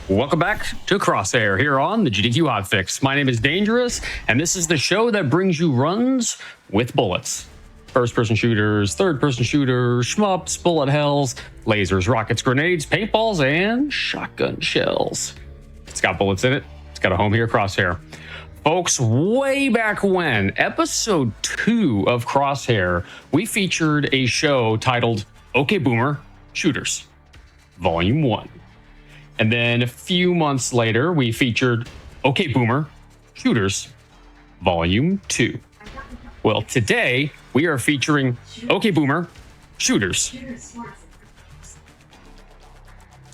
Welcome back to Crosshair here on the GDQ Hotfix. My name is Dangerous, and this is the show that brings you runs with bullets. First-person shooters, third-person shooters, shmups, bullet hells, lasers, rockets, grenades, paintballs, and shotgun shells. It's got bullets in it. It's got a home here, Crosshair. Folks, way back when, episode 2 of Crosshair, we featured a show titled OK Boomer Shooters, Volume 1. And then a few months later, we featured OK Boomer Shooters, Volume 2. Well, today, we are featuring OK Boomer Shooters. I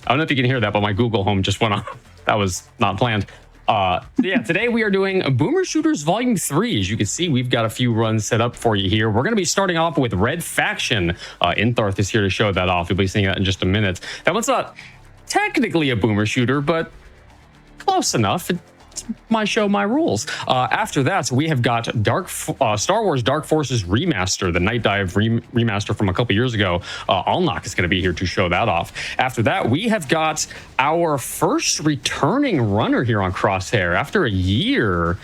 don't know if you can hear that, but my Google Home just went off. That was not planned. Today we are doing Boomer Shooters Volume 3. As you can see, we've got a few runs set up for you here. We're going to be starting off with Red Faction. Intharth is here to show that off. You'll be seeing that in just a minute. That one's not technically a boomer shooter, but close enough. It's my show, my rules. After that, we have got Star Wars Dark Forces Remaster, the Night Dive remaster from a couple years ago. Alnock is going to be here to show that off. After that, we have got our first returning runner here on Crosshair. After a year,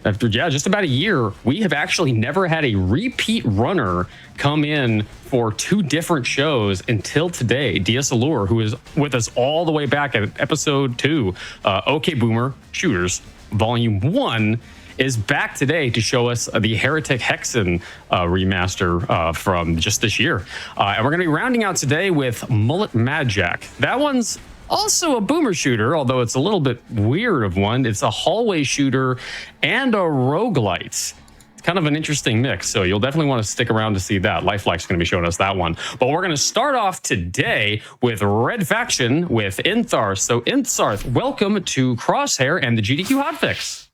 just about a year, we have actually never had a repeat runner come in for 2 different shows until today. DS Allure, who is with us all the way back at episode 2, OK Boomer Shooters Volume 1, is back today to show us the Heretic Hexen remaster from just this year. And we're going to be rounding out today with Mullet Madjack. That one's also a boomer shooter, although it's a little bit weird of one. It's a hallway shooter and a roguelite. It's kind of an interesting mix, so you'll definitely want to stick around to see that. Lifelike's going to be showing us that one. But we're going to start off today with Red Faction with Intharth. So Intharth, welcome to Crosshair and the GDQ Hotfix.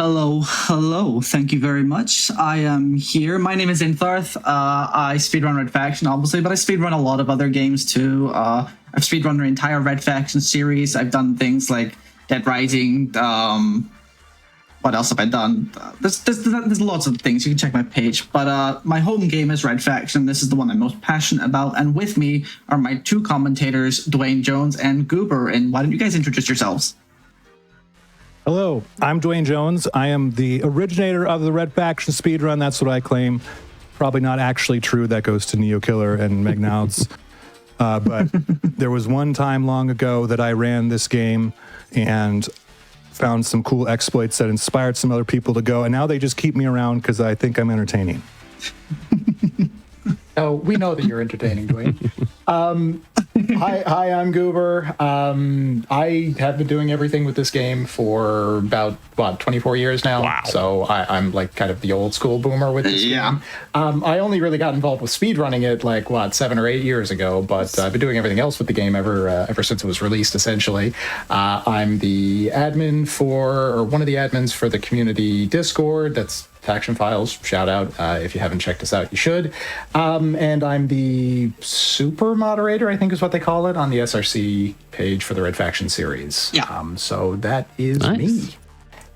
Hello. Thank you very much. I am here. My name is Intharth. I speedrun Red Faction, obviously, but I speedrun a lot of other games too. I've speedrun the entire Red Faction series. I've done things like Dead Rising. What else have I done? There's lots of things. You can check my page. But my home game is Red Faction. This is the one I'm most passionate about. And with me are my 2 commentators, Dwayne Jones and Goober. And why don't you guys introduce yourselves? Hello, I'm Dwayne Jones. I am the originator of the Red Faction speedrun. That's what I claim. Probably not actually true. That goes to Neo Killer and Megnauts. But there was one time long ago that I ran this game and found some cool exploits that inspired some other people to go. And now they just keep me around because I think I'm entertaining. Oh, we know that you're entertaining, Dwayne. Hi, I'm Goober. I have been doing everything with this game for about, 24 years now. Wow. So I'm like kind of the old school boomer with this game. I only really got involved with speedrunning it 7 or 8 years ago, but I've been doing everything else with the game ever since it was released, essentially. I'm the admin or one of the admins for the community Discord. That's Faction Files, shout out. If you haven't checked us out, you should. And I'm the super moderator, I think is what they call it, on the SRC page for the Red Faction series. Yeah. So that is Nice. me.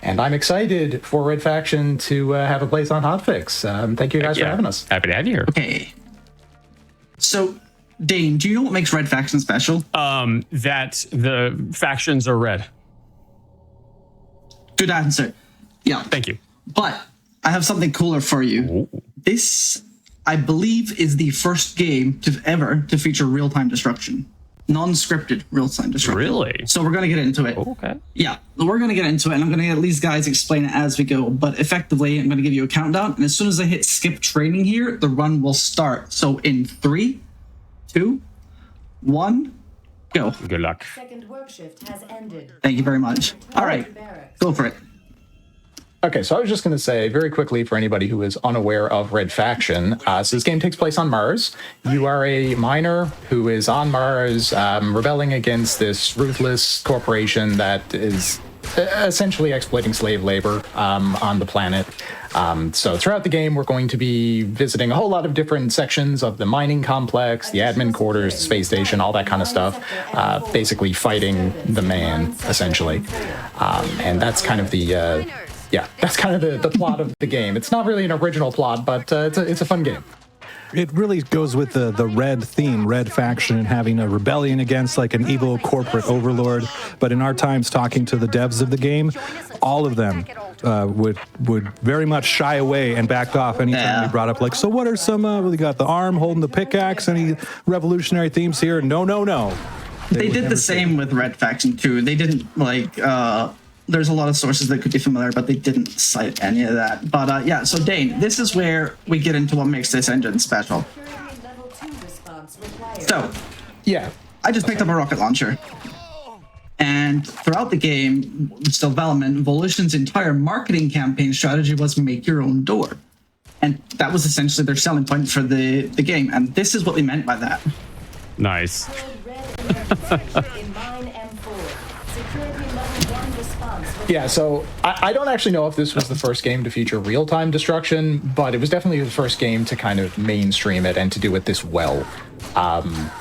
And I'm excited for Red Faction to have a place on Hotfix. Thank you guys for having us. Happy to have you here. Okay. So, Dane, do you know what makes Red Faction special? That the factions are red. Good answer. Yeah. Thank you. But I have something cooler for you. Ooh. This, I believe, is the first game ever to feature real-time destruction. Non-scripted real-time destruction. Really? So we're going to get into it. Okay. Yeah, we're going to get into it, and I'm going to let these guys explain it as we go. But effectively, I'm going to give you a countdown, and as soon as I hit skip training here, the run will start. So in 3, 2, 1, go. Good luck. Second work shift has ended. Thank you very much. All right, go for it. Okay, so I was just going to say very quickly for anybody who is unaware of Red Faction, so this game takes place on Mars. You are a miner who is on Mars rebelling against this ruthless corporation that is essentially exploiting slave labor on the planet. So throughout the game, we're going to be visiting a whole lot of different sections of the mining complex, the admin quarters, the space station, all that kind of stuff, basically fighting the man, essentially. And that's kind of the... that's kind of the plot of the game. It's not really an original plot, but it's a fun game. it really goes with the red theme, red faction, and having a rebellion against like an evil corporate overlord. But in our times, talking to the devs of the game, all of them would very much shy away and back off anytime we brought up like, so what are some? We got the arm holding the pickaxe. Any revolutionary themes here? No. They did the same with Red Faction too. They didn't like. There's a lot of sources that could be familiar, but they didn't cite any of that. But yeah, so Dane, this is where we get into what makes this engine special. So, Yeah. I just picked up a rocket launcher. And throughout the game, its development, Volition's entire marketing campaign strategy was make your own door. And that was essentially their selling point for the game. And this is what they meant by that. Nice. Yeah, so I don't actually know if this was the first game to feature real-time destruction, but it was definitely the first game to kind of mainstream it and to do it this well.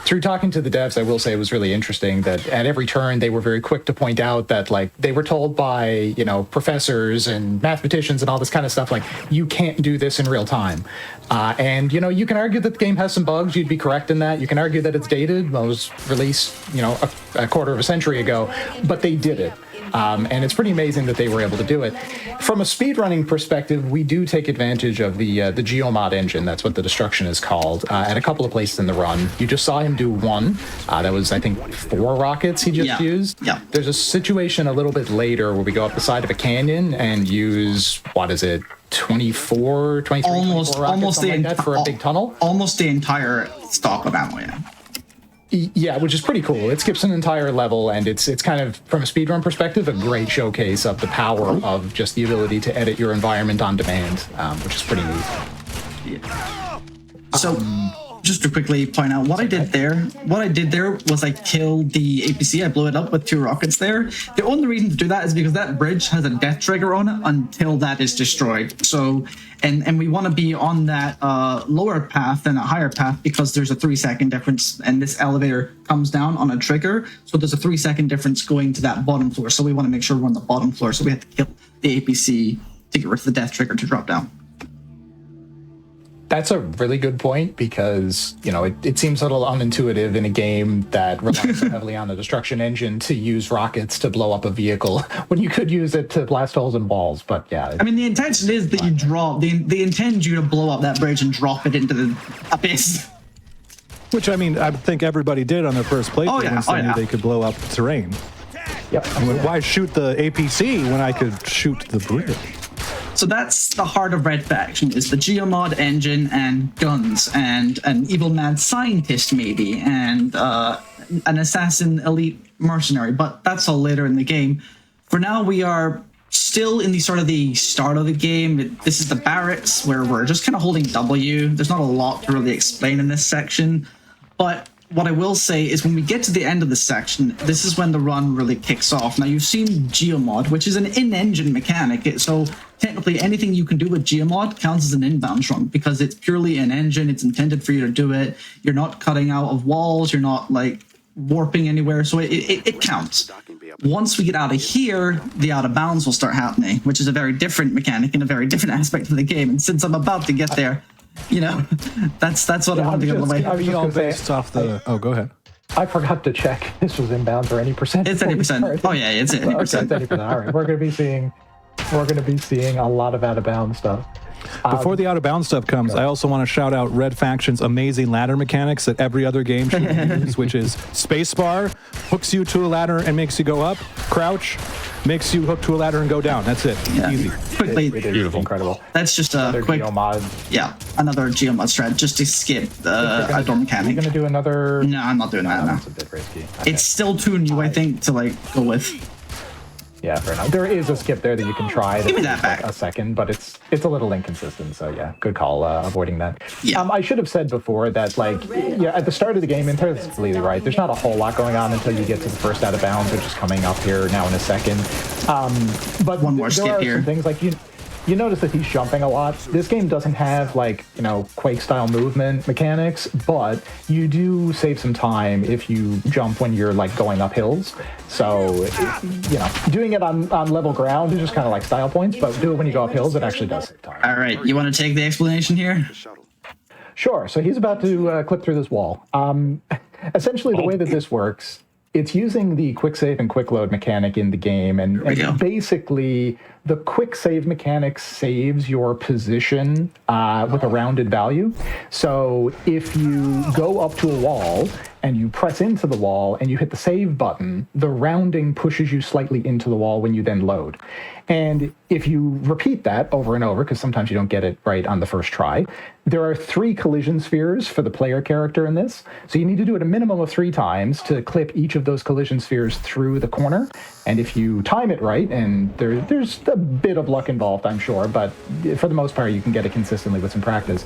Through talking to the devs, I will say it was really interesting that at every turn they were very quick to point out that like they were told by, professors and mathematicians and all this kind of stuff, like you can't do this in real time. And you can argue that the game has some bugs. You'd be correct in that. You can argue that it's dated. Well, it was released, a quarter of a century ago, but they did it. And it's pretty amazing that they were able to do it. From a speedrunning perspective, we do take advantage of the Geomod engine. That's what the destruction is called. At a couple of places in the run, you just saw him do one. That was, I think, 4 rockets he just used. Yeah. There's a situation a little bit later where we go up the side of a canyon and use 23 rockets, Almost something like that, for a big tunnel. Almost the entire stock of ammo, yeah. Yeah, which is pretty cool. It skips an entire level, and it's kind of, from a speedrun perspective, a great showcase of the power of just the ability to edit your environment on demand, which is pretty neat. Yeah. So, just to quickly point out what I did there was I killed the APC. I blew it up with 2 rockets there. The only reason to do that is because that bridge has a death trigger on it until that is destroyed. So, and we want to be on that lower path than a higher path because there's a 3-second difference, and this elevator comes down on a trigger. So there's a 3-second difference going to that bottom floor. So we want to make sure we're on the bottom floor. So we have to kill the APC to get rid of the death trigger to drop down. That's a really good point because, it seems a little unintuitive in a game that relies so heavily on the destruction engine to use rockets to blow up a vehicle when you could use it to blast holes in walls. But yeah. I mean, the intention is that you drop, they intend you to blow up that bridge and drop it into the abyss. Which, I mean, I think everybody did on their first playthrough once they knew they could blow up the terrain. Yep. I mean, why shoot the APC when I could shoot the bridge? So that's the heart of Red Faction, is the Geomod engine and guns and an evil mad scientist maybe and an assassin elite mercenary, but that's all later in the game. For now, we are still in the sort of the start of the game. This is the barracks where we're just kind of holding W. There's not a lot to really explain in this section, but what I will say is when we get to the end of the section, this is when the run really kicks off. Now, you've seen Geomod, which is an in-engine mechanic. So technically anything you can do with Geomod counts as an inbound run because it's purely an engine. It's intended for you to do it. You're not cutting out of walls. You're not like warping anywhere. So it counts. Once we get out of here, the out of bounds will start happening, which is a very different mechanic and a very different aspect of the game. And since I'm about to get there, that's what I wanted to get away. I mean, all based off the... Oh, go ahead. I forgot to check. This was inbound for any percent. It's 80%. Oh yeah, it's 80%. Okay, it's 80%. All right, we're going to be seeing a lot of out of bounds stuff. Before the out of bounds stuff comes, I also want to shout out Red Faction's amazing ladder mechanics that every other game should use, which is spacebar hooks you to a ladder and makes you go up, crouch makes you hook to a ladder and go down. That's it. Yeah. Easy. Quickly, Beautiful, incredible. That's just a quick Geomod. Yeah, another Geomod strat just to skip the outdoor mechanic. You're going to do another? No, I'm not doing that now. That's a bit risky. Okay. It's still too new, I think, to go with. Yeah, fair enough. There is a skip there that you can try. Give me that back. A second, but it's a little inconsistent. So yeah, good call avoiding that. Yeah. I should have said before that at the start of the game, Intar's completely right. There's not a whole lot going on until you get to the first out of bounds, which is coming up here now in a second. But one more skip here. Some things like you notice that he's jumping a lot. This game doesn't have Quake-style movement mechanics, but you do save some time if you jump when you're going up hills. So, doing it on level ground is just kind of like style points, but do it when you go up hills, it actually does save time. All right, you want to take the explanation here? Sure. So he's about to clip through this wall. Essentially, the way that this works, it's using the quick save and quick load mechanic in the game, and basically the quick save mechanic saves your position with a rounded value. So if you go up to a wall and you press into the wall and you hit the save button, the rounding pushes you slightly into the wall when you then load. And if you repeat that over and over, because sometimes you don't get it right on the first try, there are 3 collision spheres for the player character in this. So you need to do it a minimum of 3 times to clip each of those collision spheres through the corner. And if you time it right, and there's a bit of luck involved, I'm sure, but for the most part, you can get it consistently with some practice.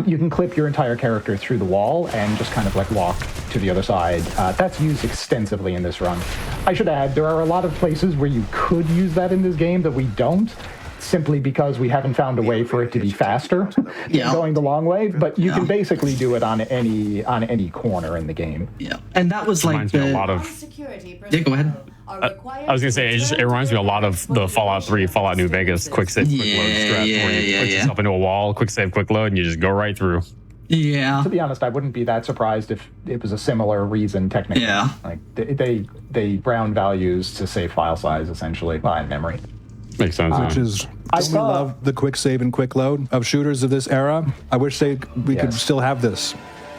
You can clip your entire character through the wall and just kind of like walk to the other side. That's used extensively in this run. I should add, there are a lot of places where you could use that in this game that we don't, simply because we haven't found a way for it to be faster going the long way, but you can basically do it on any corner in the game. Yeah, and that was like reminds me a lot of. Yeah, go ahead. I was gonna say it reminds me a lot of the Fallout 3, Fallout New Vegas quick save, quick load strat, where you put yourself into a wall, quick save, quick load, and you just go right through. Yeah. To be honest, I wouldn't be that surprised if it was a similar reason technically. Yeah. Like they round values to save file size essentially by memory. Makes sense. Which is, don't we love the quick save and quick load of shooters of this era? I wish we could still have this.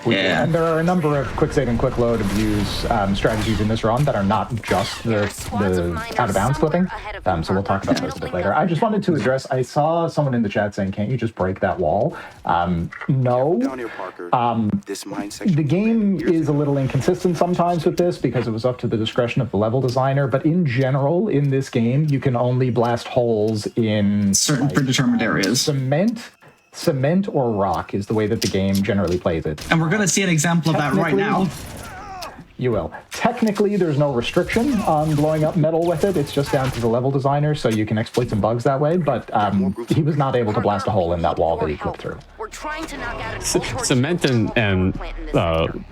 Yeah. And there are a number of quick save and quick load abuse strategies in this run that are not just the out of bounds clipping. So we'll talk about those a bit later. I just wanted to address, I saw someone in the chat saying, can't you just break that wall? No. The game is a little inconsistent sometimes with this because it was up to the discretion of the level designer, but in general, in this game, you can only blast holes in certain predetermined areas. Cement or rock is the way that the game generally plays it. And we're going to see an example of that right now. You will. Technically, there's no restriction on blowing up metal with it. It's just down to the level designer, so you can exploit some bugs that way, but he was not able to blast a hole in that wall that he clipped through. We're trying to knock out Cement and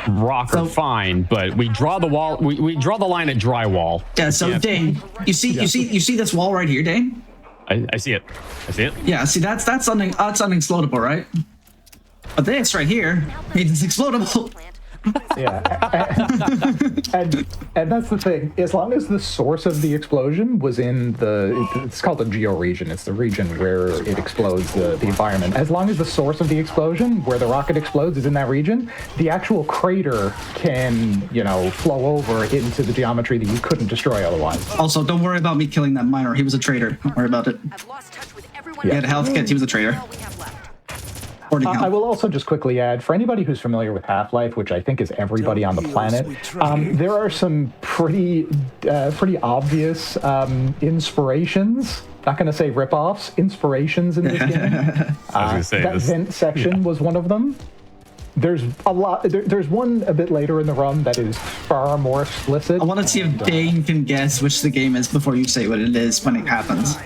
rock are fine, but we draw the wall. We draw the line at drywall. Yeah. So Dane, you see this wall right here, Dane? I see it. I see it. Yeah. See that's unexplodable, right? But this right here, it's explodable. Yeah, and that's the thing. As long as the source of the explosion was in it's called a georegion. It's the region where it explodes the environment. As long as the source of the explosion, where the rocket explodes, is in that region, the actual crater can, flow over into the geometry that you couldn't destroy otherwise. Also, don't worry about me killing that miner. He was a traitor. Don't worry about it. I've lost touch with everyone. He had health kits. He was a traitor. I will also just quickly add, for anybody who's familiar with Half-Life, which I think is everybody on the planet, there are some pretty obvious inspirations. Not going to say rip-offs, inspirations in this game. That vent section was one of them. There's a lot. There's one a bit later in the run that is far more explicit. I want to see if Dane can guess which the game is before you say what it is when it happens.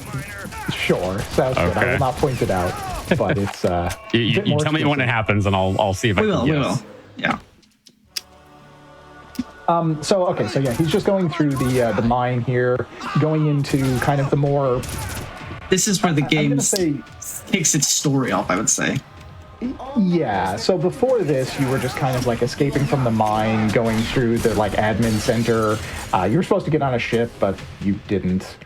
Sure, sounds good. I will not point it out, but it's you tell me when it happens, and I'll see if I can guess. We will. Yeah. So he's just going through the mine here, going into kind of the more. This is where the game takes its story off, I would say. Yeah, so before this, you were just kind of like escaping from the mine, going through the admin center. You were supposed to get on a ship, but you didn't.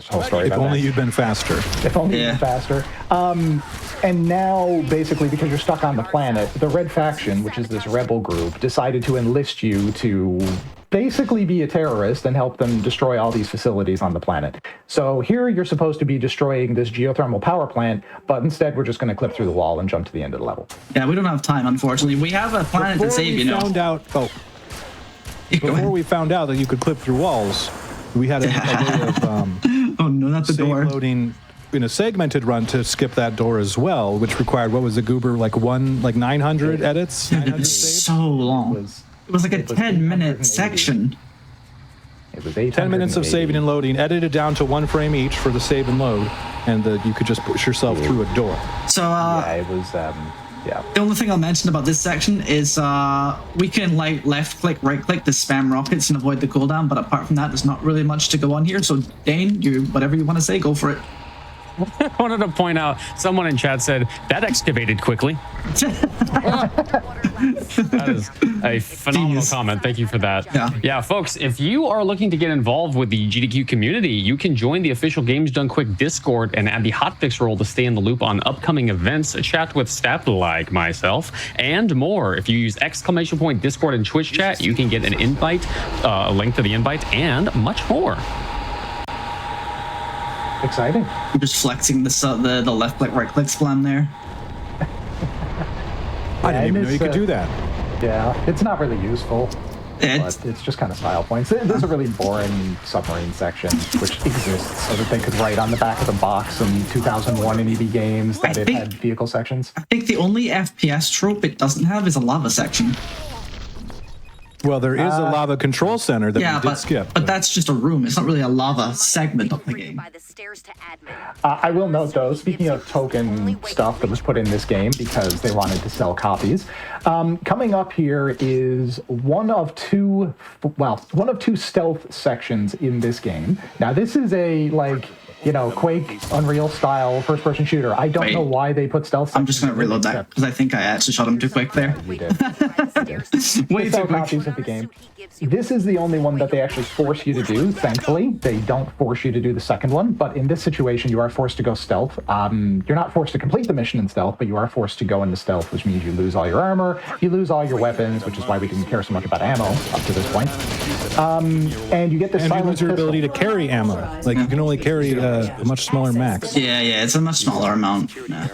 Whole story if only you'd been faster. If only you'd been faster. And now, basically, because you're stuck on the planet, the Red Faction, which is this rebel group, decided to enlist you to basically be a terrorist and help them destroy all these facilities on the planet. So here you're supposed to be destroying this geothermal power plant, but instead we're just going to clip through the wall and jump to the end of the level. Yeah, we don't have time, unfortunately. We have a planet to save, Before we found out that you could clip through walls, we had a way of oh no, not the door. Loading in a segmented run to skip that door as well, which required, what was the goober, 900 edits? 900 saves? So long. It was like a 10-minute section. It was 10 minutes of saving and loading, edited down to 1 frame each for the save and load, and you could just push yourself through a door. So it was the only thing I'll mention about this section is we can left click, right click to spam rockets and avoid the cooldown, but apart from that, there's not really much to go on here. So Dane, whatever you want to say, go for it. I wanted to point out, someone in chat said, that excavated quickly. That is a phenomenal Genius. comment. Thank you for that. Yeah. Folks, if you are looking to get involved with the GDQ community, you can join the official Games Done Quick Discord and add the hotfix role to stay in the loop on upcoming events, chat with staff like myself, and more. If you use !! Discord and Twitch chat, you can get an invite, a link to the invite, and much more. Exciting. I'm just flexing the left click, right click splam there. I didn't even know you could it's, do that. Yeah, it's not really useful. It's, But it's just kind of style points. There's a really boring submarine section, which exists so that they could write on the back of the box in 2001 in EB games that it had vehicle sections. I think the only FPS trope it doesn't have is a lava section. Well, there is a lava control center that we did skip. But that's just a room. It's not really a lava segment of the game. By the stairs to admin. I will note, though, speaking of token stuff that was put in this game because they wanted to sell copies, coming up here is one of two stealth sections in this game. Now, this is a, Quake, Unreal style first-person shooter. I don't know why they put stealth sections. I'm just going to reload that because I think I actually shot him too quick there. You did. Way They too sell quick. copies of the game. This is the only one that they actually force you to do, thankfully. They don't force you to do the second one, but in this situation, you are forced to go stealth. You're not forced to complete the mission in stealth, but you are forced to go into stealth, which means you lose all your armor, you lose all your weapons, which is why we didn't care so much about ammo up to this point. And you get this And you silent lose your pistol. ability to carry ammo. Like, you can only carry a much smaller max. Yeah, it's a much smaller amount. Yeah.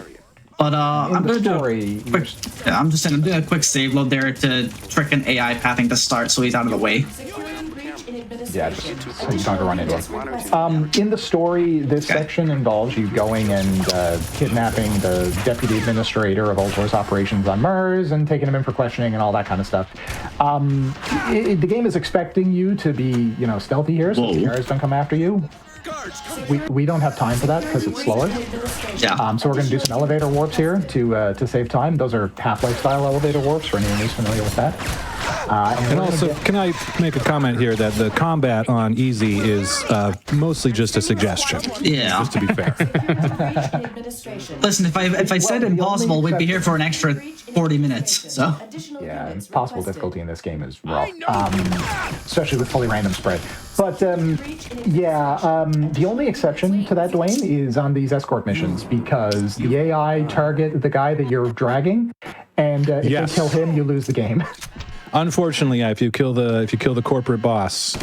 But I'm In the going to do story, a quick. Yeah, I'm just saying, I'm doing a quick save load there to trick an AI pathing to start, so he's out of the way. yeah, just so you don't have to run into him. In the story, this section involves you going and kidnapping the deputy administrator of Ultor's operations on Mars and taking him in for questioning and all that kind of stuff. The game is expecting you to be, stealthy here, so the guards don't come after you. We don't have time for that because it's slower. Yeah. So we're going to do some elevator warps here to save time. Those are Half-Life style elevator warps for anyone who's familiar with that. And also, can I make a comment here that the combat on easy is mostly just a suggestion? Yeah. Just to be fair. Listen, if I said the only impossible, we'd be here for an extra 40 minutes. So. Yeah, and possible difficulty in this game is rough, especially with fully random spread. But the only exception to that, Dwayne, is on these escort missions because the AI target the guy that you're dragging, and if they kill him, you lose the game. Unfortunately, if you kill the corporate boss,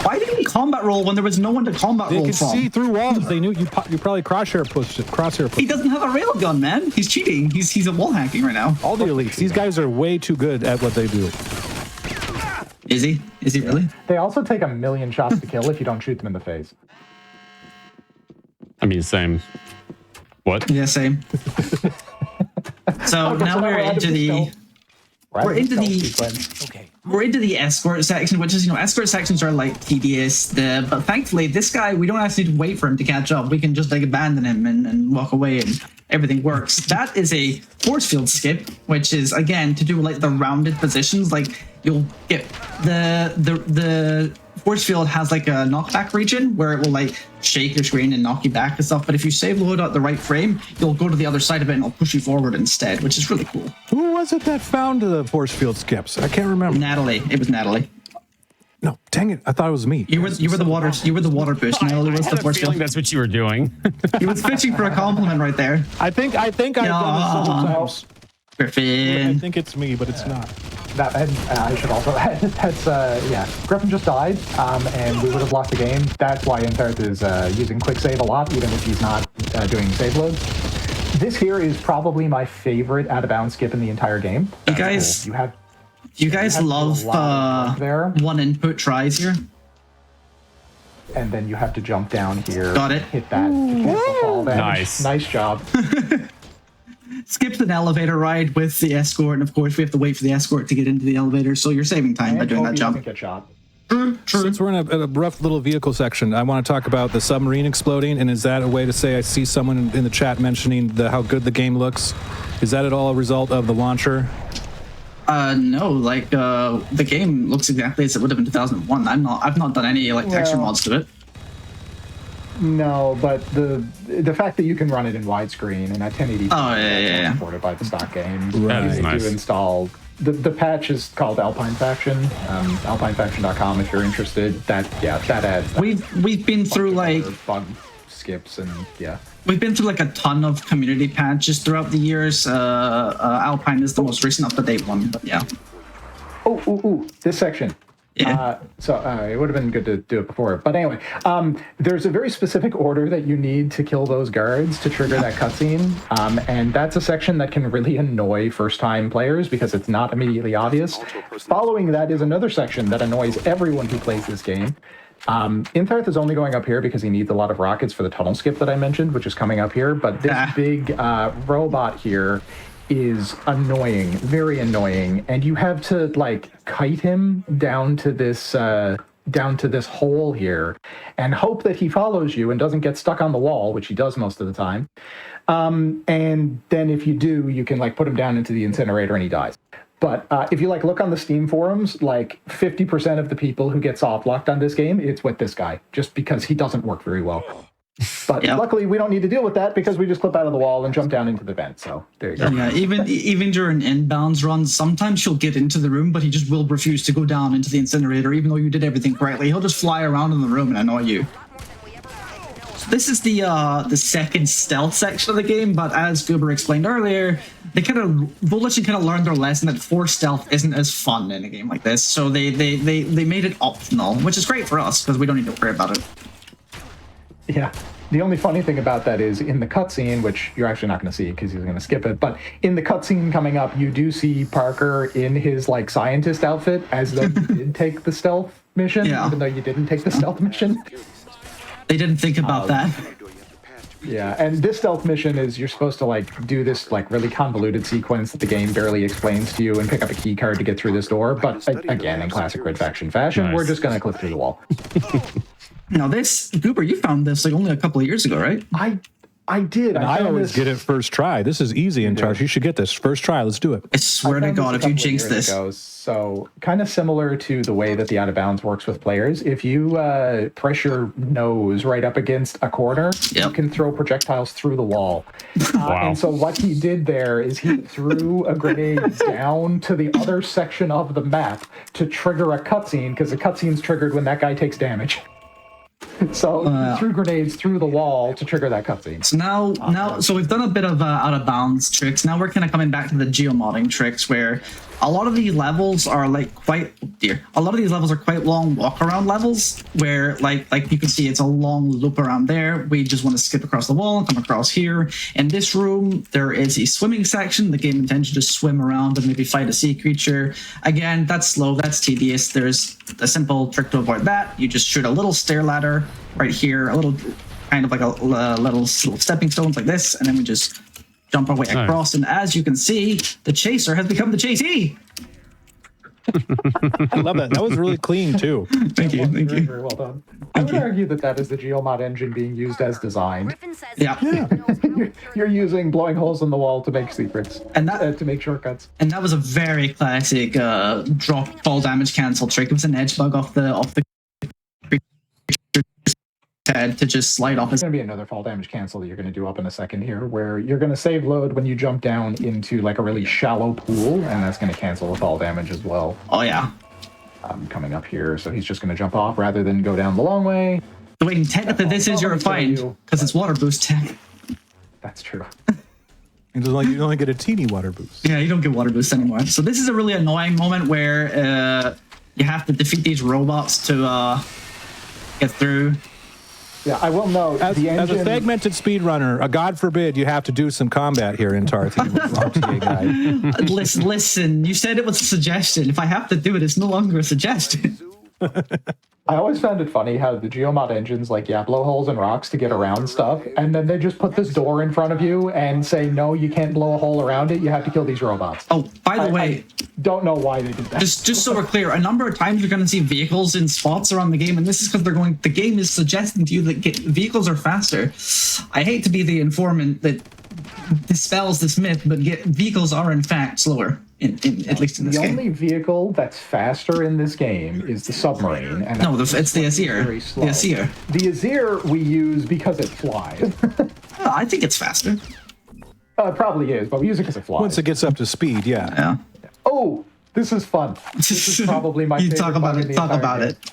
Why didn't he combat roll when there was no one to combat they roll could from? see through walls. They knew you probably crosshair pushed it. He doesn't have a railgun, man. He's cheating. He's a wall hacking right now. All the elites. These guys are way too good at what they do. Is he? Is he really? They also take 1,000,000 shots to kill if you don't shoot them in the face. I mean, same. What? Yeah, same. So now we're into the escort section, which is, escort sections are like tedious. But thankfully, this guy, we don't actually need to wait for him to catch up. We can just abandon him and walk away, and everything works. That is a force field skip, which is again to do the rounded positions. You'll get the force field has a knockback region where it will shake your screen and knock you back and stuff. But if you save load at the right frame, you'll go to the other side of it and it'll push you forward instead, which is really cool. Who was it that found the force field skips? I can't remember. Natalie, it was Natalie. No, dang it! I thought it was me. You were the water boost. Natalie was I the had a force feeling field. that's what you were doing. He was fishing for a compliment right there. I think I've done it several times. I Griffin. think it's me, but it's not. That I should also add. That's Griffin just died, and we would have lost the game. That's why Inthart is using quick save a lot, even if he's not doing save loads. This here is probably my favorite out of bounds skip in the entire game. You guys, Cool. you guys love there, one input tries here. and then you have to jump down here. Got it. Hit that. To cancel fall damage. Nice. Nice job. Skips an elevator ride with the escort, and of course we have to wait for the escort to get into the elevator, so you're saving time by doing that Doesn't jump. get shot. True. Since we're in a rough little vehicle section, I want to talk about the submarine exploding. And is that a way to say I see someone in the chat mentioning how good the game looks? Is that at all a result of the launcher? No, the game looks exactly as it would have in 2001. I've not done any texture mods to it. No, but the fact that you can run it in widescreen and at 1080p supported by the stock games. That is nice. To install the patch is called Alpine Faction. AlpineFaction.com if you're interested. That adds. We've been through like bug skips and We've been through like a ton of community patches throughout the years. Alpine is the most recent up-to-date one, but yeah. This section. Yeah. It would have been good to do it before. But anyway, there's a very specific order that you need to kill those guards to trigger that cutscene. And that's a section that can really annoy first-time players because it's not immediately obvious. Following that is another section that annoys everyone who plays this game. Intharth is only going up here because he needs a lot of rockets for the tunnel skip that I mentioned, which is coming up here. But this big robot here is annoying, very annoying, and you have to like kite him down to this hole here and hope that he follows you and doesn't get stuck on the wall, which he does most of the time. And then if you do, you can like put him down into the incinerator and he dies. But if you like look on the Steam forums, like 50% of the people who get soft locked on this game, it's with this guy, just because he doesn't work very well. But luckily, we don't need to deal with that because we just clip out of the wall and jump down into the vent. So there you go. Yeah, even during inbounds runs, sometimes you'll get into the room, but he just will refuse to go down into the incinerator, even though you did everything correctly. He'll just fly around in the room and annoy you. So this is the second stealth section of the game, but as Goober explained earlier, Volition kind of learned their lesson that forced stealth isn't as fun in a game like this. So they made it optional, which is great for us because we don't need to worry about it. Yeah. The only funny thing about that is in the cutscene, which you're actually not going to see because he's going to skip it, but in the cutscene coming up, you do see Parker in his like scientist outfit as though you did take the stealth mission, even though you didn't take the stealth mission. They didn't think about that. Yeah, and this stealth mission is you're supposed to like do this like really convoluted sequence that the game barely explains to you and pick up a key card to get through this door. But again, in classic Red Faction fashion, we're just going to clip through the wall. Now this, Goober, you found this like only a couple of years ago, right? I did. I always get it first try. This is easy in charge. You should get this first try. Let's do it. I swear to God, if you jinx this. So kind of similar to the way that the Out of Bounds works with players. If you press your nose right up against a corner, you can throw projectiles through the wall. And so what he did there is he threw a grenade down to the other section of the map to trigger a cutscene because the cutscene's triggered when that guy takes damage. So he threw grenades through the wall to trigger that cutscene. So now, so we've done a bit of out of bounds tricks. Now we're kind of coming back to the geomodding tricks, where a lot of these levels are like quite long walk around levels, where like you can see it's a long loop around there. We just want to skip across the wall and come across here. In this room, there is a swimming section. The game intends you to swim around and maybe fight a sea creature. Again, that's slow, that's tedious. There's a simple trick to avoid that. You just shoot a little stair ladder right here, a little kind of like a little stepping stones like this, and then we just jump our way across. And as you can see, the chaser has become the chasee. I love that. That was really clean too. Thank you. Very well done. I would argue that is the geomod engine being used as designed. You're using blowing holes in the wall to make secrets and to make shortcuts. And that was a very classic drop fall damage cancel trick. It was an edge bug off the head to just slide off. There's going to be another fall damage cancel that you're going to do up in a second here, where you're going to save load when you jump down into like a really shallow pool, and that's going to cancel the fall damage as well. Oh yeah. Coming up here, so he's just going to jump off rather than go down the long way. Wait, technically this is your find because it's water boost tech. That's true. You only get a teeny water boost. Yeah, you don't get water boost anymore. So this is a really annoying moment where you have to defeat these robots to get through. Yeah, I will note, as a segmented speedrunner, God forbid you have to do some combat here in Tarth. Listen, you said it was a suggestion. If I have to do it, it's no longer a suggestion. I always found it funny how the geomod engines blow holes in rocks to get around stuff, and then they just put this door in front of you and say, no, you can't blow a hole around it, you have to kill these robots. Oh, by the way, I don't know why they did that. Just so we're clear, a number of times you're going to see vehicles in spots around the game, and this is because the game is suggesting to you that vehicles are faster. I hate to be the informant that dispels this myth, but vehicles are in fact slower, at least in this The game. only vehicle that's faster in this game is the submarine. And No, it's the Azir. very slow. The Azir. The Azir we use because it flies. I think it's faster. It probably is, but we use it because it flies. Once it gets up to speed, yeah. Yeah. Oh, this is fun. This is probably my You favorite talk about part of it. the Talk entire about game. it.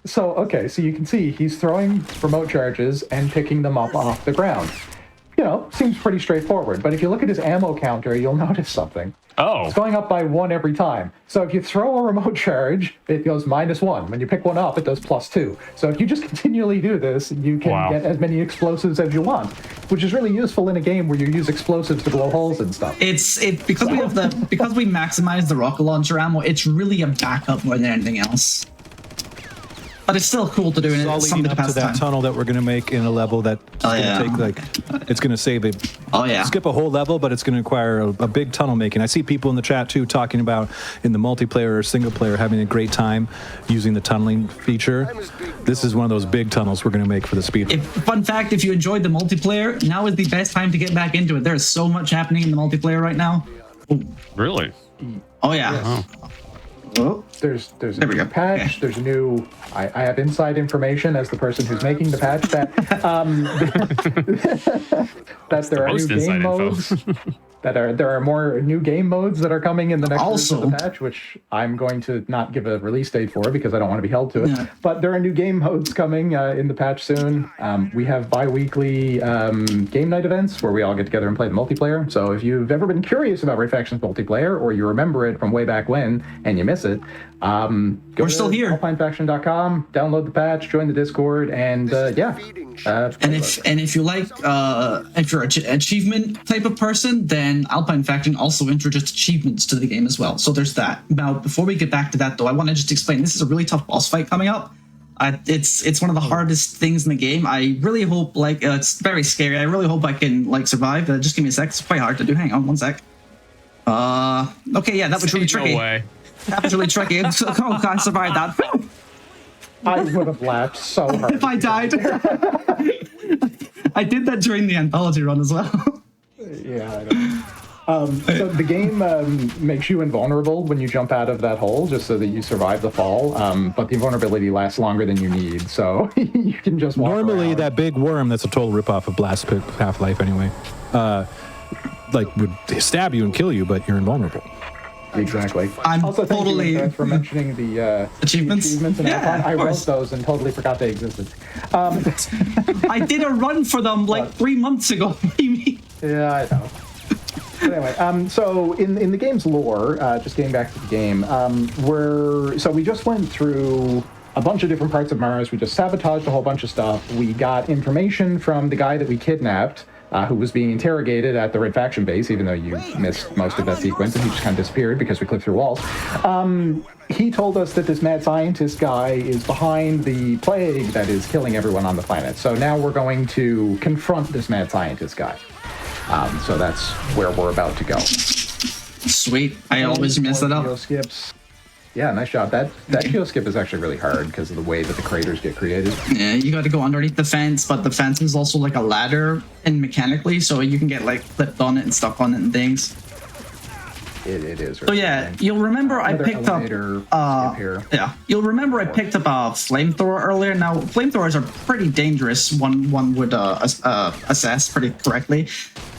So, okay, so you can see he's throwing remote charges and picking them up off the ground. You know, seems pretty straightforward, but if you look at his ammo counter, you'll notice something. Oh. It's going up by 1 every time. So if you throw a remote charge, it goes -1. When you pick one up, it does +2. So if you just continually do this, you can Wow. get as many explosives as you want, which is really useful in a game where you use explosives to blow holes and stuff. Because we maximize the rocket launcher ammo. It's really a backup more than anything else. But it's still cool to do, and It's all it's leading something to up to pass the that time. tunnel that we're going to make in a level that's going yeah. to take, like, it's going to save a Oh yeah. skip a whole level, but it's going to require a big tunnel making. I see people in the chat too talking about in the multiplayer or single player having a great time using the tunneling feature. This is one of those big tunnels we're going to make for the speed. Fun fact: if you enjoyed the multiplayer, now is the best time to get back into it. There's so much happening in the multiplayer right now. Really? Oh yeah. Oh. There's a There we new go. patch. Okay. There's a new. I have inside information as the person who's making the patch that that there are new most inside game info. modes. There are more new game modes that are coming in the next version Also- of the patch, which I'm going to not give a release date for because I don't want to be held to it. Yeah. But there are new game modes coming in the patch soon. We have bi-weekly game night events where we all get together and play the multiplayer. So if you've ever been curious about Ray Faction's multiplayer, or you remember it from way back when and you miss it, go We're still to here. alpinefaction.com, download the patch, join the Discord, and And if you like, if you're an achievement type of person, then Alpine Faction also introduced achievements to the game as well. So there's that. Now, before we get back to that, though, I want to just explain. This is a really tough boss fight coming up. It's one of the hardest things in the game. I really hope, it's very scary. I really hope I can survive. Just give me a sec. It's quite hard to do. Hang on one sec. Okay, yeah, that was really tricky. No way. That was really tricky. Oh, I survived that. I would have laughed so hard. If I died. I did that during the anthology run as well. Yeah, I know. So the game makes you invulnerable when you jump out of that hole, just so that you survive the fall. But the invulnerability lasts longer than you need, so you can just walk Normally, around. that big worm that's a total ripoff of Blast Half-Life anyway, would stab you and kill you, but you're invulnerable. Exactly. I'm Also, thank totally- you for mentioning the Achievements? and Yeah, Alpine. I of wrote course. those and totally forgot they existed. I did a run for them 3 months ago. What do you mean? Yeah, I know. But anyway, so in the game's lore, just getting back to the game, we just went through a bunch of different parts of Mars. We just sabotaged a whole bunch of stuff. We got information from the guy that we kidnapped, who was being interrogated at the Red Faction base, even though you missed most of that sequence, and he just kind of disappeared because we clipped through walls. He told us that this mad scientist guy is behind the plague that is killing everyone on the planet. So now we're going to confront this mad scientist guy. So that's where we're about to go. Sweet. I always mess that up. Geoskips. Yeah, nice job. That geoskip is actually really hard because of the way that the craters get created. Yeah, you got to go underneath the fence, but the fence is also like a ladder and mechanically, so you can get clipped on it and stuck on it and things. It is. So yeah, you'll remember I Another picked up. elevator skip here. Yeah, you'll remember I picked up a flamethrower earlier. Now flamethrowers are pretty dangerous. One would assess pretty correctly.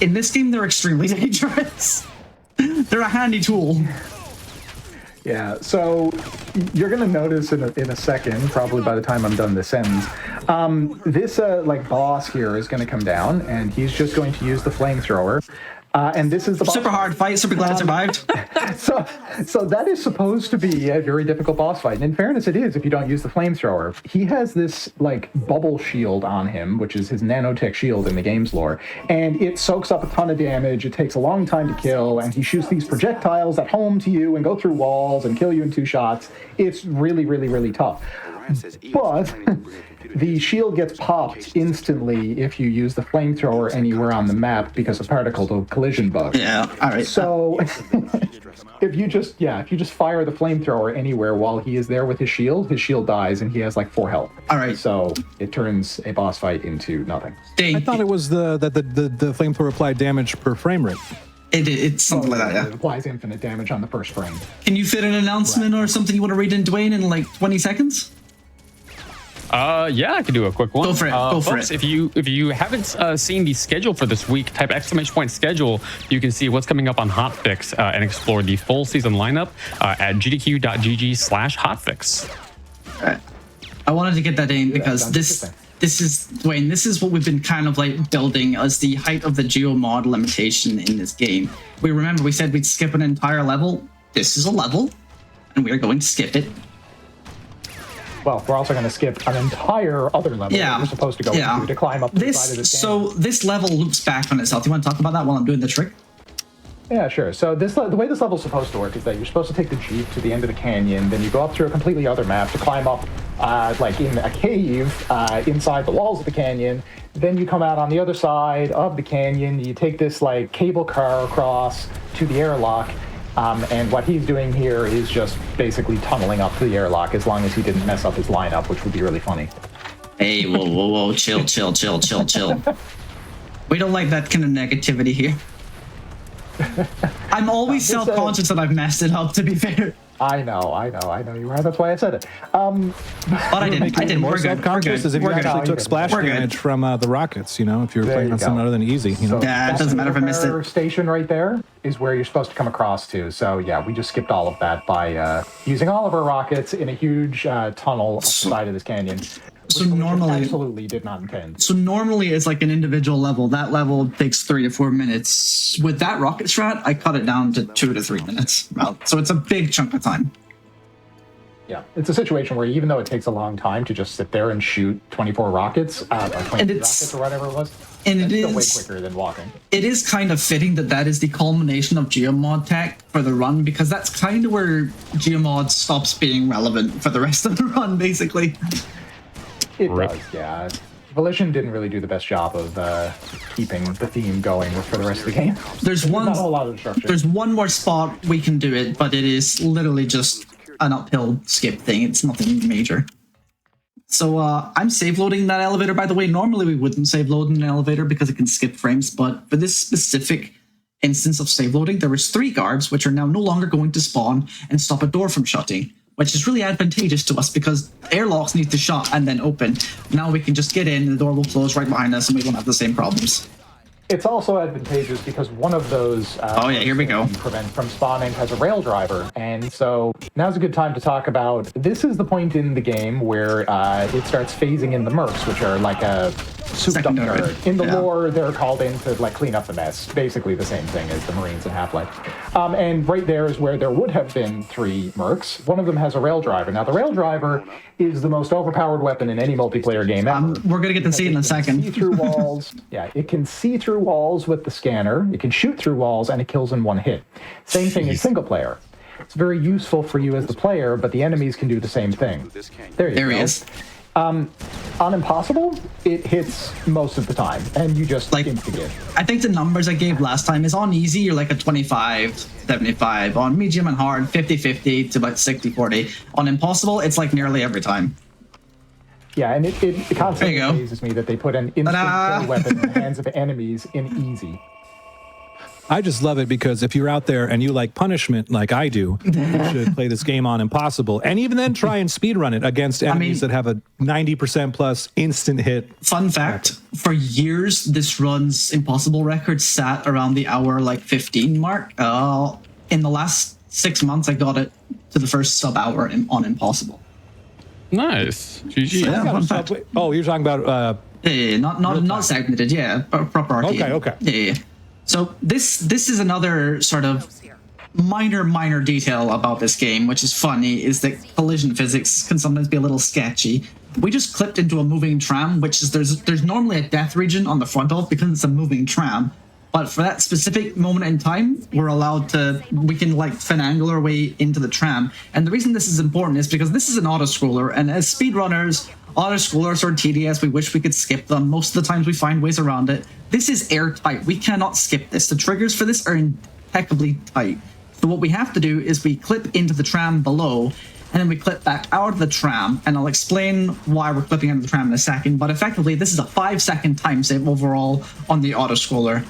In this game, they're extremely dangerous. They're a handy tool. Yeah, so you're gonna notice in a second, probably by the time I'm done this ends, this boss here is gonna come down, and he's just going to use the flamethrower. And this is the boss. Super hard fight. Super glad I survived. So that is supposed to be a very difficult boss fight. And in fairness, it is if you don't use the flamethrower. He has this bubble shield on him, which is his nanotech shield in the game's lore. And it soaks up a ton of damage. It takes a long time to kill. And he shoots these projectiles that home to you and go through walls and kill you in 2 shots. It's really, really, really tough. but the shield gets popped instantly if you use the flamethrower anywhere on the map because of particle collision bugs. Yeah, all right. So if you just fire the flamethrower anywhere while he is there with his shield dies and he has like 4 health. All right. So it turns a boss fight into nothing. I thought it was the flamethrower applied damage per frame rate. It's something like that, yeah. It applies infinite damage on the first frame. Can you fit an announcement or something you want to read in, Dwayne, in like 20 seconds? Yeah, I can do a quick one. Go for it. Go for Folks, it. if you haven't seen the schedule for this week, type ! schedule. You can see what's coming up on Hotfix and explore the full season lineup at gdq.gg/hotfix. I wanted to get that in because this is, Dwayne, this is what we've been kind of like building as the height of the geomod limitation in this game. We said we'd skip an entire level. This is a level, and we are going to skip it. Well, we're also going to skip an entire other level that you're supposed to go into to climb up the side of this game. So this level loops back on itself. Do you want to talk about that while I'm doing the trick? Yeah, sure. So the way this level's supposed to work is that you're supposed to take the Jeep to the end of the canyon, then you go up through a completely other map to climb up, like in a cave inside the walls of the canyon. Then you come out on the other side of the canyon. You take this like cable car across to the airlock. And what he's doing here is just basically tunneling up to the airlock as long as he didn't mess up his lineup, which would be really funny. Hey, whoa, chill. We don't like that kind of negativity here. I'm always self-conscious that I've messed it up, to be fair. I know you are. That's why I said it. But I didn't. More We're good. self-conscious as if you actually took splash We're good. damage from the rockets, you know, if you were playing on something other than easy, you know. Yeah, it doesn't matter if I missed it. Station right there is where you're supposed to come across to. So yeah, we just skipped all of that by using all of our rockets in a huge tunnel up the side of this canyon. So which we normally, absolutely did not intend. So normally it's like an individual level. That level takes 3 to 4 minutes. With that rocket strat, I cut it down to 2 to 3 minutes. Well, so it's a big chunk of time. Yeah, it's a situation where even though it takes a long time to just sit there and shoot 24 rockets, or 20 rockets or whatever it was, and it's it still is way quicker than walking. It is kind of fitting that is the culmination of geomod tech for the run, because that's kind of where geomod stops being relevant for the rest of the run, basically. It does, yeah. Volition didn't really do the best job of keeping the theme going for the rest of the game. There's not a whole lot of destruction. There's one more spot we can do it, but it is literally just an uphill skip thing. It's nothing major. So I'm save loading that elevator, by the way. Normally we wouldn't save load in an elevator because it can skip frames, but for this specific instance of save loading, there was 3 guards, which are now no longer going to spawn and stop a door from shutting, which is really advantageous to us because airlocks need to shut and then open. Now we can just get in, the door will close right behind us, and we won't have the same problems. It's also advantageous because one of those here we go. Prevent from spawning has a rail driver, and so now's a good time to talk about. This is the point in the game where it starts phasing in the mercs, which are like a souped up guard. In the lore, they're called in to like clean up the mess. Basically the same thing as the Marines in Half-Life. And right there is where there would have been 3 mercs. One of them has a rail driver. Now the rail driver is the most overpowered weapon in any multiplayer game ever. We're gonna get to see it in a second. See through walls. Yeah, it can see through walls with the scanner. It can shoot through walls, and it kills in 1 hit. Same thing as single player. It's very useful for you as the player, but the enemies can do the same thing. There he is. On Impossible, it hits most of the time, and you just instigate. I think the numbers I gave last time is on easy, you're like a 25-75. On medium and hard, 50-50 to about 60-40. On Impossible, it's like nearly every time. Yeah, and it constantly amazes me that they put an instant kill weapon in the hands of enemies in easy. I just love it because if you're out there and you like punishment like I do, you should play this game on Impossible. And even then try and speedrun it against enemies that have a 90% plus instant hit. Fun fact, for years, this run's Impossible record sat around the hour 15 mark. In the last 6 months, I got it to the first sub-hour on Impossible. Nice. GG. So, yeah, fun fact. Oh, you're talking about... not segmented, proper RTA. Okay. Yeah. So this is another sort of minor detail about this game, which is funny, is that collision physics can sometimes be a little sketchy. We just clipped into a moving tram, which is there's normally a death region on the front of because it's a moving tram, But for that specific moment in time, we can like finagle our way into the tram. And the reason this is important is because this is an auto-scroller, and as speedrunners, auto-scrollers are tedious. We wish we could skip them. Most of the times we find ways around it. This is airtight. We cannot skip this. The triggers for this are impeccably tight. So what we have to do is we clip into the tram below, and then we clip back out of the tram, and I'll explain why we're clipping out of the tram in a second, but effectively this is a 5-second time save overall on the auto-scroller.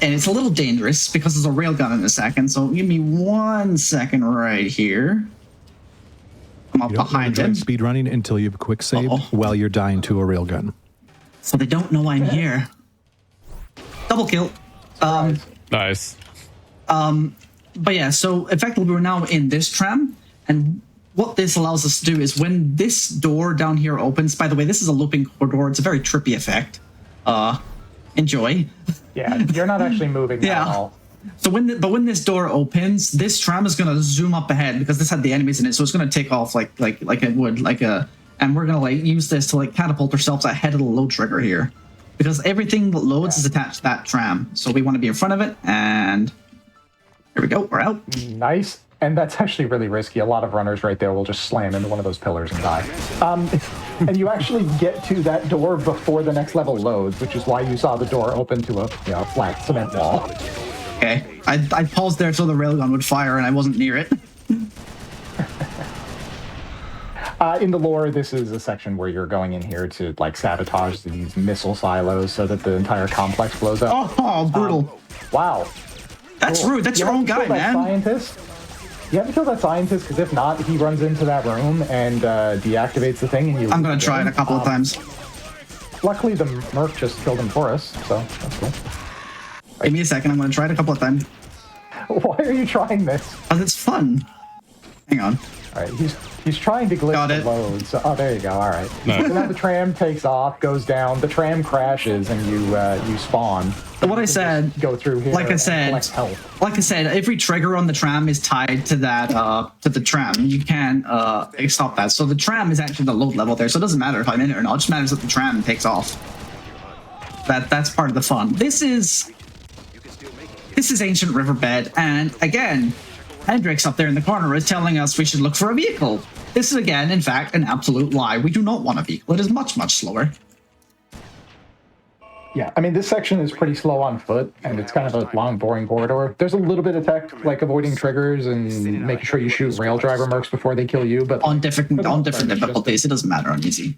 And it's a little dangerous because there's a railgun in a second, so give me 1 second right here. I'm up behind him. Speedrunning until you have a quick save while you're dying to a railgun. So they don't know I'm here. Double kill. Nice. But yeah, so effectively we're now in this tram, and what this allows us to do is when this door down here opens, by the way, this is a looping corridor, it's a very trippy effect. Enjoy. Yeah, you're not actually moving at all. So when this door opens, this tram is gonna zoom up ahead because this had the enemies in it, so it's gonna take off like it would, and we're gonna like use this to like catapult ourselves ahead of the load trigger here. Because everything that loads is attached to that tram. So we want to be in front of it, and here we go, we're out. Nice. And that's actually really risky. A lot of runners right there will just slam into one of those pillars and die. And you actually get to that door before the next level loads, which is why you saw the door open to a flat cement wall. Okay, I paused there so the railgun would fire, and I wasn't near it. In the lore, this is a section where you're going in here to like sabotage these missile silos so that the entire complex blows up. Oh, brutal. Wow. That's rude. That's your own guy, man. Scientist. You have to kill that scientist, because if not, he runs into that room and deactivates the thing. And I'm going to try it a couple of times. Luckily, the merc just killed him for us, so that's cool. Give me a second. I'm going to try it a couple of times. Why are you trying this? Because it's fun. Hang on. All right, he's trying to glitch the loads. Oh, there you go. All right. Nice. So now the tram takes off, goes down. The tram crashes, and you spawn. So what I said, go through here. like I said, every trigger on the tram is tied to that to the tram. You can't stop that. So the tram is actually the load level there. So it doesn't matter if I'm in it or not. It just matters that the tram takes off. That's part of the fun. This is Ancient Riverbed, and again, Hendrix up there in the corner is telling us we should look for a vehicle. This is again, in fact, an absolute lie. We do not want a vehicle. It is much, much slower. Yeah, I mean, this section is pretty slow on foot, and it's kind of a long, boring corridor. There's a little bit of tech, like avoiding triggers and making sure you shoot rail driver mercs before they kill you, but on different difficulties, it doesn't matter on easy.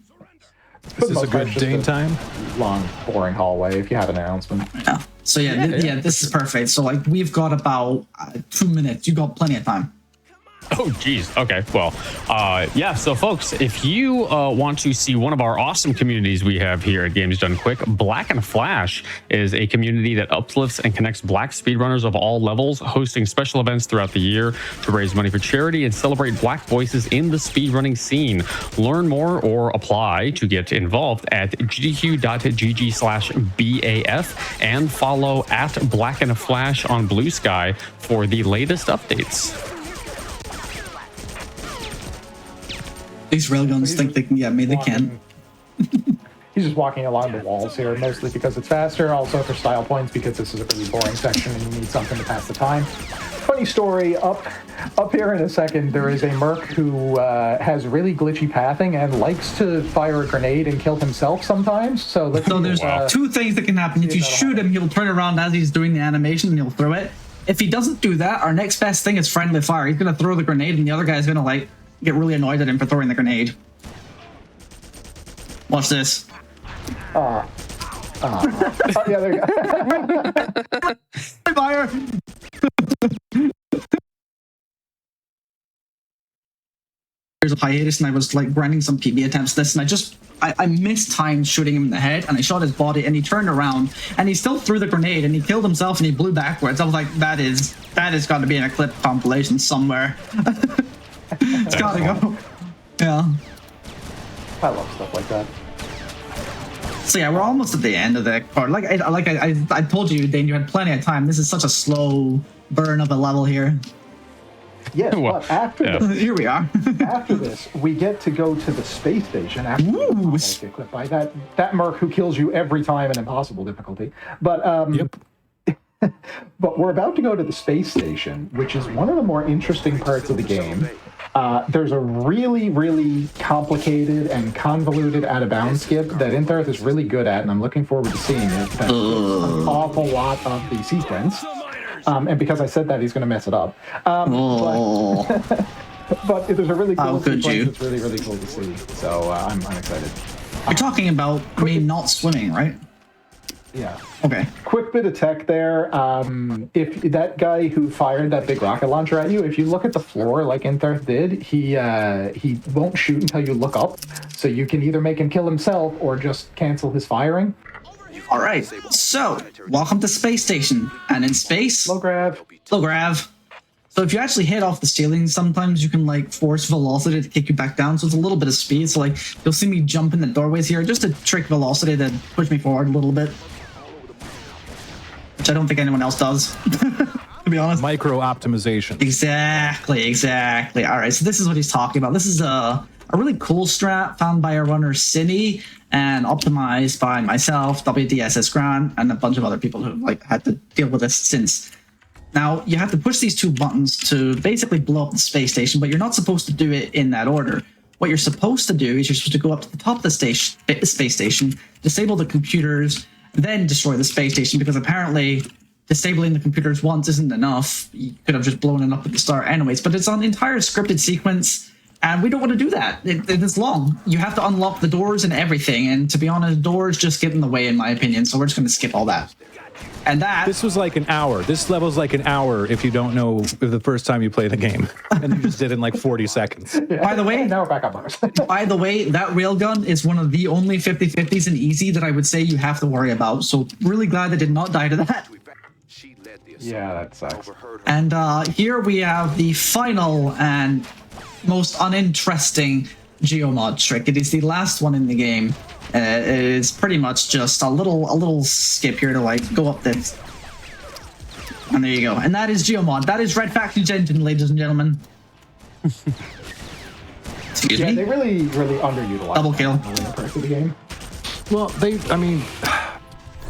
This is a good Dane time. Long, boring hallway if you have an announcement. Yeah. So yeah, this is perfect. So like we've got about 2 minutes. You got plenty of time. Oh, geez. Okay. Well, yeah. So, folks, if you want to see one of our awesome communities we have here at Games Done Quick, Black and Flash is a community that uplifts and connects Black speedrunners of all levels, hosting special events throughout the year to raise money for charity and celebrate Black voices in the speedrunning scene. Learn more or apply to get involved at gdq.gg/BAF and follow at Black and Flash on Blue Sky for the latest updates. These railguns think they can get me. They can't. He's just walking along the walls here, mostly because it's faster, also for style points, because this is a pretty boring section and you need something to pass the time. Funny story, up here in a second, there is a merc who has really glitchy pathing and likes to fire a grenade and kill himself sometimes. So there's two things that can happen. If you shoot him, he'll turn around as he's doing the animation and he'll throw it. If he doesn't do that, our next best thing is friendly fire. He's going to throw the grenade and the other guy's going to like get really annoyed at him for throwing the grenade. Watch this. Oh, yeah, there you go. Fire! There's a hiatus, and I was like grinding some PB attempts this, and I mistimed shooting him in the head, and I shot his body, and he turned around, and he still threw the grenade, and he killed himself, and he blew backwards. I was like, that has got to be in a clip compilation somewhere. It's gotta go. Yeah. I love stuff like that. So yeah, we're almost at the end of the part. Like I told you, Dane, you had plenty of time. This is such a slow burn of a level here. Yes, Well, but after yeah. this, Here we are. after this, we get to go to the space station after we get clipped by that merc who kills you every time in impossible difficulty. But Yep. but we're about to go to the space station, which is one of the more interesting parts of the game. There's a really, really complicated and convoluted out-of-bounds skip that Intarth is really good at, and I'm looking forward to seeing it. That's an awful lot of the sequence. And because I said that, he's going to mess it up. But there's a really cool could sequence you? that's really, really cool to see. So I'm excited. You're talking about me not swimming, right? Yeah. Okay. Quick bit of tech there. If that guy who fired that big rocket launcher at you, if you look at the floor like Intarth did, he won't shoot until you look up. So you can either make him kill himself or just cancel his firing. All right. So, welcome to space station, and in space, Low grav. low grav. So if you actually hit off the ceiling, sometimes you can like force velocity to kick you back down. So it's a little bit of speed. So like you'll see me jump in the doorways here, just to trick velocity to push me forward a little bit. Which I don't think anyone else does, to be honest. Micro optimization. Exactly. All right, so this is what he's talking about. This is a really cool strat found by our runner Cine and optimized by myself, WDSS Grant, and a bunch of other people who like had to deal with this since. Now you have to push these two buttons to basically blow up the space station, but you're not supposed to do it in that order. What you're supposed to do is you're supposed to go up to the top of the space station, disable the computers, then destroy the space station, because apparently disabling the computers once isn't enough. You could have just blown it up at the start anyways, but it's an entire scripted sequence, and we don't want to do that. It is long. You have to unlock the doors and everything, and to be honest, doors just get in the way in my opinion, so we're just going to skip all that. And that... This was like an hour. This level's like an hour if you don't know the first time you play the game. And you just did it in like 40 seconds. By the way, Now we're back on Mars. By the way, that railgun is one of the only 50-50s in easy that I would say you have to worry about. So really glad I did not die to that. Yeah, that sucks. And here we have the final and most uninteresting geomod trick. It is the last one in the game. It is pretty much just a little skip here to like go up this. And there you go. And that is geomod. That is Red Faction's engine, ladies and gentlemen. Excuse Yeah, me. they really, really underutilized Double kill. that in the later parts of the game. Well,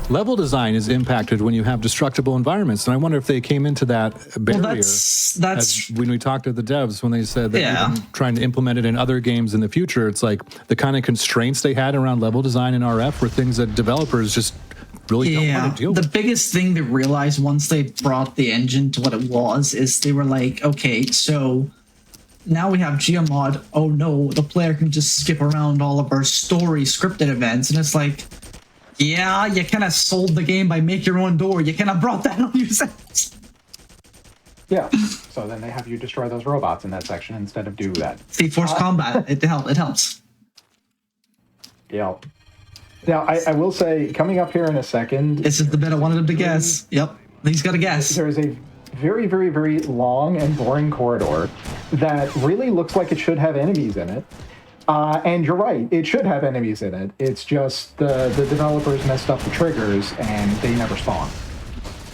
level design is impacted when you have destructible environments. And I wonder if they came into that barrier. Well, that's as when we talked to the devs, when they said that Yeah. even trying to implement it in other games in the future, it's like the kind of constraints they had around level design and RF were things that developers just really don't want to deal the with. biggest thing they realized once they brought the engine to what it was is they were like, okay, so now we have geomod. Oh no, the player can just skip around all of our story scripted events, and it's like, yeah, you kind of sold the game by make your own door. You kind of brought that on yourself. Yeah. So then they have you destroy those robots in that section instead of do that. See, force combat, it helps. Yeah. Now, I will say, coming up here in a second, This is the bit I wanted him to guess. Yep, he's got to guess. there is a very, very, very long and boring corridor that really looks like it should have enemies in it. And you're right, it should have enemies in it. It's just the developers messed up the triggers and they never spawn.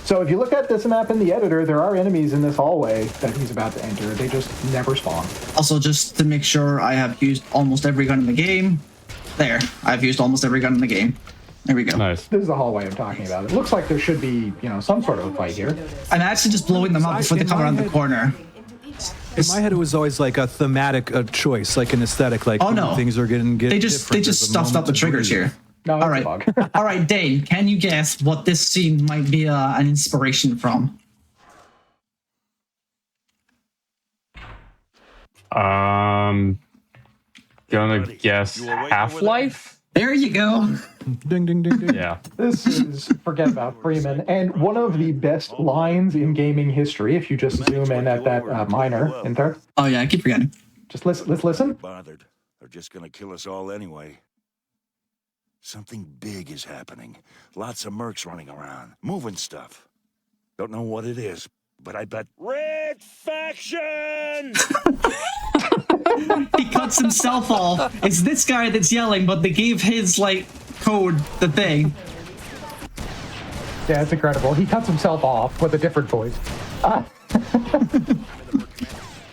So if you look at this map in the editor, there are enemies in this hallway that he's about to enter. They just never spawn. Also, just to make sure I have used almost every gun in the game. There, I've used almost every gun in the game. There we go. Nice. This is the hallway I'm talking about. It looks like there should be, some sort of a fight here. I'm actually just blowing them up before they come around the corner. In my head, it was always like a thematic choice, like an aesthetic, like Oh no, things are getting they just different. There's a stuffed up moment the to triggers breathe. here. No, it's All a right, bug. all right, Dane, can you guess what this scene might be an inspiration from? Gonna guess Half-Life? There you go. Ding, ding, ding, ding. Yeah. This is, forget about Freeman, and one of the best lines in gaming history, if you just zoom in at that miner in there. Oh yeah, I keep forgetting. Just listen, let's listen. Bothered. They're just gonna kill us all anyway. Something big is happening. Lots of mercs running around, moving stuff. Don't know what it is, but I bet Red Faction! He cuts himself off. It's this guy that's yelling, but they gave his like code the thing. Yeah, it's incredible. He cuts himself off with a different voice.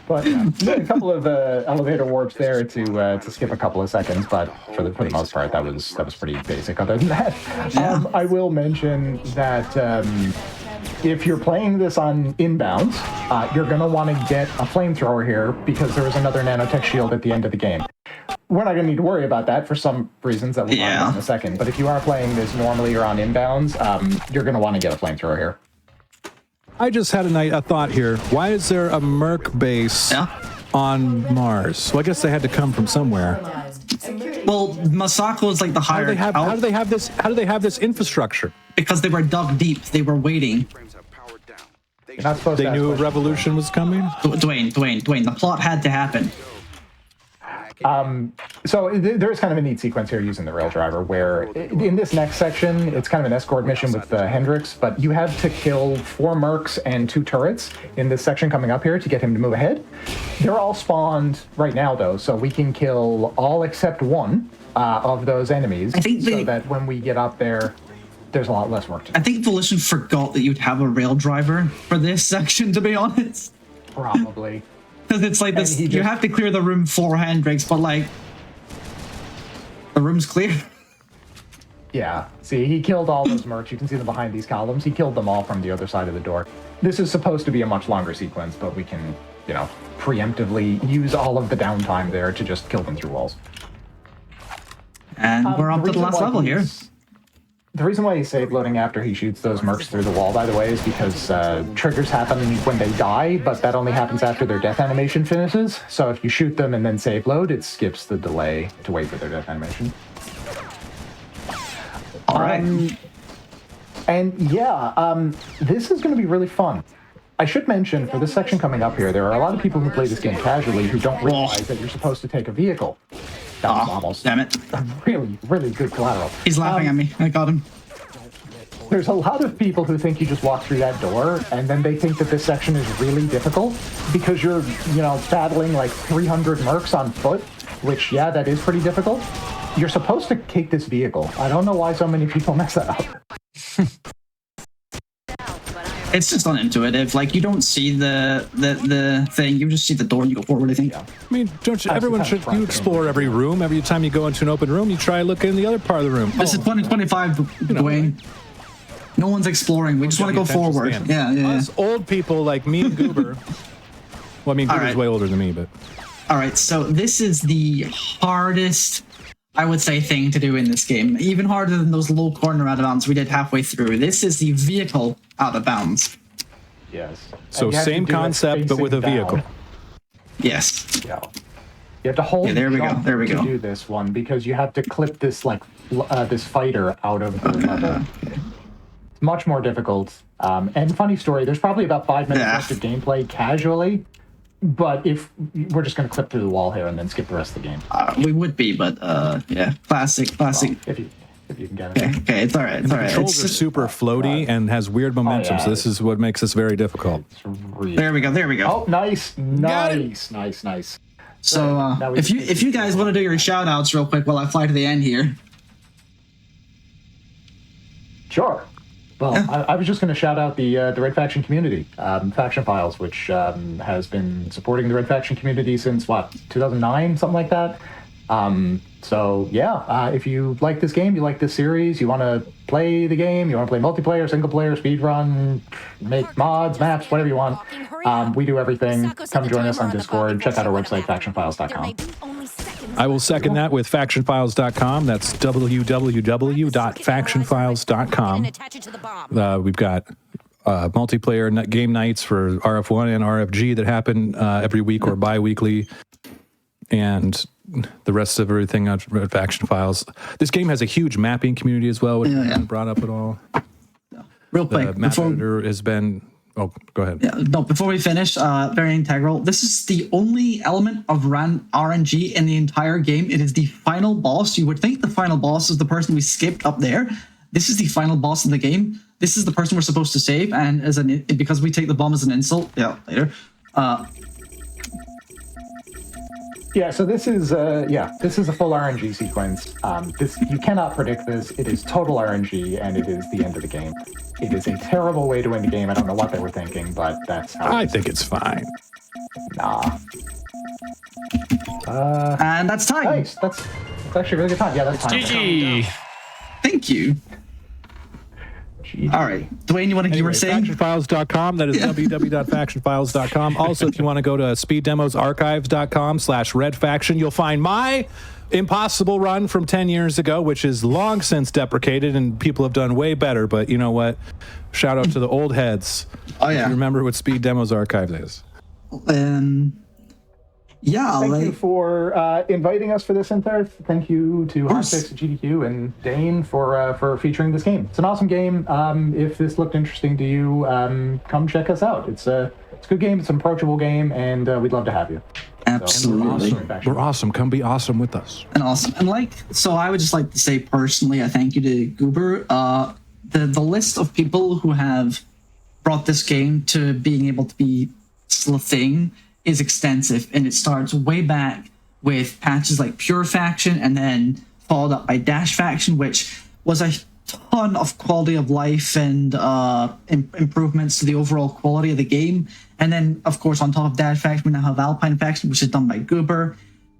But yeah, a couple of elevator warps there to skip a couple of seconds, but for the most part, that was pretty basic. Other than that, I will mention that if you're playing this on inbounds, you're going to want to get a flamethrower here because there is another nanotech shield at the end of the game. We're not going to need to worry about that for some reasons that we'll talk about in a second. But if you are playing this normally or on inbounds, you're going to want to get a flamethrower here. I just had a thought here. Why is there a Merc base on Mars? Well, I guess they had to come from somewhere. Well, Masako is like the higher. How do they have this? How do they have this infrastructure? Because they were dug deep. They were waiting. You're not supposed They knew a revolution was coming. Dwayne. The plot had to happen. So there is kind of a neat sequence here using the rail driver where in this next section, it's kind of an escort mission with Hendrix, but you have to kill 4 mercs and 2 turrets in this section coming up here to get him to move ahead. They're all spawned right now, though, so we can kill all except 1 of those enemies so that when we get up there, there's a lot less work to do. I think Volition forgot that you'd have a rail driver for this section, to be honest. Probably. Because it's like this, you have to clear the room for Hendrix, but like, the room's clear. Yeah, see, he killed all those mercs. You can see them behind these columns. He killed them all from the other side of the door. This is supposed to be a much longer sequence, but we can, preemptively use all of the downtime there to just kill them through walls. And we're up to the last level here. The reason why he's save loading after he shoots those mercs through the wall, by the way, is because triggers happen when they die, but that only happens after their death animation finishes. So if you shoot them and then save load, it skips the delay to wait for their death animation. All right. This is going to be really fun. I should mention, for this section coming up here, there are a lot of people who play this game casually who don't realize that you're supposed to take a vehicle. That was almost damn it. Really, really good collateral. He's laughing at me. I got him. There's a lot of people who think you just walk through that door, and then they think that this section is really difficult because you're, battling like 300 mercs on foot, which, that is pretty difficult. You're supposed to take this vehicle. I don't know why so many people mess that up. It's just unintuitive. Like, you don't see the thing. You just see the door and you go forward, I think. I mean, don't you? Everyone should. You explore every room. Every time you go into an open room, you try looking in the other part of the room. This is 2025, Dwayne. No one's exploring. We just want to go forward. Yeah. Us old people like me and Goober. Well, I mean, Goober's way older than me, but. All right, so this is the hardest, I would say, thing to do in this game. Even harder than those low corner out of bounds we did halfway through. This is the vehicle out of bounds. Yes. So same concept, but with a vehicle. Yes. Yeah. You have to hold there we go. to do this one because you have to clip this this fighter out of the level. It's much more difficult. And funny story, there's probably about 5 minutes left of gameplay casually. But if we're just going to clip through the wall here and then skip the rest of the game. We would be, but classic. Well, if you can get it. Okay, it's all right. The controls are super floaty and has weird momentum, so this is what makes this very difficult. There we go. Oh, nice. So if you guys want to do your shout outs real quick while I fly to the end here. Sure. Well, I was just going to shout out the Red Faction community, Faction Files, which has been supporting the Red Faction community since, 2009, something like that. If you like this game, you like this series, you want to play the game, you want to play multiplayer, single player, speedrun, make mods, maps, whatever you want, we do everything. Come join us on Discord. Check out our website, factionfiles.com. I will second that with factionfiles.com. That's www.factionfiles.com. We've got multiplayer game nights for RF1 and RFG that happen every week or bi-weekly. And the rest of everything on Faction Files. This game has a huge mapping community as well, which hasn't brought up at all. Real quick, the map editor has been... Oh, go ahead. Yeah, no, before we finish, very integral. This is the only element of RNG in the entire game. It is the final boss. You would think the final boss is the person we skipped up there. This is the final boss of the game. This is the person we're supposed to save, and because we take the bomb as an insult. Yeah, later. So this is a full RNG sequence. You cannot predict this. It is total RNG, and it is the end of the game. It is a terrible way to end the game. I don't know what they were thinking, but that's how I think it's fine. Nah. And that's time. Nice. That's actually a really good time. Yeah, that's time. GG. Thank you. All right, Dwayne, you were saying? Factionfiles.com. That is www.factionfiles.com. Also, if you want to go to speeddemosarchives.com/redfaction, you'll find my impossible run from 10 years ago, which is long since deprecated, and people have done way better. But you know what? Shout out to the old heads. Oh, yeah. If you remember what Speed Demos Archives is. Yeah, Thank you for inviting us for this, Intharth. Thank you to Hotfix, GDQ, and Dane for featuring this game. It's an awesome game. If this looked interesting to you, come check us out. It's a good game. It's an approachable game, and we'd love to have you. Absolutely. We're awesome. Come be awesome with us. And awesome. And so I would just like to say personally, a thank you to Goober. The list of people who have brought this game to being able to be still a thing is extensive, and it starts way back with patches like Pure Faction, and then followed up by Dash Faction, which was a ton of quality of life and improvements to the overall quality of the game. And then, of course, on top of Dash Faction, we now have Alpine Faction, which is done by Goober.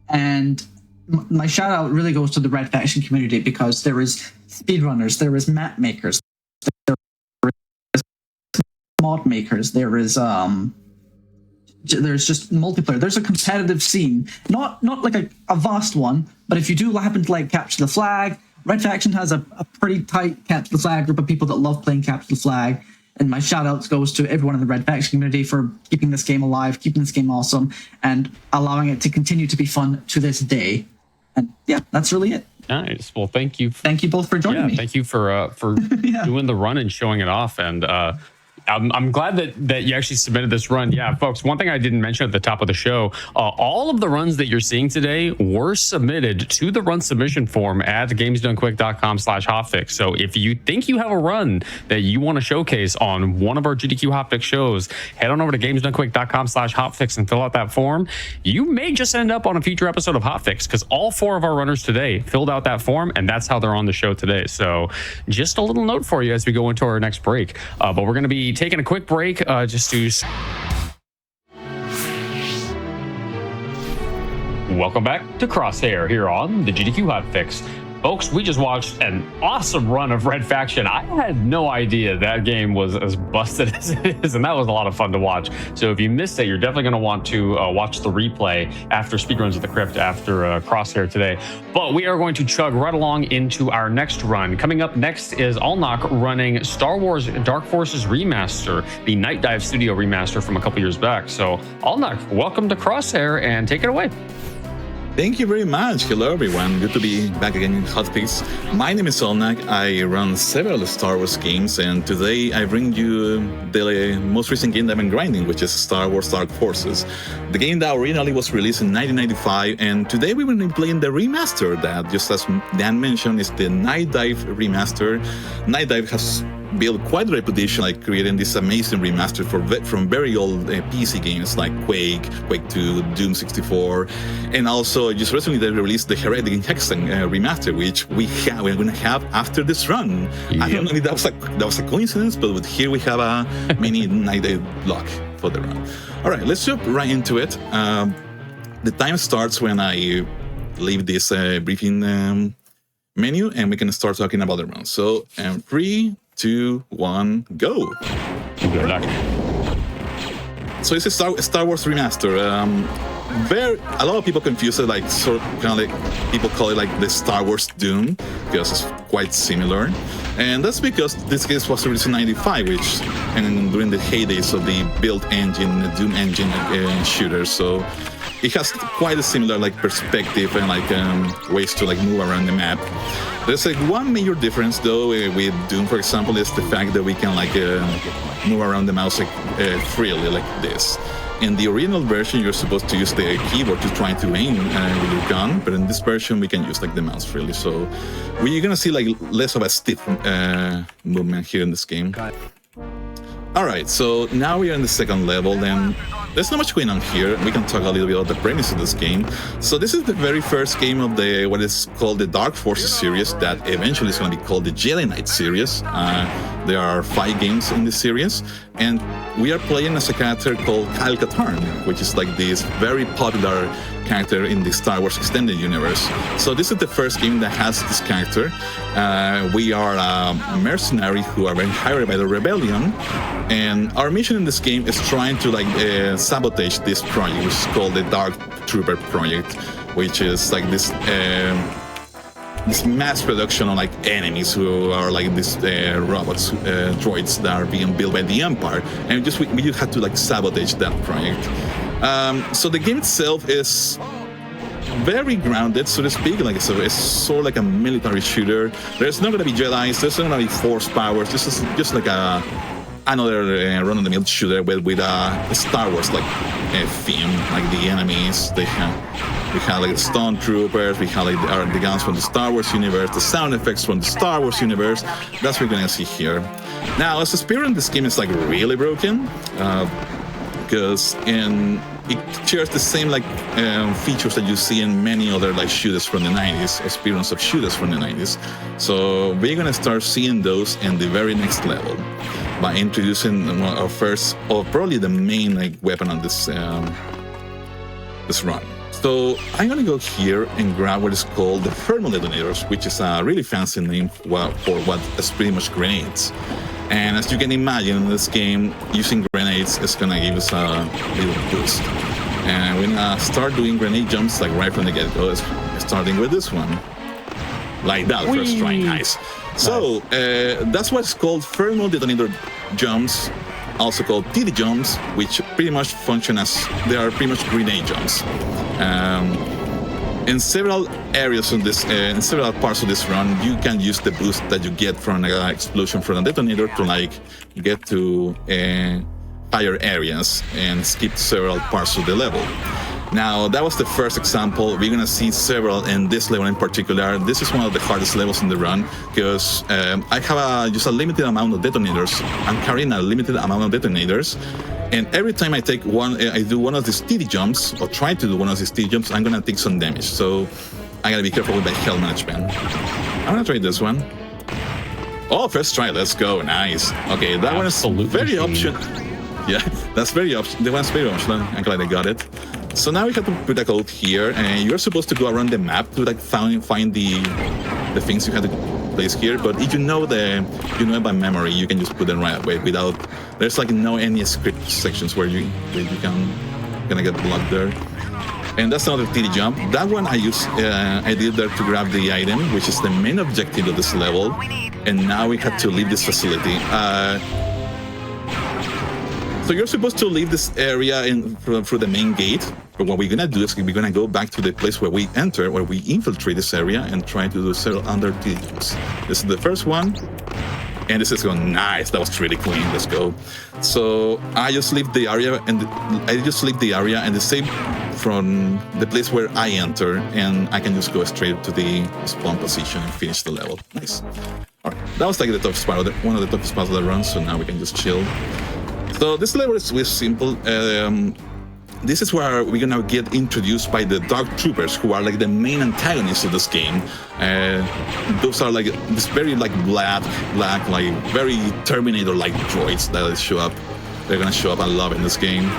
And my shout out really goes to the Red Faction community, because there is speedrunners, there is map makers, there is mod makers, there's just multiplayer. There's a competitive scene, not like a vast one, but if you do happen to like capture the flag, Red Faction has a pretty tight capture the flag group of people that love playing capture the flag. And my shout outs goes to everyone in the Red Faction community for keeping this game alive, keeping this game awesome, and allowing it to continue to be fun to this day. And yeah, that's really it. Nice. Well, thank you. Thank you both for joining me. Thank you for doing the run and showing it off. And I'm glad that you actually submitted this run. Yeah, folks, one thing I didn't mention at the top of the show, all of the runs that you're seeing today were submitted to the run submission form at gamesdonequick.com/hotfix. So if you think you have a run that you want to showcase on one of our GDQ Hotfix shows, head on over to gamesdonequick.com/hotfix and fill out that form. You may just end up on a future episode of Hotfix, because all 4 of our runners today filled out that form, and that's how they're on the show today. So just a little note for you as we go into our next break. But we're going to be taking a quick break just to welcome back to Crosshair here on the GDQ Hotfix. Folks, we just watched an awesome run of Red Faction. I had no idea that game was as busted as it is, and that was a lot of fun to watch. So if you missed it, you're definitely going to want to watch the replay after Speedruns of the Crypt, after Crosshair today. But we are going to chug right along into our next run. Coming up next is Alnock running Star Wars Dark Forces Remaster, the Night Dive Studio remaster from a couple years back. So Alnock, welcome to Crosshair, and take it away. Thank you very much. Hello, everyone. Good to be back again in Hotfix. My name is Olnak. I run several Star Wars games, and today I bring you the most recent game that I've been grinding, which is Star Wars Dark Forces. The game that originally was released in 1995, and today we will be playing the remaster that, just as Dan mentioned, is the Night Dive remaster. Night Dive has built quite a reputation, like creating this amazing remaster from very old PC games like Quake 2, Doom 64, and also just recently they released the Heretic Hexen remaster, which we're going to have after this run. Yep. I don't know if that was a coincidence, but here we have a mini Night Dive block for the run. All right, let's jump right into it. The time starts when I leave this briefing menu, and we can start talking about the run. So, 3, 2, 1, go. Good luck. So it's a Star Wars remaster. A lot of people confuse it, like sort of kind of like people call it like the Star Wars Doom, because it's quite similar. And that's because this game was released in '95, and during the heydays of the build engine, the Doom engine shooter. So it has quite a similar like perspective and like ways to like move around the map. There's like one major difference though with Doom, for example, is the fact that we can like move around the mouse like freely like this. In the original version, you're supposed to use the keyboard to try to aim with your gun, but in this version, we can use like the mouse freely. So we're gonna see like less of a stiff movement here in this game. All right, so now we are in the second level, and there's not much going on here. We can talk a little bit about the premise of this game. So this is the very first game of what is called the Dark Forces series, that eventually is going to be called the Jedi Knight series. There are 5 games in this series, and we are playing as a character called Kyle Katarn, which is like this very popular character in the Star Wars Extended Universe. So this is the first game that has this character. We are a mercenary who are being hired by the Rebellion, and our mission in this game is trying to sabotage this project, which is called the Dark Trooper Project, which is like this mass production of enemies who are these robots, droids that are being built by the Empire, and we just have to sabotage that project. So the game itself is very grounded, so to speak. It's sort of like a military shooter. There's not gonna be Jedi's, there's not gonna be Force powers. This is just like another run-of-the-mill shooter with a Star Wars theme. The enemies, we have the stormtroopers, we have the guns from the Star Wars universe, the sound effects from the Star Wars universe. That's what we're gonna see here. Now, as a speedrun, this game is really broken, because it shares the same features that you see in many other shooters from the 90s, or speedruns of shooters from the 90s. So we're gonna start seeing those in the very next level by introducing our first, or probably the main weapon on this run. So I'm gonna go here and grab what is called the thermal detonators, which is a really fancy name for what is pretty much grenades. And as you can imagine, in this game, using grenades is gonna give us a little boost. And we're gonna start doing grenade jumps right from the get-go, starting with this one. Like that, first try, nice. So that's what's called thermal detonator jumps, also called TD jumps, which pretty much function as, they are pretty much grenade jumps. In several areas in several parts of this run, you can use the boost that you get from an explosion from a detonator to get to higher areas and skip several parts of the level. Now, that was the first example. We're gonna see several in this level in particular. This is one of the hardest levels in the run, because I have just a limited amount of detonators. I'm carrying a limited amount of detonators, and every time I do one of these TD jumps, or try to do one of these TD jumps, I'm gonna take some damage. So I gotta be careful with my health management. I'm gonna try this one. Oh, first try, let's go, nice. Okay, that one is very optional. Yeah, that's very optional. The one's very optional. I'm glad I got it. So now we have to put a code here, and you're supposed to go around the map to find the things you have to place here. But if you know it by memory, you can just put them right away without. There's no any script sections where you gonna get blocked there. And that's another TD jump. That one I did there to grab the item, which is the main objective of this level. And now we have to leave this facility. So you're supposed to leave this area through the main gate, but what we're gonna do is we're gonna go back to the place where we enter, where we infiltrate this area and try to do several under TDs. This is the first one, and this is going nice. That was really clean. Let's go. So I just leave the area, and the same from the place where I enter, and I can just go straight to the spawn position and finish the level. Nice. All right, that was the toughest part, one of the toughest parts of the run. So now we can just chill. So this level is really simple. This is where we're gonna get introduced by the Dark Troopers, who are the main antagonists of this game. Those are this very black, very Terminator-like droids that show up. They're gonna show up a lot in this game.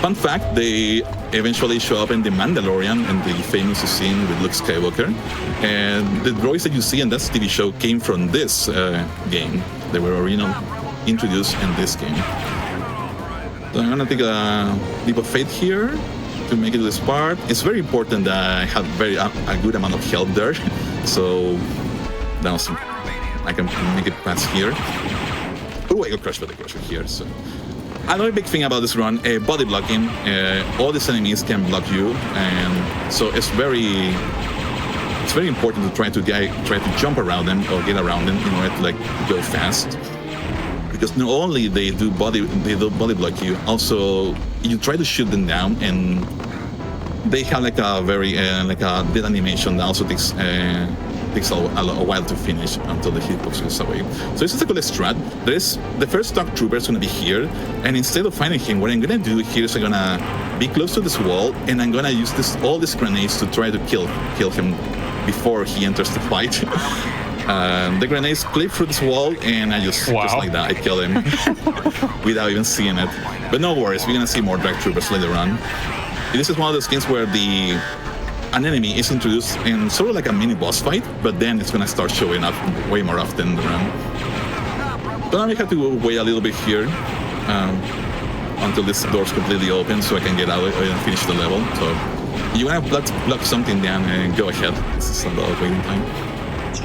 Fun fact: they eventually show up in The Mandalorian, and the famous scene with Luke Skywalker. And the droids that you see in that TV show came from this game. They were introduced in this game. So I'm gonna take a leap of faith here to make it to this part. It's very important that I have a good amount of health there, so now I can make it past here. Oh, I got crushed by the crusher here. So another big thing about this run, body blocking. All these enemies can block you, and so it's very important to try to jump around them or get around them in order to go fast. Because not only they do body block you, also you try to shoot them down, and they have a very a dead animation that also takes a while to finish until the hitbox goes away. So this is a cool strat. The first Dark Trooper is gonna be here, and instead of finding him, what I'm gonna do here is I'm gonna be close to this wall, and I'm gonna use all these grenades to try to kill him before he enters the fight. The grenades clip through this wall, and I just like that, I kill him without even seeing it. But no worries, we're gonna see more drag troopers later on. This is one of those games where an enemy is introduced in sort of like a mini boss fight, but then it's gonna start showing up way more often in the run. But now we have to wait a little bit here until this door's completely open so I can get out and finish the level. So you wanna block something down and go ahead. This is about waiting time.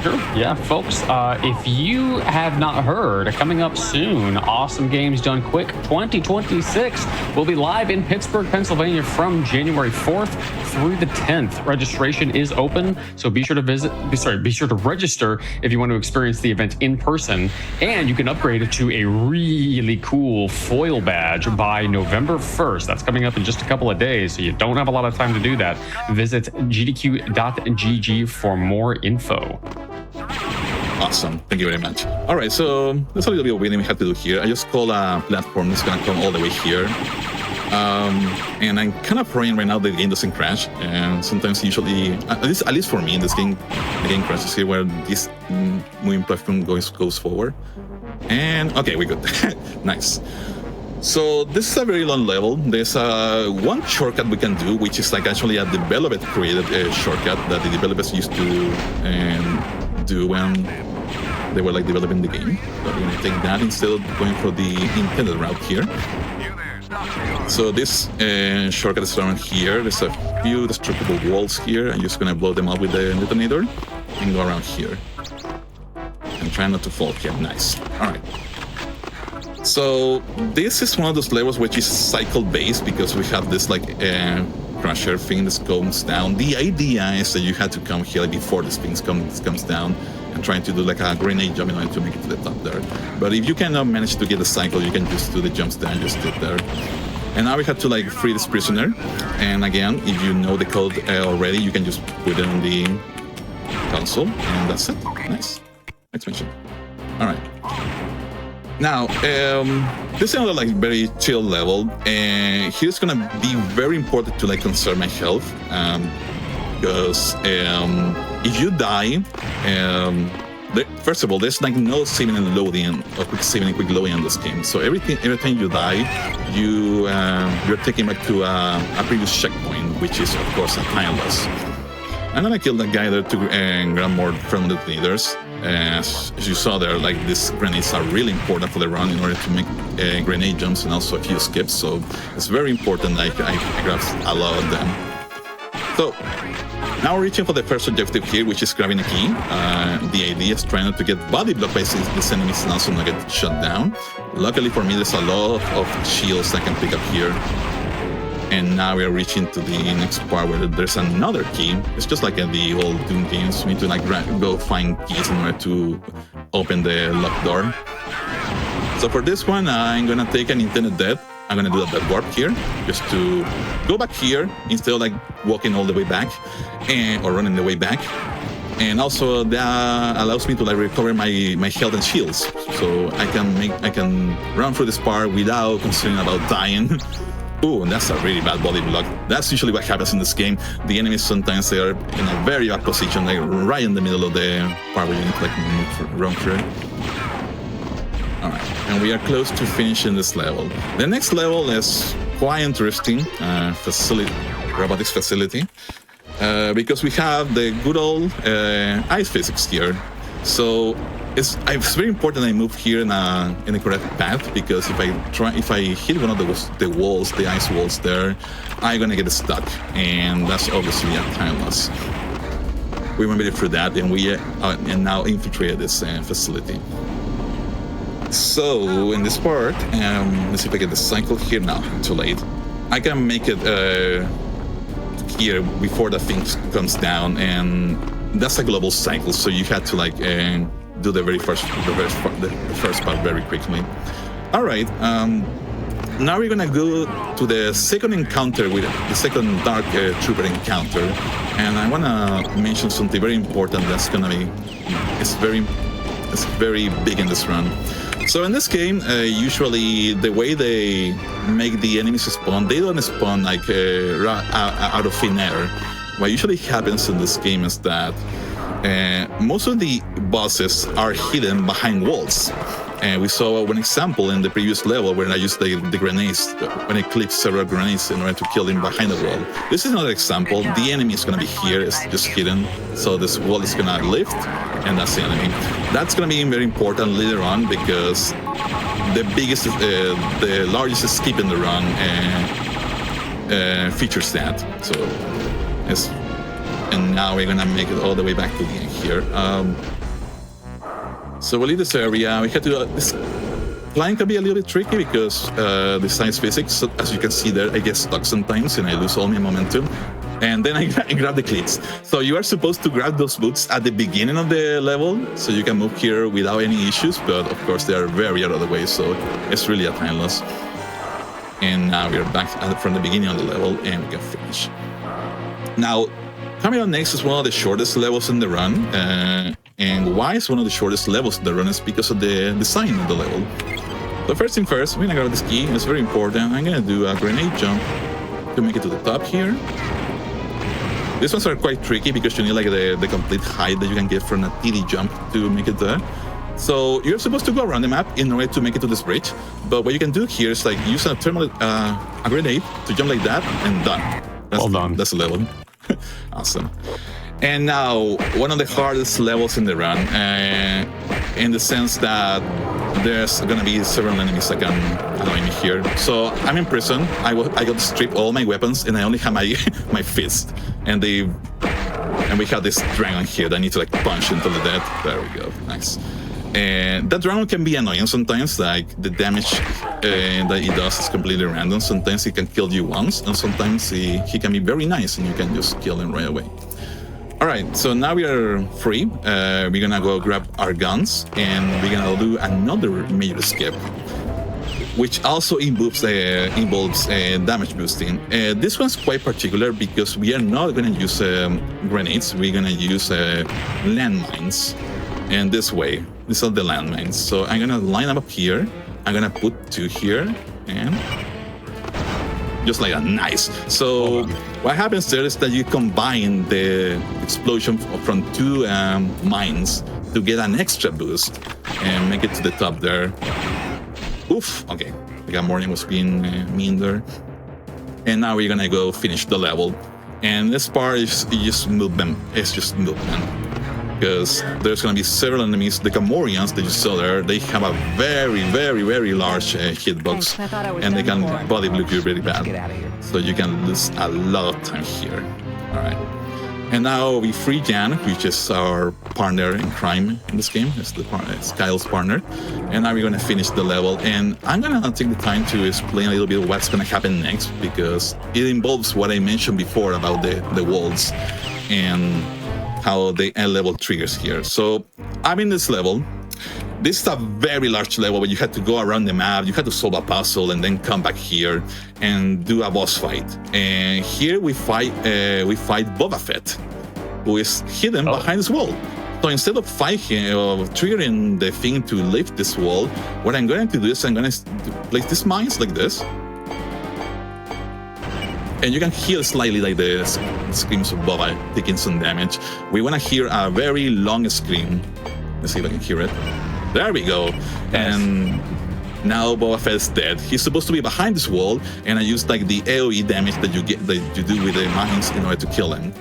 Sure. Yeah, folks, if you have not heard, coming up soon, Awesome Games Done Quick 2026 will be live in Pittsburgh, Pennsylvania from January 4th through the 10th. Registration is open, so be sure to register if you want to experience the event in person, and you can upgrade to a really cool foil badge by November 1st. That's coming up in just a couple of days, so you don't have a lot of time to do that. Visit gdq.gg for more info. Awesome, thank you very much. All right, so there's a little bit of waiting we have to do here. I just call a platform that's gonna come all the way here. And I'm kind of praying right now the game doesn't crash. And sometimes, usually, at least for me in this game, the game crashes here where this moving platform goes forward. And okay, we're good. Nice. So this is a very long level. There's one shortcut we can do, which is like actually a developer created shortcut that the developers used to do when they were like developing the game. So we're gonna take that instead of going for the intended route here. So this shortcut is around here. There's a few destructible walls here. I'm just gonna blow them up with the detonator and go around here. And try not to fall here. Nice. All right. So this is one of those levels which is cycle-based because we have this like Crosshair thing that comes down. The idea is that you have to come here before this thing comes down and trying to do like a grenade jump in order to make it to the top there. But if you cannot manage to get the cycle, you can just do the jumps there and just sit there. And now we have to like free this prisoner. And again, if you know the code already, you can just put it on the console and that's it. Nice. Next mission. All right. Now, this is another like very chill level, and here's gonna be very important to like conserve my health, because if you die, first of all, there's like no saving and loading or quick saving and quick loading in this game. So every time you die, you're taken back to a previous checkpoint, which is of course a time loss. I'm gonna kill that guy there to grab more from the leaders. As you saw there, like these grenades are really important for the run in order to make grenade jumps and also a few skips. So it's very important I grab a lot of them. So now we're reaching for the first objective here, which is grabbing a key. The idea is trying not to get body blocked by these enemies and also not get shut down. Luckily for me, there's a lot of shields I can pick up here. And now we are reaching to the next part where there's another key. It's just like in the old Doom games. We need to like go find keys in order to open the locked door. So for this one, I'm gonna take an intended death. I'm gonna do a death warp here, just to go back here instead of like walking all the way back or running the way back. And also that allows me to like recover my health and shields, so I can run through this part without considering about dying. Ooh, and that's a really bad body block. That's usually what happens in this game. The enemies sometimes they are in a very bad position, like right in the middle of the part where you need to like run through. Alright, and we are close to finishing this level. The next level is quite interesting, robotics facility, because we have the good old ice physics here. So it's very important I move here in a correct path, because if I hit one of the walls, the ice walls there, I'm gonna get stuck, and that's obviously a time loss. We went through that, and we now infiltrated this facility. So in this part, let's see if I get the cycle here. No, too late. I can make it here before the thing comes down, and that's a global cycle, so you had to like do the first part very quickly. All right, now we're gonna go to the second encounter with the second Dark Trooper encounter, and I wanna mention something very important that's gonna be it's very big in this run. So in this game, usually the way they make the enemies spawn, they don't spawn like out of thin air. What usually happens in this game is that most of the bosses are hidden behind walls. And we saw one example in the previous level where I used the grenades, when I clicked several grenades in order to kill him behind the wall. This is another example. The enemy is going to be here, it's just hidden. So this wall is going to lift, and that's the enemy. That's going to be very important later on because the largest escape in the run features that. So, yes. And now we're going to make it all the way back to the end here. So we leave this area. We had to. This flying can be a little bit tricky because the science physics, as you can see there, I get stuck sometimes and I lose all my momentum. And then I grab the cleats. So you are supposed to grab those boots at the beginning of the level, so you can move here without any issues. But of course, they are very out of the way, so it's really a time loss. And now we are back from the beginning of the level, and we can finish. Now, coming on next is one of the shortest levels in the run. And why it's one of the shortest levels in the run is because of the design of the level. So first thing first, we're gonna grab this key. It's very important. I'm gonna do a grenade jump to make it to the top here. These ones are quite tricky because you need like the complete height that you can get from a TD jump to make it there. So you're supposed to go around the map in order to make it to this bridge. But what you can do here is like use a grenade to jump like that and done. Well done. That's the level. Awesome. And now, one of the hardest levels in the run, in the sense that there's gonna be several enemies that can annoy me here. So I'm in prison. I got to strip all my weapons, and I only have my fist. And we have this dragon here that I need to like punch until the death. There we go. Nice. And that dragon can be annoying sometimes. Like the damage that he does is completely random. Sometimes he can kill you once, and sometimes he can be very nice, and you can just kill him right away. Alright, so now we are free. We're gonna go grab our guns, and we're gonna do another major escape, which also involves damage boosting. This one's quite particular because we are not gonna use grenades, we're gonna use landmines. And this way, these are the landmines. So I'm gonna line up here, I'm gonna put 2 here, and just like that, nice. So what happens there is that you combine the explosion from 2 mines to get an extra boost and make it to the top there. Oof, okay. We got morning was being mean there. And now we're gonna go finish the level. And this part is just movement. It's just movement. Because there's gonna be several enemies. The Gamorreans that you saw there, they have a very, very, very large hitbox, and they can body blow you really bad. So you can lose a lot of time here. All right. And now we free Jan, which is our partner in crime in this game. It's Kyle's partner. And now we're gonna finish the level. And I'm gonna take the time to explain a little bit what's gonna happen next, because it involves what I mentioned before about the walls and how the end level triggers here. So I'm in this level. This is a very large level where you had to go around the map, you had to solve a puzzle, and then come back here and do a boss fight. And here we fight Boba Fett, who is hidden behind this wall. So instead of fighting or triggering the thing to lift this wall, what I'm going to do is I'm going to place these mines like this. And you can hear slightly like the screams of Boba taking some damage. We want to hear a very long scream. Let's see if I can hear it. There we go. Nice. And now Boba Fett is dead. He's supposed to be behind this wall, and I used like the AoE damage that you do with the mines in order to kill him.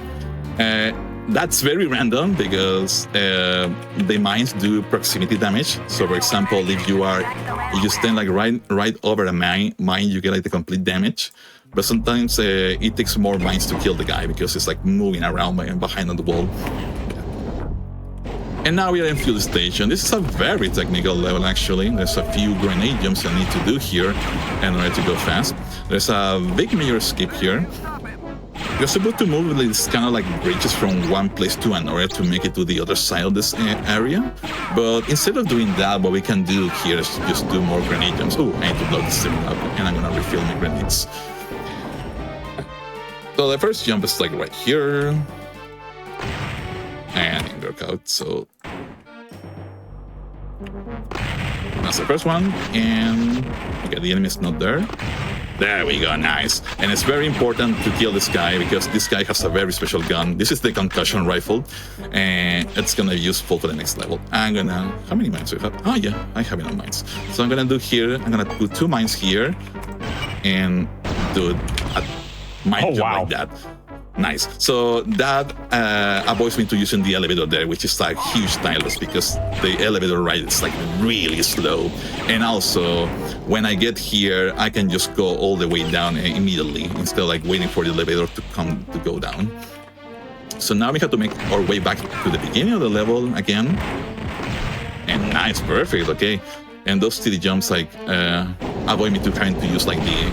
That's very random because the mines do proximity damage. So for example, if you stand like right over a mine, you get like the complete damage. But sometimes it takes more mines to kill the guy because it's like moving around behind on the wall. And now we are in field station. This is a very technical level actually. There's a few grenade jumps I need to do here in order to go fast. There's a big major skip here. You're supposed to move these kind of like bridges from one place to another to make it to the other side of this area. But instead of doing that, what we can do here is just do more grenade jumps. Oh, I need to blow this thing up, and I'm gonna refill my grenades. So the first jump is like right here. And it didn't work out, so that's the first one. And okay, the enemy is not there. There we go, nice. And it's very important to kill this guy because this guy has a very special gun. This is the concussion rifle, and it's gonna be useful for the next level. I'm gonna, how many mines do I have? Oh yeah, I have enough mines. So I'm gonna do here, I'm gonna put 2 mines here, and do a mine jump like that. Nice. So that avoids me to using the elevator there, which is like huge stylus because the elevator ride is like really slow. And also, when I get here, I can just go all the way down immediately instead of like waiting for the elevator to go down. So now we have to make our way back to the beginning of the level again. And nice, perfect, okay. And those steady jumps like avoid me to having to use like the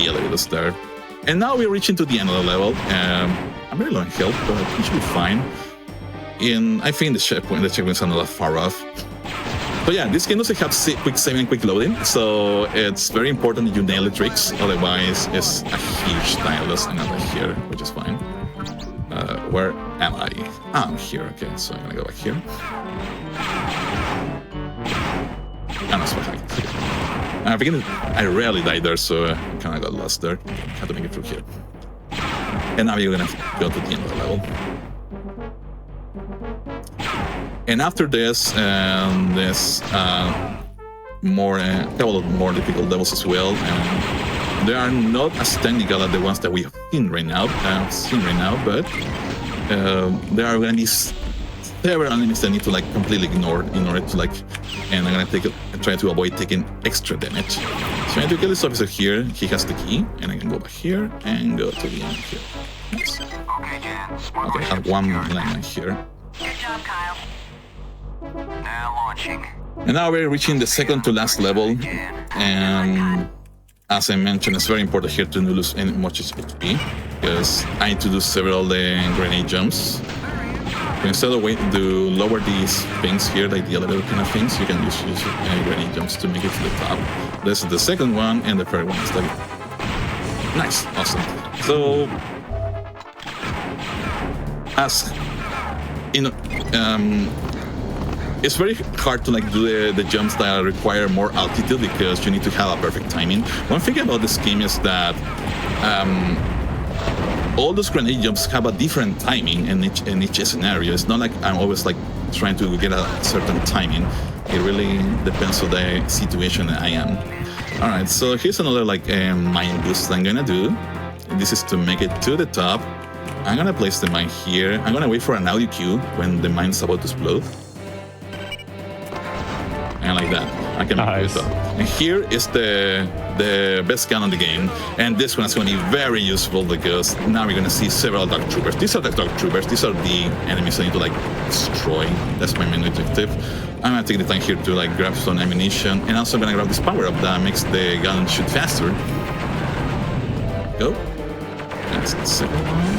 elevators there. And now we're reaching to the end of the level. I'm very low in health, but it should be fine. And I think the checkpoints are not that far off. But yeah, this game doesn't have quick saving and quick loading, so it's very important that you nail the tricks. Otherwise, it's a huge stylus. And I'm here, which is fine. Where am I? I'm here. Okay, so I'm gonna go back here. I'm not so high. I rarely die there, so I kind of got lost there. Have to make it through here. And now you're gonna go to the end of the level. And after this, there's couple of more difficult levels as well. They are not as technical as the ones that we have seen right now. But there are gonna be several enemies that I need to like completely ignore in order to like, and I'm gonna try to avoid taking extra damage. So I need to kill this officer here. He has the key, and I can go back here and go to the end here. Nice. Okay, I have one line here. Good job, Kyle. Now launching. And now we're reaching the second to last level, and as I mentioned, it's very important here to not lose any much HP because I need to do several grenade jumps. Instead of waiting to lower these things here, like the elevator kind of things, you can use grenade jumps to make it to the top. This is the second one, and the third one is like nice, awesome. So, as you know, it's very hard to like do the jumps that require more altitude because you need to have a perfect timing. One thing about this game is that all those grenade jumps have a different timing in each scenario. It's not like I'm always like trying to get a certain timing. It really depends on the situation that I am. All right, so here's another like mine boost I'm gonna do. This is to make it to the top. I'm gonna place the mine here. I'm gonna wait for an audio cue when the mine's about to explode. And like that, I can make it up. And here is the best gun in the game, and this one is going to be very useful because now we're going to see several Dark Troopers. These are the Dark Troopers. These are the enemies I need to like destroy. That's my main objective. I'm going to take the time here to like grab some ammunition, and also going to grab this power up that makes the gun shoot faster. Go. That's the second one.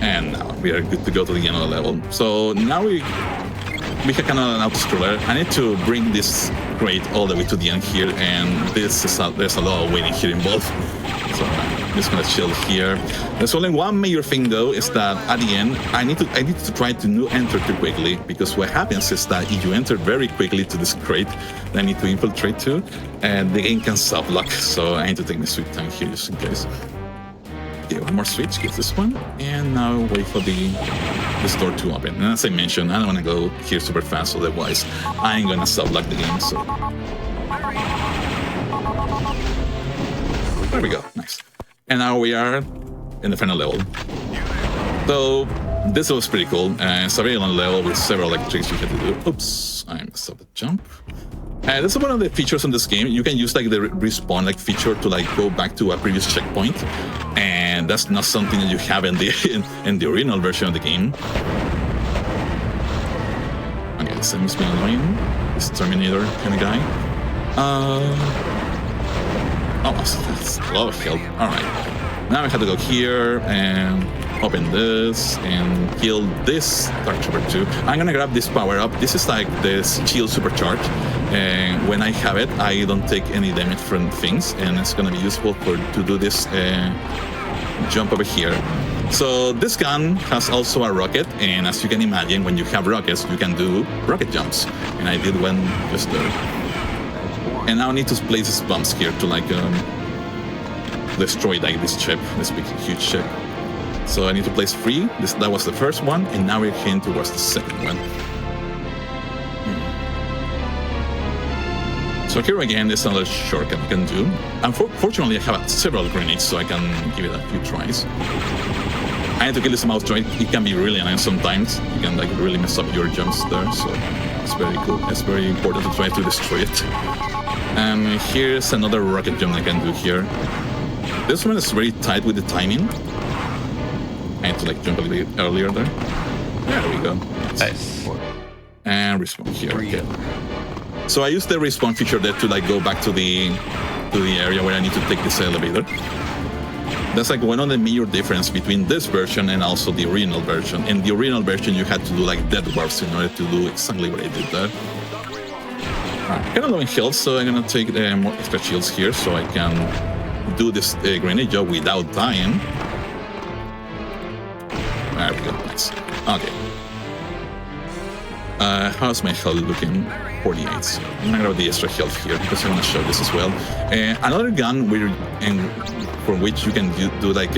And now we are good to go to the end of the level. So now we have kind of an auto-scroller. I need to bring this crate all the way to the end here, and there's a lot of waiting here involved. So I'm just gonna chill here. There's only one major thing though, is that at the end, I need to try to not enter too quickly, because what happens is that if you enter very quickly to this crate, I need to infiltrate too, and the game can sub-lock, so I need to take my sweet time here just in case. Okay, one more switch, get this one, and now wait for this door to open. And as I mentioned, I don't want to go here super fast, otherwise I ain't gonna sub-lock the game, so... There we go, nice. And now we are in the final level. So, this was pretty cool. It's a very long level with several like tricks you have to do. Oops, I messed up the jump. That's one of the features in this game. You can use like the respawn like feature to like go back to a previous checkpoint, and that's not something that you have in the in the original version of the game. Okay, this enemy's been annoying. This Terminator kind of guy. Oh, that's a lot of health. All right, now I have to go here and open this and kill this Dark Trooper too. I'm gonna grab this power up. This is like this shield supercharge, and when I have it, I don't take any damage from things, and it's gonna be useful to do this jump over here. So this gun has also a rocket, and as you can imagine, when you have rockets, you can do rocket jumps, and I did one just there. And now I need to place these bombs here to like destroy like this ship, this big huge ship. So I need to place 3. That was the first one, and now we're heading towards the second one. So here again, there's another shortcut I can do. Unfortunately, I have several grenades, so I can give it a few tries. I had to kill this mouse droid. It can be really annoying sometimes. You can like really mess up your jumps there, so it's very cool. It's very important to try to destroy it. And here's another rocket jump I can do here. This one is very tight with the timing. I had to like jump a little bit earlier there. There we go. Nice. And respawn here. Okay. So I used the respawn feature there to like go back to the area where I need to take this elevator. That's like one of the major difference between this version and also the original version. In the original version, you had to do like death warps in order to do exactly what I did there. Kind of low in health, so I'm gonna take more extra shields here so I can do this grenade job without dying. There we go, nice. Okay. How's my health looking? 48. So I'm gonna grab the extra health here because I want to show this as well. Another gun for which you can do like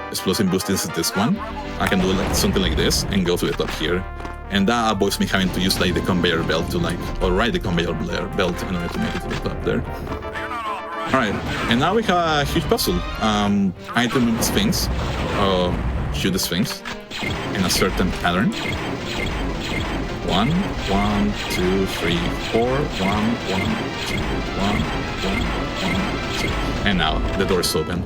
explosive boost is this one. I can do like something like this and go to the top here. And that avoids me having to use like the conveyor belt to like, or ride the conveyor belt in order to make it to the top there. Alright, and now we have a huge puzzle. I need to move the Sphinx, or shoot the Sphinx in a certain pattern. 1, 1, 2, 3, 4, 1, 1, 2, 1, 1, 1, 2. And now the door is open.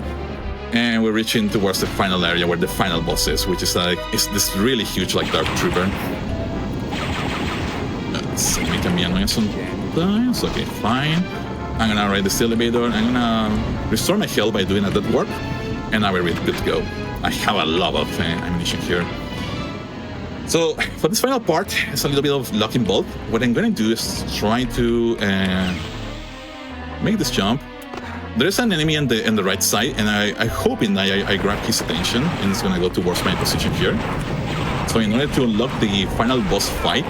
And we're reaching towards the final area where the final boss is, which is like, it's this really huge like Dark Trooper. It can be annoying sometimes. Okay, fine. I'm gonna ride this elevator. I'm gonna restore my health by doing a death warp. And now we're really good to go. I have a lot of ammunition here. So for this final part, it's a little bit of luck involved. What I'm gonna do is try to make this jump. There's an enemy on the right side, and I hope I grab his attention, and it's gonna go towards my position here. So in order to unlock the final boss fight,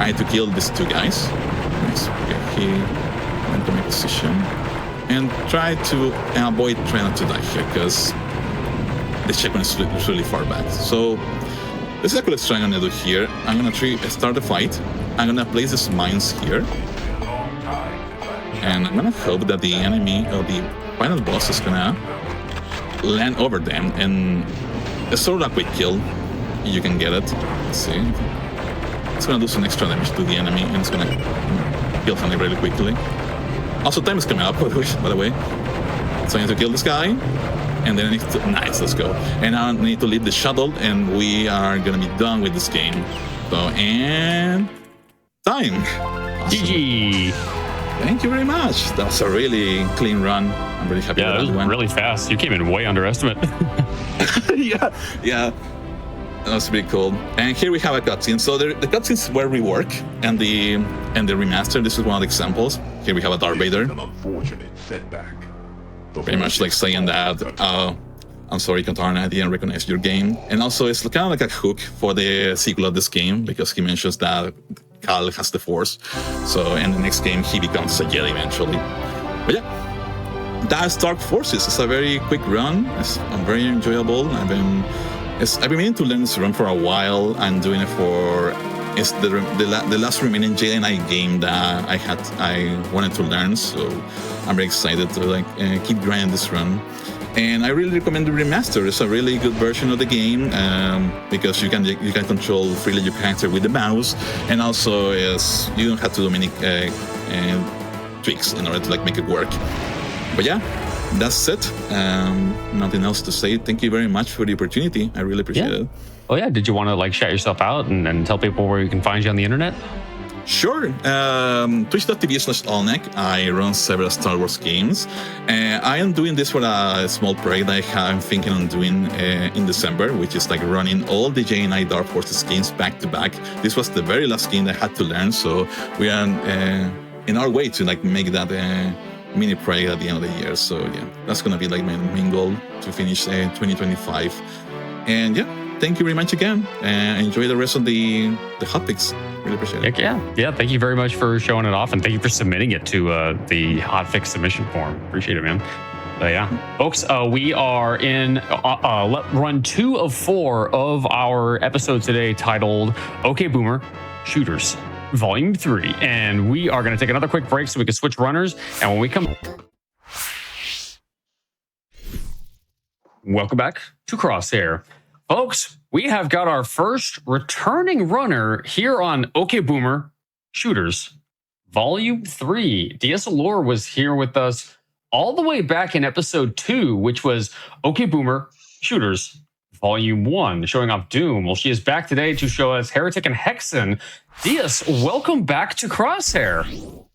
I had to kill these 2 guys. Nice. Okay, he went to my position, and try to avoid trying not to die here because the checkpoint is really far back. So this is a cool strat I'm gonna do here. I'm gonna start the fight. I'm gonna place these mines here. And I'm gonna hope that the enemy or the final boss is gonna land over them, and it's sort of a quick kill. You can get it. Let's see. It's gonna do some extra damage to the enemy, and it's gonna kill something really quickly. Also, time is coming up, by the way. So I need to kill this guy, and then I need to... Nice, let's go. And now I need to leave the shuttle, and we are gonna be done with this game. So, and... time! Awesome. GG! Thank you very much. That was a really clean run. I'm really happy with that one. Yeah, it was really fast. You came in way under estimate. yeah. That was pretty cool. And here we have a cutscene. So the cutscenes where we work, and the remaster. This is one of the examples. Here we have a Darth Vader. An unfortunate setback. Pretty much like saying that, I'm sorry, Katana, I didn't recognize your game. And also it's kind of like a hook for the sequel of this game, because he mentions that Cal has the Force. So in the next game, he becomes a Jedi eventually. But yeah, that's Dark Forces. It's a very quick run. It's very enjoyable. I've been meaning to learn this run for a while. I'm doing it for... It's the last remaining Jedi Knight game that I wanted to learn, so I'm very excited to keep grinding this run. And I really recommend the remaster. It's a really good version of the game because you can control freely your character with the mouse, and also you don't have to do many tweaks in order to make it work. But yeah, that's it. Nothing else to say. Thank you very much for the opportunity. I really appreciate it. Oh yeah, did you want to shout yourself out and tell people where you can find you on the internet? Sure. Twitch.tv/Allneck. I run several Star Wars games. I am doing this for a small project I'm thinking on doing in December, which is running all the Jedi Knight Dark Forces games back to back. This was the very last game I had to learn, so we are in our way to make that mini project at the end of the year. So yeah, that's gonna be my main goal to finish 2025. And yeah. thank you very much again, and enjoy the rest of the hotfix. Really appreciate it. Yeah. Thank you very much for showing it off, and thank you for submitting it to the hotfix submission form. Appreciate it, man. But yeah, folks, we are in run 2 of 4 of our episode today, titled "Okay Boomer Shooters Volume 3," and we are going to take another quick break so we can switch runners. And when we come, welcome back to Crosshair, folks. We have got our first returning runner here on OK Boomer Shooters Volume 3. DS Allure was here with us all the way back in episode 2, which was OK Boomer Shooters Volume 1, showing off Doom. Well, she is back today to show us Heretic and Hexen. DS, welcome back to Crosshair.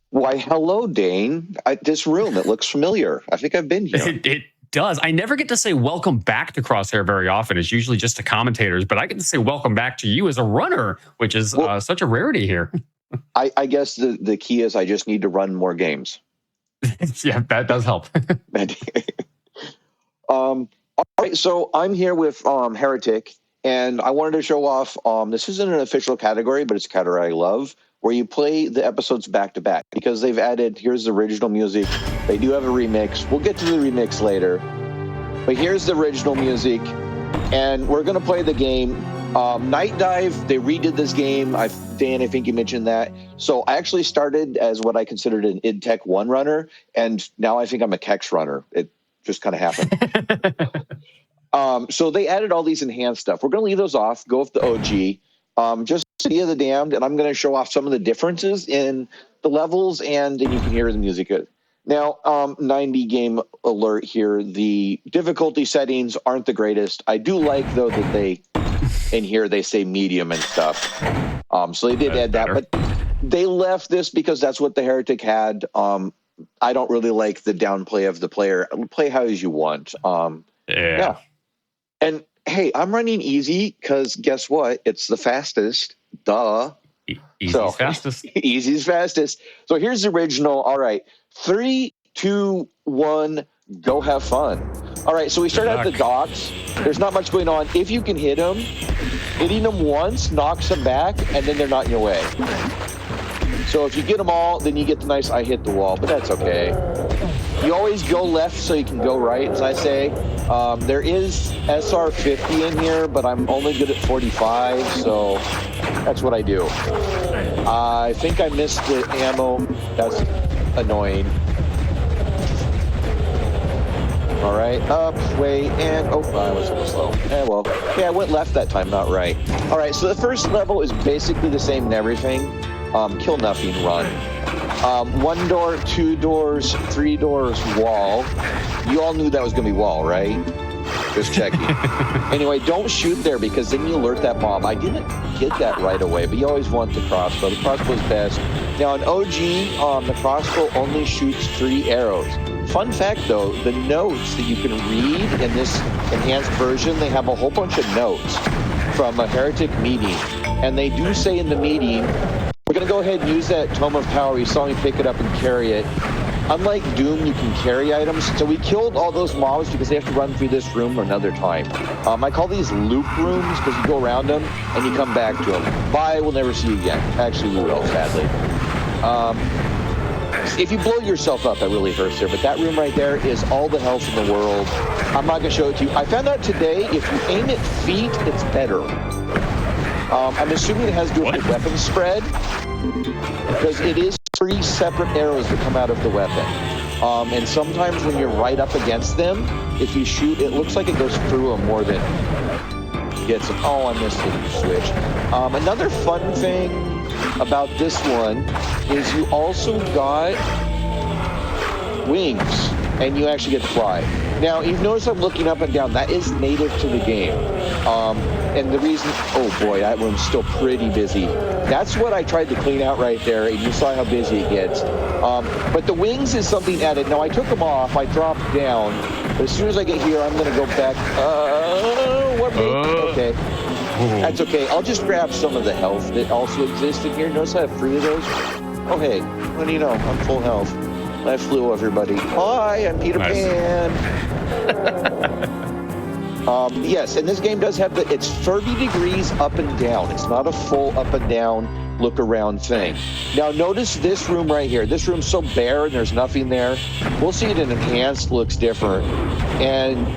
Why, hello, Dane. This room, it looks familiar. I think I've been here. It does. I never get to say welcome back to Crosshair very often. It's usually just to commentators, but I get to say welcome back to you as a runner, which is such a rarity here. I guess the key is I just need to run more games. Yeah, that does help. All right, so I'm here with Heretic, and I wanted to show off, this isn't an official category, but it's a category I love, where you play the episodes back to back, because they've added, here's the original music. They do have a remix. We'll get to the remix later. But here's the original music, and we're going to play the game. Night Dive, they redid this game. Dan, I think you mentioned that. So I actually started as what I considered an id Tech 1 runner, and now I think I'm a Kex runner. It just kind of happened. So they added all these enhanced stuff. We're going to leave those off, go with the OG. Just City of the Damned, and I'm going to show off some of the differences in the levels, and then you can hear the music. Now, 90 game alert here. The difficulty settings aren't the greatest. I do like, though, that they, in here, they say medium and stuff. So they did add that, but they left this because that's what the Heretic had. I don't really like the downplay of the player. Play how as you want. Yeah. And hey, I'm running easy because guess what? It's the fastest. Duh. Easy's fastest. Easy's fastest. So here's the original. All right. 3, 2, 1, go have fun. All right. So we start at the docks. There's not much going on. If you can hit them, hitting them once knocks them back, and then they're not in your way. So if you get them all, then you get the nice I hit the wall, but that's okay. You always go left so you can go right, as I say. There is SR 50 in here, but I'm only good at 45, so that's what I do. I think I missed the ammo. That's annoying. All right, up, wait, and oh, I was a little slow. Well, yeah, I went left that time, not right. All right, so the first level is basically the same in everything. Kill nothing, run. 1 door, 2 doors, 3 doors, wall. You all knew that was going to be wall, right? Just checking. Anyway, don't shoot there because then you alert that bomb. I didn't get that right away, but you always want the crossbow. The crossbow's best. Now, in OG, the crossbow only shoots 3 arrows. Fun fact, though, the notes that you can read in this enhanced version, they have a whole bunch of notes from a Heretic meeting. And they do say in the meeting, we're going to go ahead and use that Tome of Power. You saw me pick it up and carry it. Unlike Doom, you can carry items. So we killed all those mobs because they have to run through this room another time. I call these loop rooms because you go around them and you come back to them. Bye, we'll never see you again. Actually, we will, sadly. If you blow yourself up, that really hurts there. But that room right there is all the health in the world. I'm not going to show it to you. I found out today, if you aim at feet, it's better. I'm assuming it has to do with the weapon spread, because it is 3 separate arrows that come out of the weapon. And sometimes when you're right up against them, if you shoot, it looks like it goes through them more than gets them. Oh, I missed the switch. Another fun thing about this one is you also got wings, and you actually get to fly. Now, you've noticed I'm looking up and down. That is native to the game. And the reason, oh boy, that room's still pretty busy. That's what I tried to clean out right there, and you saw how busy it gets. But the wings is something added. Now, I took them off, I dropped down, but as soon as I get here, I'm gonna go back. Okay. That's okay. I'll just grab some of the health that also exists in here. Notice I have 3 of those. Oh, hey, what do you know? I'm full health. I flew, everybody. Hi, I'm Peter Pan. Yes, and this game does have it's 30 degrees up and down. It's not a full up and down look around thing. Now notice this room right here. This room's so bare and there's nothing there. We'll see it in enhanced, looks different. And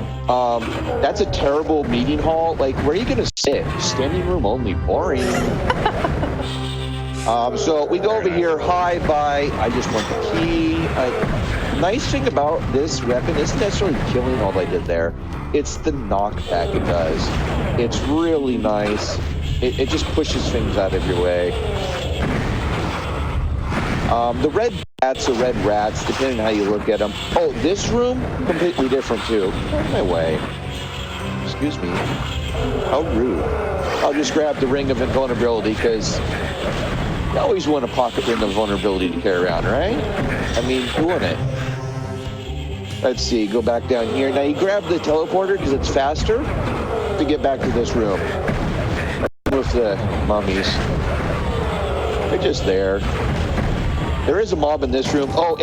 that's a terrible meeting hall. Like, where are you going to sit? Standing room only. Boring. So we go over here. Hi, bye. I just want the key. Nice thing about this weapon isn't necessarily killing all I did there. It's the knockback it does. It's really nice. It just pushes things out of your way. The red bats or red rats, depending on how you look at them. Oh, this room, completely different too. Out of my way. Excuse me. How rude. I'll just grab the ring of invulnerability because you always want a pocket ring of vulnerability to carry around, right? I mean, who wouldn't it? Let's see, go back down here. Now you grab the teleporter because it's faster to get back to this room. With the mummies. They're just there. There is a mob in this room. Oh,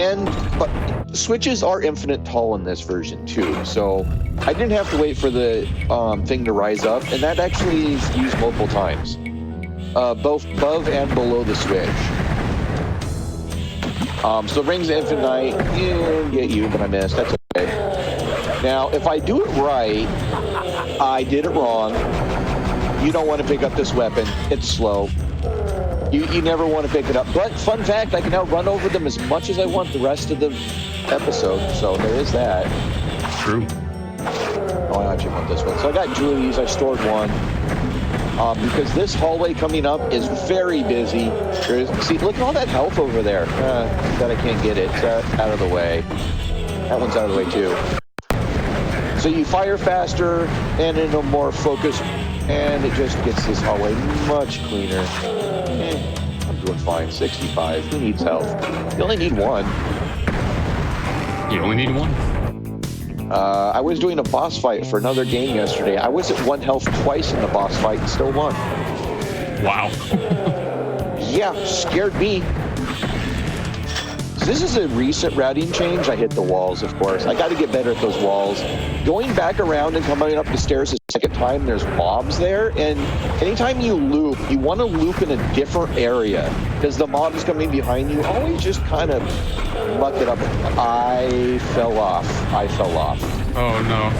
but switches are infinite tall in this version too. So I didn't have to wait for the thing to rise up, and that actually is used multiple times. Both above and below the switch. So rings of infinite night, get you, but I missed. That's okay. Now, if I do it right, I did it wrong. You don't want to pick up this weapon. It's slow. You never want to pick it up. But fun fact, I can now run over them as much as I want the rest of the episode. So there is that. True. Oh, I actually want this one. So I got two of these. I stored one. Because this hallway coming up is very busy. See, look at all that health over there. That I can't get it. Out of the way. That one's out of the way too. So you fire faster and in a more focused, and it just gets this hallway much cleaner. I'm doing fine. 65. Who needs health? You only need one. You only need one? I was doing a boss fight for another game yesterday. I was at 1 health twice in the boss fight and still won. Wow. Yeah, scared me. So this is a recent routing change. I hit the walls, of course. I got to get better at those walls. Going back around and coming up the stairs a second time, there's mobs there. And anytime you loop, you want to loop in a different area because the mob is coming behind you. Always just kind of muck it up. I fell off. Oh, no.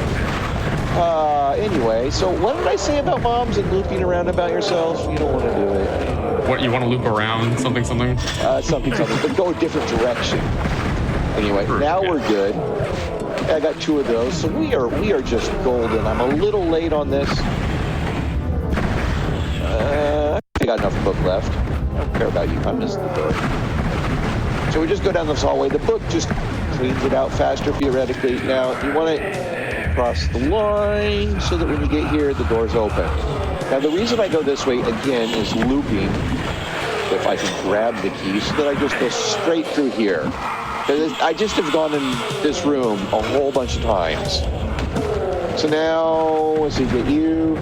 Anyway, so what did I say about mobs and looping around about yourself? You don't want to do it. What, you want to loop around something? Something, but go a different direction. Anyway, now we're good. I got 2 of those, so we are just golden. I'm a little late on this. I got enough book left. I don't care about you. I missed the book. So we just go down this hallway. The book just cleans it out faster, theoretically. Now, you want to cross the line so that when you get here, the door's open. Now, the reason I go this way, again, is looping. If I can grab the key so that I just go straight through here. Because I just have gone in this room a whole bunch of times. So now, let's see, get you,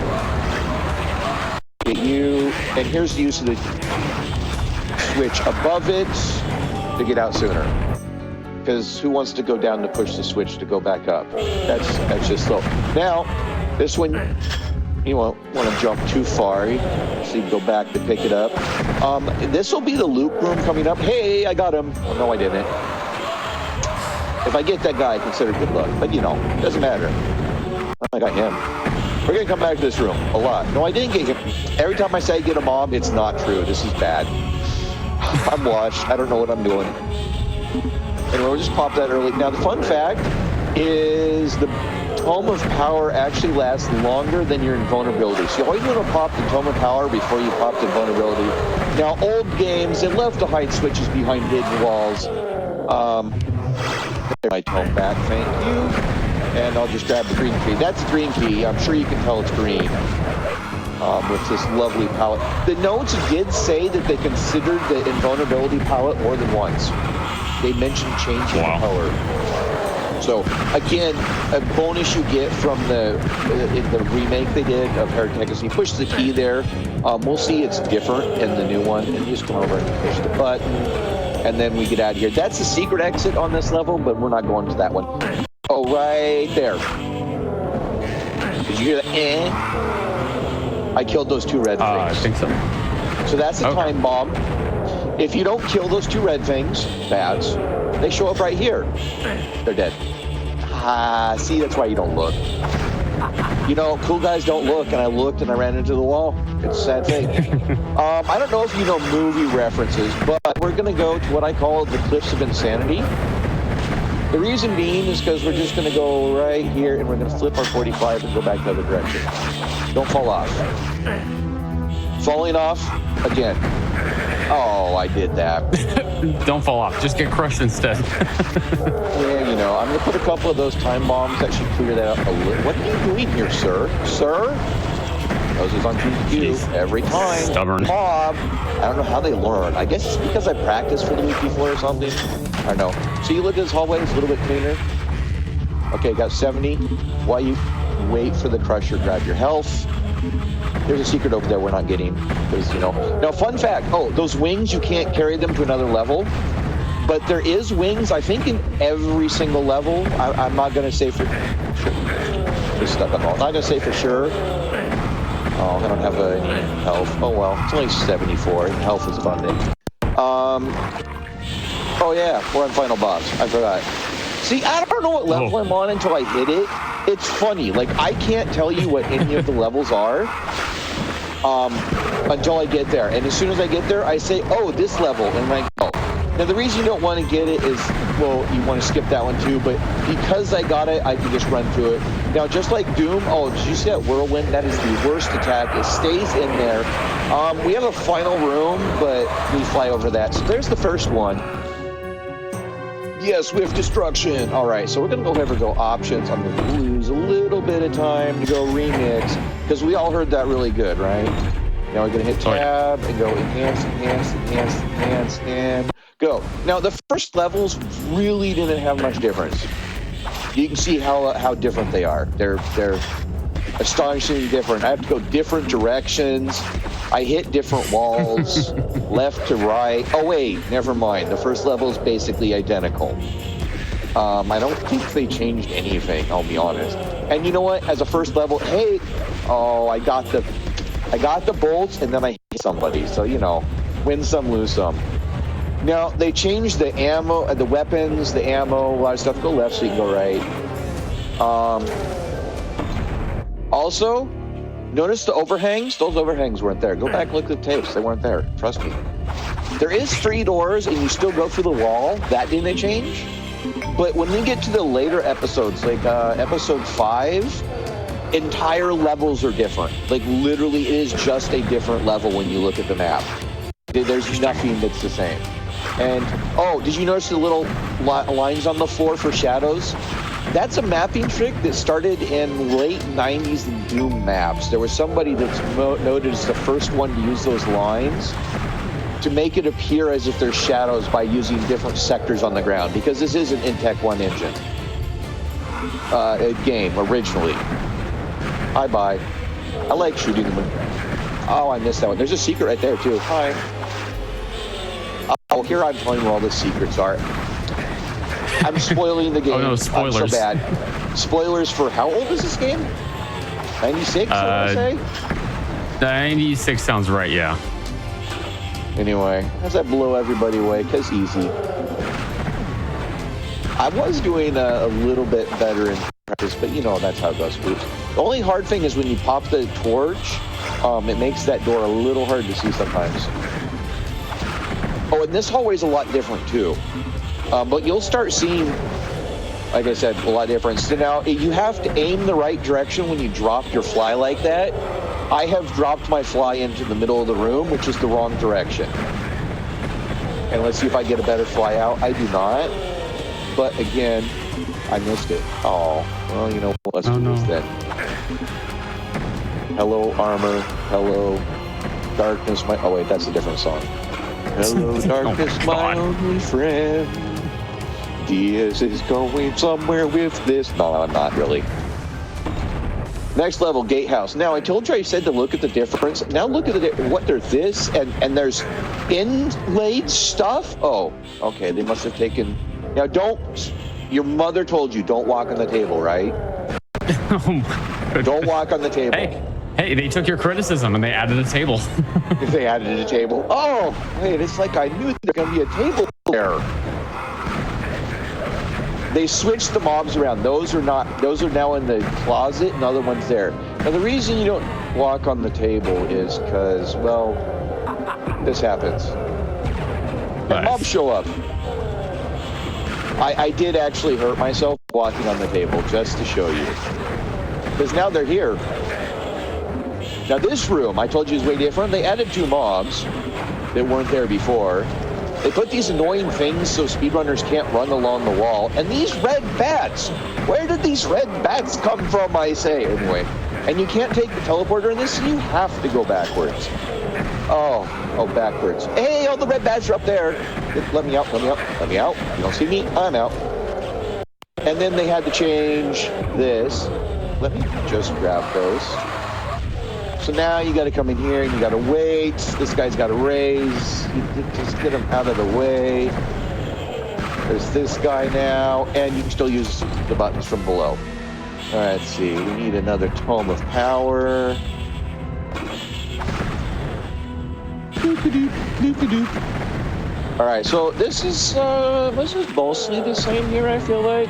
and here's the use of the switch above it to get out sooner. Because who wants to go down to push the switch to go back up? That's just slow. Now, this one, you won't want to jump too far, so you can go back to pick it up. This will be the loop room coming up. Hey, I got him. Oh, no, I didn't. If I get that guy, I consider good luck. But, it doesn't matter. I got him. We're going to come back to this room a lot. No, I didn't get him. Every time I say get a mob, it's not true. This is bad. I'm washed. I don't know what I'm doing. Anyway, we'll just pop that early. Now, the fun fact is the Tome of Power actually lasts longer than your invulnerability. So you always want to pop the Tome of Power before you pop the invulnerability. Now, old games, they love to hide switches behind hidden walls. My tome back, thank you. And I'll just grab the green key. That's the green key. I'm sure you can tell it's green. With this lovely palette. The notes did say that they considered the invulnerability palette more than once. They mentioned changing the color. So again, a bonus you get from the remake they did of Heretic Hexen. You push the key there. We'll see it's different in the new one. And you just come over and push the button. And then we get out of here. That's the secret exit on this level, but we're not going to that one. Oh, right there. you hear that? I killed those 2 red things. I think so. So that's a time bomb. If you don't kill those 2 red things, bads, they show up right here. They're dead. See, that's why you don't look. You know, cool guys don't look, and I looked and I ran into the wall. It's a sad thing. I don't know if you know movie references, but we're going to go to what I call the Cliffs of Insanity. The reason being is because we're just going to go right here and we're going to flip our 45 and go back the other direction. Don't fall off. Falling off, again. Oh, I did that. Don't fall off. Just get crushed instead. Yeah, you know, I'm going to put a couple of those time bombs that should clear that up a little. What are you doing here, sir? Sir? Noses on GDQ every time. Stubborn. Bob. I don't know how they learn. I guess it's because I practiced for the week before or something. I don't know. So you look at this hallway, it's a little bit cleaner. Okay, got 70. While you wait for the crusher, grab your health. There's a secret over there we're not getting. Because, you know. Now, fun fact. Oh, those wings, you can't carry them to another level. But there is wings, I think, in every single level. I'm not going to say for sure. Just stuck on all. Not going to say for sure. Oh, I don't have any health. Oh, well. It's only 74. Health is abundant. Oh, yeah. We're on final boss. I forgot. See, I don't know what level I'm on until I hit it. It's funny. Like, I can't tell you what any of the levels are until I get there. And as soon as I get there, I say, oh, this level. And I go. Now, the reason you don't want to get it is, well, you want to skip that one too, but because I got it, I can just run through it. Now, just like Doom, oh, did you see that whirlwind? That is the worst attack. It stays in there. We have a final room, but we fly over that. So there's the first one. Yeah, swift destruction. All right, so we're going to go ahead and go options. I'm going to lose a little bit of time to go remix, because we all heard that really good, right? Now we're going to hit tab and go enhance, and go. Now, the first levels really didn't have much difference. You can see how different they are. They're astonishingly different. I have to go different directions. I hit different walls, left to right. Oh, wait, never mind. The first level is basically identical. I don't think they changed anything, I'll be honest. And you know what? As a first level, hey, oh, I got the bolts, and then I hit somebody. So, you know, win some, lose some. Now, they changed the ammo, the weapons, the ammo, a lot of stuff. Go left so you can go right. Also, notice the overhangs? Those overhangs weren't there. Go back and look at the tapes. They weren't there. Trust me. There is 3 doors, and you still go through the wall. That didn't change. But when we get to the later episodes, like episode 5, entire levels are different. Like, literally, it is just a different level when you look at the map. There's nothing that's the same. And, oh, did you notice the little lines on the floor for shadows? That's a mapping trick that started in late 90s in Doom maps. There was somebody that's noted as the first one to use those lines to make it appear as if there's shadows by using different sectors on the ground, because this is an Intech 1 engine game originally. Bye. I like shooting them. Oh, I missed that one. There's a secret right there, too. Hi. Oh, here I'm telling you where all the secrets are. I'm spoiling the game. Oh, no, spoilers. I'm so bad. Spoilers for how old is this game? 96, I say? 96 sounds right, yeah. Anyway, how's that blow everybody away? Because easy. I was doing a little bit better in practice, but you know, that's how it goes. The only hard thing is when you pop the torch, it makes that door a little hard to see sometimes. Oh, and this hallway is a lot different too. But you'll start seeing, like I said, a lot of difference. So now, you have to aim the right direction when you drop your fly like that. I have dropped my fly into the middle of the room, which is the wrong direction. And let's see if I get a better fly out. I do not. But again, I missed it. Oh, well, you know what? Let's do this then. Hello, armor. Hello, darkness. Oh, wait, that's a different song. Hello, darkness, my only friend. Diaz is going somewhere with this. No, not really. Next level, gatehouse. Now, I told you I said to look at the difference. Now look at what there's this, and there's inlaid stuff. Oh, okay, they must have taken... Now, don't... Your mother told you don't walk on the table, right? Don't walk on the table. Hey, they took your criticism and they added a table. They added a table. Oh, wait, it's like I knew there was going to be a table there. They switched the mobs around. Those are now in the closet and the other one's there. Now, the reason you don't walk on the table is because, well, this happens. The mobs show up. I did actually hurt myself walking on the table just to show you. Because now they're here. Now this room, I told you, is way different. They added 2 mobs that weren't there before. They put these annoying things so speedrunners can't run along the wall. And these red bats, where did these red bats come from, I say? Anyway, and you can't take the teleporter in this, so you have to go backwards. Oh, backwards. Hey, all the red bats are up there. Let me out, let me out, let me out. You don't see me, I'm out. And then they had to change this. Let me just grab those. So now you got to come in here and you got to wait. This guy's got to raise. You just get him out of the way. There's this guy now, and you can still use the buttons from below. All right, let's see. We need another Tome of Power. All right, so this is mostly the same here, I feel like.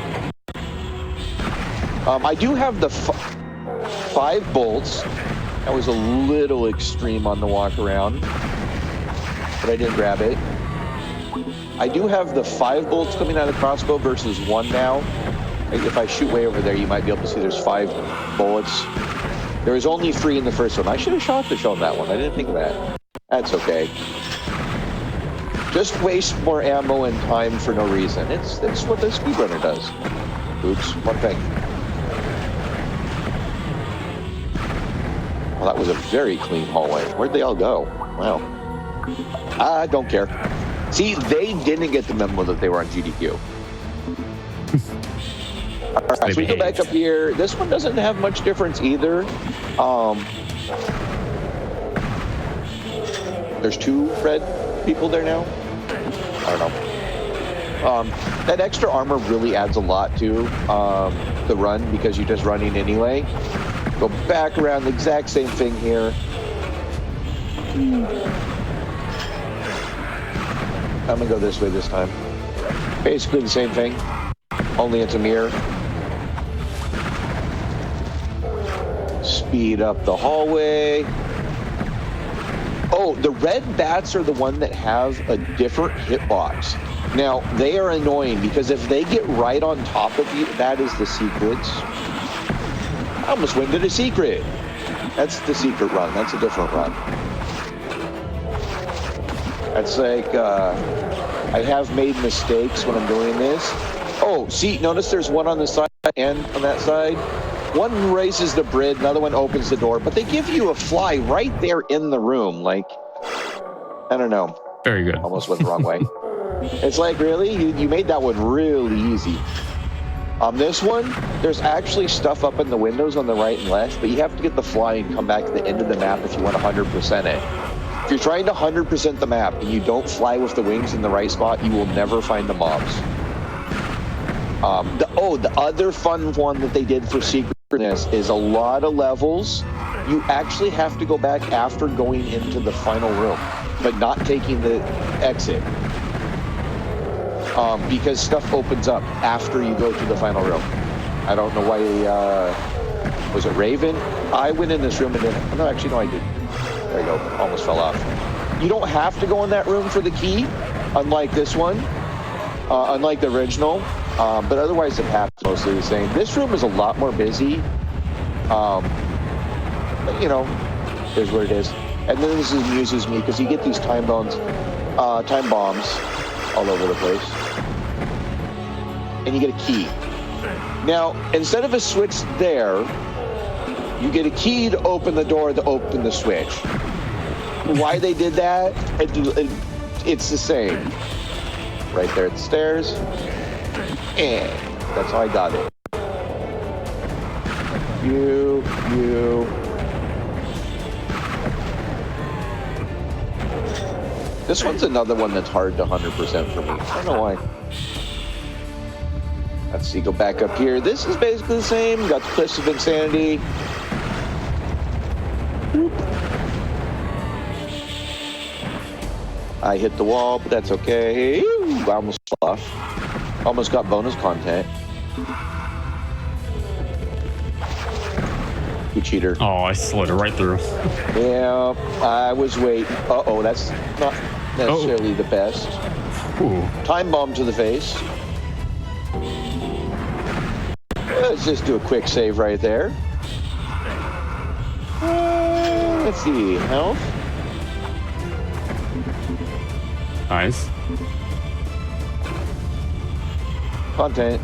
I do have the 5 bolts. That was a little extreme on the walk around, but I didn't grab it. I do have the 5 bolts coming out of the crossbow versus 1 now. If I shoot way over there, you might be able to see there's 5 bullets. There was only 3 in the first one. I should have shown that one. I didn't think of that. That's okay. Just waste more ammo and time for no reason. It's what the speedrunner does. Oops, one thing. Well, that was a very clean hallway. Where'd they all go? Wow. I don't care. See, they didn't get the memo that they were on GDQ. All right, so we go back up here. This one doesn't have much difference either. There's 2 red people there now. I don't know. That extra armor really adds a lot to the run because you're just running anyway. Go back around, the exact same thing here. I'm gonna go this way this time. Basically the same thing, only it's a mirror. Speed up the hallway. Oh, the red bats are the one that have a different hitbox. Now, they are annoying because if they get right on top of you, that is the secret. I almost went to the secret. That's the secret run. That's a different run. That's like, I have made mistakes when I'm doing this. Oh, see, notice there's one on the side and on that side. One raises the bridge, another one opens the door, but they give you a fly right there in the room. Like, I don't know. Very good. Almost went the wrong way. It's like, really? You made that one really easy. On this one, there's actually stuff up in the windows on the right and left, but you have to get the fly and come back to the end of the map if you want to 100% it. If you're trying to 100% the map and you don't fly with the wings in the right spot, you will never find the mobs. The other fun one that they did for secretness is a lot of levels. You actually have to go back after going into the final room, but not taking the exit. Because stuff opens up after you go to the final room. I don't know why, was it Raven? I went in this room and then, no, actually, no, I didn't. There you go, almost fell off. You don't have to go in that room for the key, unlike this one, unlike the original, but otherwise the path's mostly the same. This room is a lot more busy, but you know, here's what it is. And then this amuses me because you get these time bombs all over the place. And you get a key. Now, instead of a switch there, you get a key to open the door to open the switch. Why they did that, it's the same. Right there at the stairs. And that's how I got it. You. This one's another one that's hard to 100% for me. I don't know why. Let's see, go back up here. This is basically the same. Got the Cliffs of Insanity. Boop. I hit the wall, but that's okay. Ooh, I almost fell off. Almost got bonus content. You cheater. Oh, I slid it right through. Yeah, I was waiting. Uh-oh, that's not necessarily the best. Ooh. Time bomb to the face. Let's just do a quick save right there. Let's see, health. Nice. Content.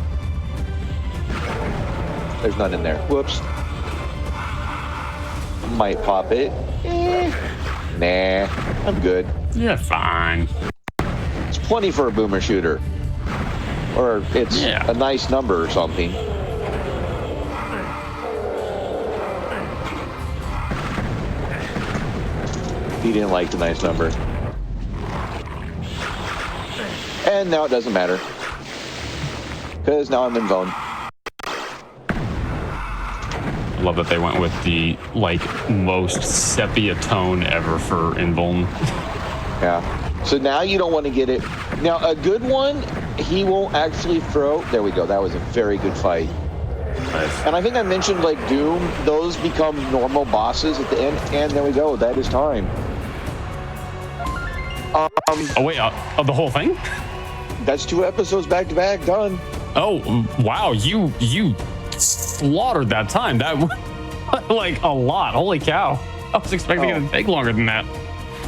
There's none in there. Whoops. Might pop it. Nah, I'm good. Yeah, fine. It's plenty for a boomer shooter. Or it's a nice number or something. He didn't like the nice number. And now it doesn't matter. Because now I'm in zone. I love that they went with the, like, most sepia tone ever for Invuln. Yeah. So now you don't want to get it. Now, a good one, he won't actually throw. There we go. That was a very good fight. Nice. And I think I mentioned, like, Doom, those become normal bosses at the end. And there we go. That is time. Oh, wait. The whole thing? That's 2 episodes back to back. Done. Oh, wow. You slaughtered that time. That, like, a lot. Holy cow. I was expecting it to take longer than that.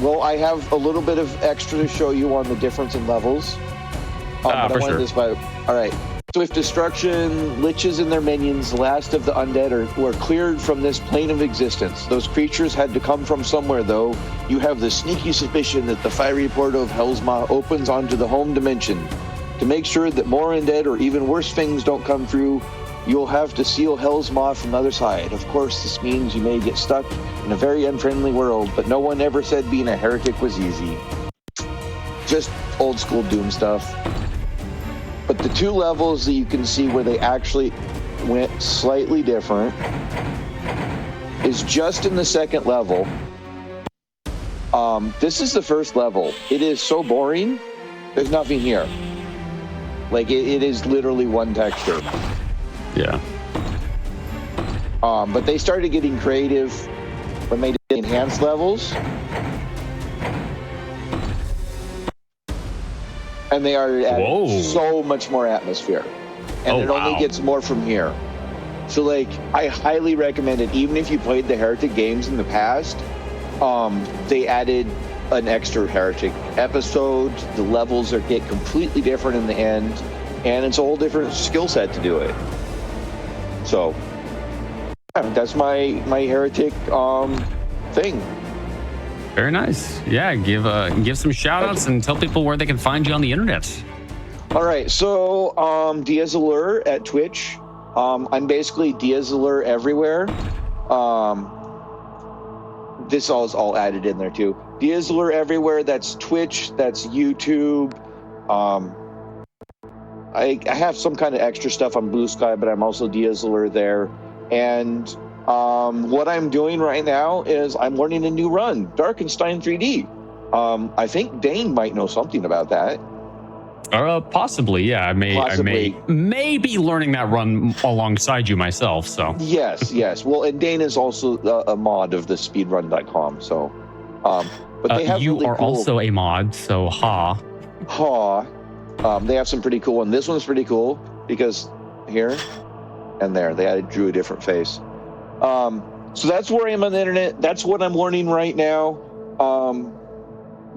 Well, I have a little bit of extra to show you on the difference in levels. But for sure. This by, all right. Swift destruction, liches and their minions, the last of the undead, were cleared from this plane of existence. Those creatures had to come from somewhere, though. You have the sneaky suspicion that the fiery portal of Hell's Maw opens onto the home dimension. To make sure that more undead or even worse things don't come through, you'll have to seal Hell's Maw from the other side. Of course, this means you may get stuck in a very unfriendly world, but no one ever said being a heretic was easy. Just old school Doom stuff. But the 2 levels that you can see where they actually went slightly different is just in the second level. This is the first level. It is so boring. There's nothing here. Like, it is literally one texture. Yeah. But they started getting creative when they did enhanced levels. And they are adding so much more atmosphere. And it only gets more from here. So, like, I highly recommend it. Even if you played the Heretic games in the past, they added an extra Heretic episode. The levels get completely different in the end. And it's a whole different skill set to do it. So, that's my Heretic thing. Very nice. Yeah, give some shout outs and tell people where they can find you on the internet. All right, so Diaz Allure at Twitch. I'm basically Diaz Allure everywhere. This is all added in there too. Diaz Allure everywhere. That's Twitch. That's YouTube. I have some kind of extra stuff on Blue Sky, but I'm also Diaz Allure there. And what I'm doing right now is I'm learning a new run, Darkenstein 3D. I think Dane might know something about that. Possibly, yeah. I may be learning that run alongside you myself. So yes. Well, and Dane is also a mod of the speedrun.com. So, but they have you really are cool, also a mod. So they have some pretty cool, and this one's pretty cool because here and there they drew a different face. So that's where I am on the internet. That's what I'm learning right now.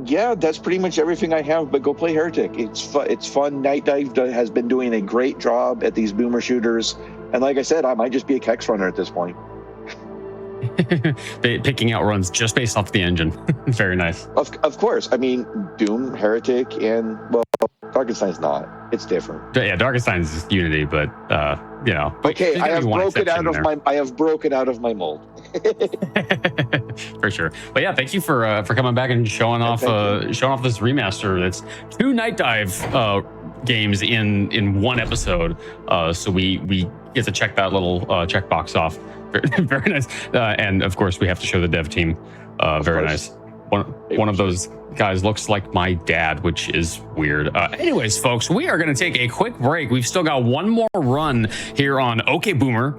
Yeah, that's pretty much everything I have, but go play Heretic. It's fun. Night Dive has been doing a great job at these boomer shooters. And like I said, I might just be a Kex runner at this point. picking out runs just based off the engine. Very nice. Of course. I mean, Doom, Heretic, and, well, Darkenstein's not. It's different. Yeah, Darkenstein's is Unity, but, you know. Okay, I have broken out of my mold. For sure. But yeah, thank you for coming back and showing off this remaster. That's 2 Night Dive games in one episode. So we get to check that little checkbox off. Very nice. And of course, we have to show the dev team. Very nice. One of those guys looks like my dad, which is weird. Anyways, folks, we are going to take a quick break. We've still got one more run here on OK Boomer.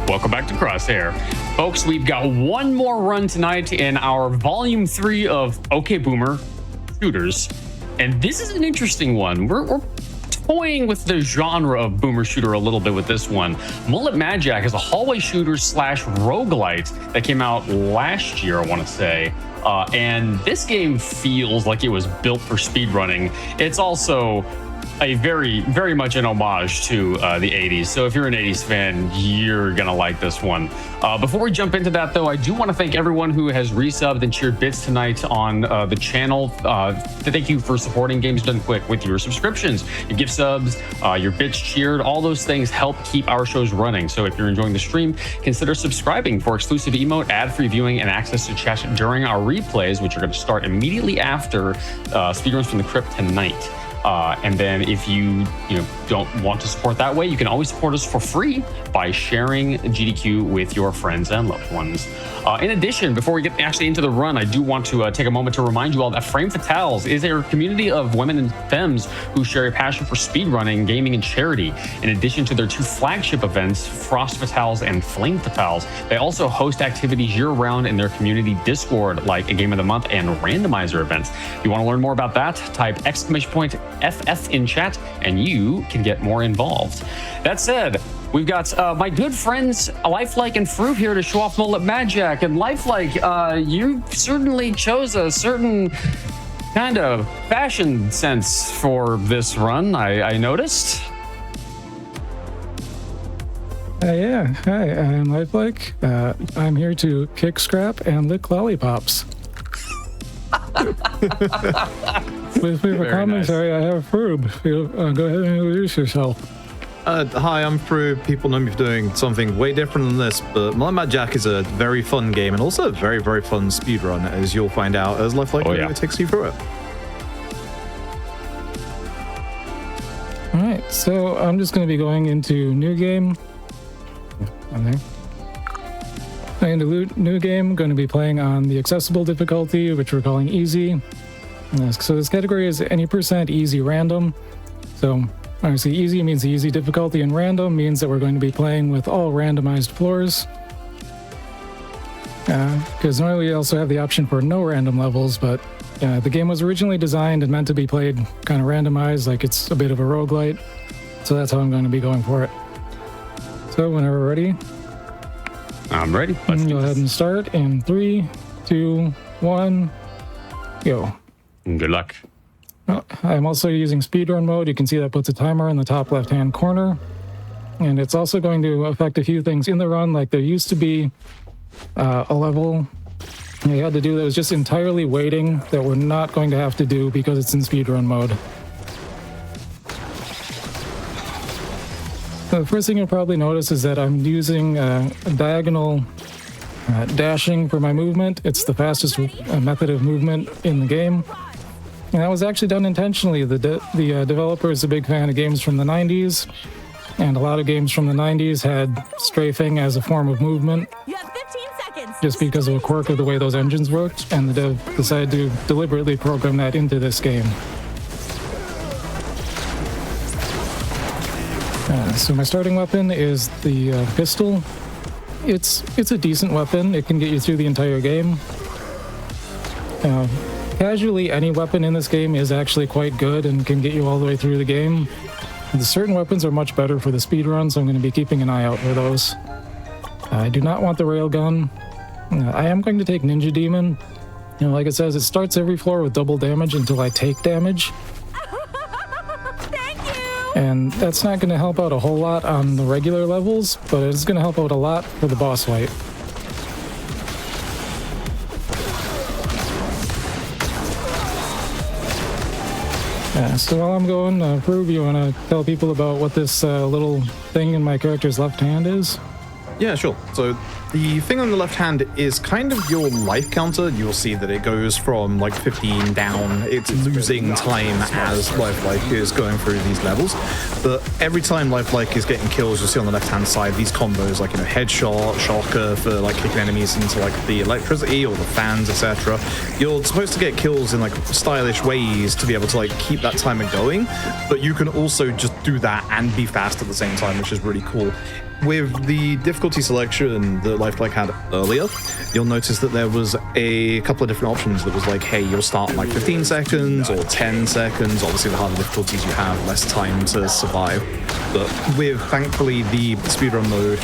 Welcome back to Crosshair. Folks, we've got one more run tonight in our Volume 3 of OK Boomer shooters. And this is an interesting one. We're toying with the genre of boomer shooter a little bit with this one. Mullet Madjack is a hallway shooter / roguelite that came out last year, I want to say. And this game feels like it was built for speedrunning. It's also a very much an homage to the 80s. So if you're an 80s fan, you're going to like this one. Before we jump into that, though, I do want to thank everyone who has resubbed and cheered bits tonight on the channel. Thank you for supporting Games Done Quick with your subscriptions, your gift subs, your bits cheered. All those things help keep our shows running. So if you're enjoying the stream, consider subscribing for exclusive emote, ad-free viewing, and access to chat during our replays, which are going to start immediately after Speedruns from the Crypt tonight. And then if you don't want to support that way, you can always support us for free by sharing GDQ with your friends and loved ones. In addition, before we get actually into the run, I do want to take a moment to remind you all that Frame Fatales is a community of women and femmes who share a passion for speedrunning, gaming, and charity. In addition to their 2 flagship events, Frost Fatales and Flame Fatales, they also host activities year-round in their community Discord, like a Game of the Month and randomizer events. If you want to learn more about that, type !FF in chat, and you can get more involved. That said, we've got my good friends Lifelike and Fruit here to show off Mullet Madjack. And Lifelike, you certainly chose a certain kind of fashion sense for this run, I noticed. Yeah, hi, I'm Lifelike. I'm here to kick scrap and lick lollipops. With me for commentary, nice. I have Froob. Go ahead and introduce yourself. Hi, I'm Froob. People know me for doing something way different than this, but Mullet Madjack is a very fun game and also a very fun speedrun, as you'll find out as Lifelike takes you through it. Alright, so I'm just going to be going into new game. Into new game, going to be playing on the accessible difficulty, which we're calling easy. So this category is any % easy random. So obviously easy means the easy difficulty, and random means that we're going to be playing with all randomized floors. Because normally we also have the option for no random levels, but the game was originally designed and meant to be played kind of randomized, like it's a bit of a roguelite. So that's how I'm going to be going for it. So whenever we're ready. I'm ready. Let's go ahead and start in 3, 2, 1, go. Good luck. I'm also using speedrun mode. You can see that puts a timer in the top left-hand corner. And it's also going to affect a few things in the run, like there used to be a level you had to do that was just entirely waiting that we're not going to have to do because it's in speedrun mode. The first thing you'll probably notice is that I'm using diagonal dashing for my movement. It's the fastest method of movement in the game. And that was actually done intentionally. The developer is a big fan of games from the 90s, and a lot of games from the 90s had strafing as a form of movement. You have 15 seconds. Just because of a quirk of the way those engines worked, and the dev decided to deliberately program that into this game. So my starting weapon is the pistol. It's a decent weapon. It can get you through the entire game. Casually, any weapon in this game is actually quite good and can get you all the way through the game. The certain weapons are much better for the speedrun, so I'm going to be keeping an eye out for those. I do not want the railgun. I am going to take Ninja Demon. Like it says, it starts every floor with double damage until I take damage. And that's not going to help out a whole lot on the regular levels, but it's going to help out a lot for the boss fight. So while I'm going, Froob, you want to tell people about what this little thing in my character's left hand is? Yeah, sure. So the thing on the left hand is kind of your life counter. You'll see that it goes from like 15 down. It's losing time as lifelike is going through these levels. But every time lifelike is getting kills, you'll see on the left hand side these combos like, you know, headshot, shocker for like kicking enemies into like the electricity or the fans, etc. You're supposed to get kills in like stylish ways to be able to like keep that timer going, but you can also just do that and be fast at the same time, which is really cool. With the difficulty selection that Lifelike had earlier, you'll notice that there was a couple of different options that was like, hey, you'll start in like 15 seconds or 10 seconds. Obviously, the harder difficulties you have, less time to survive. But with, thankfully, the speedrun mode,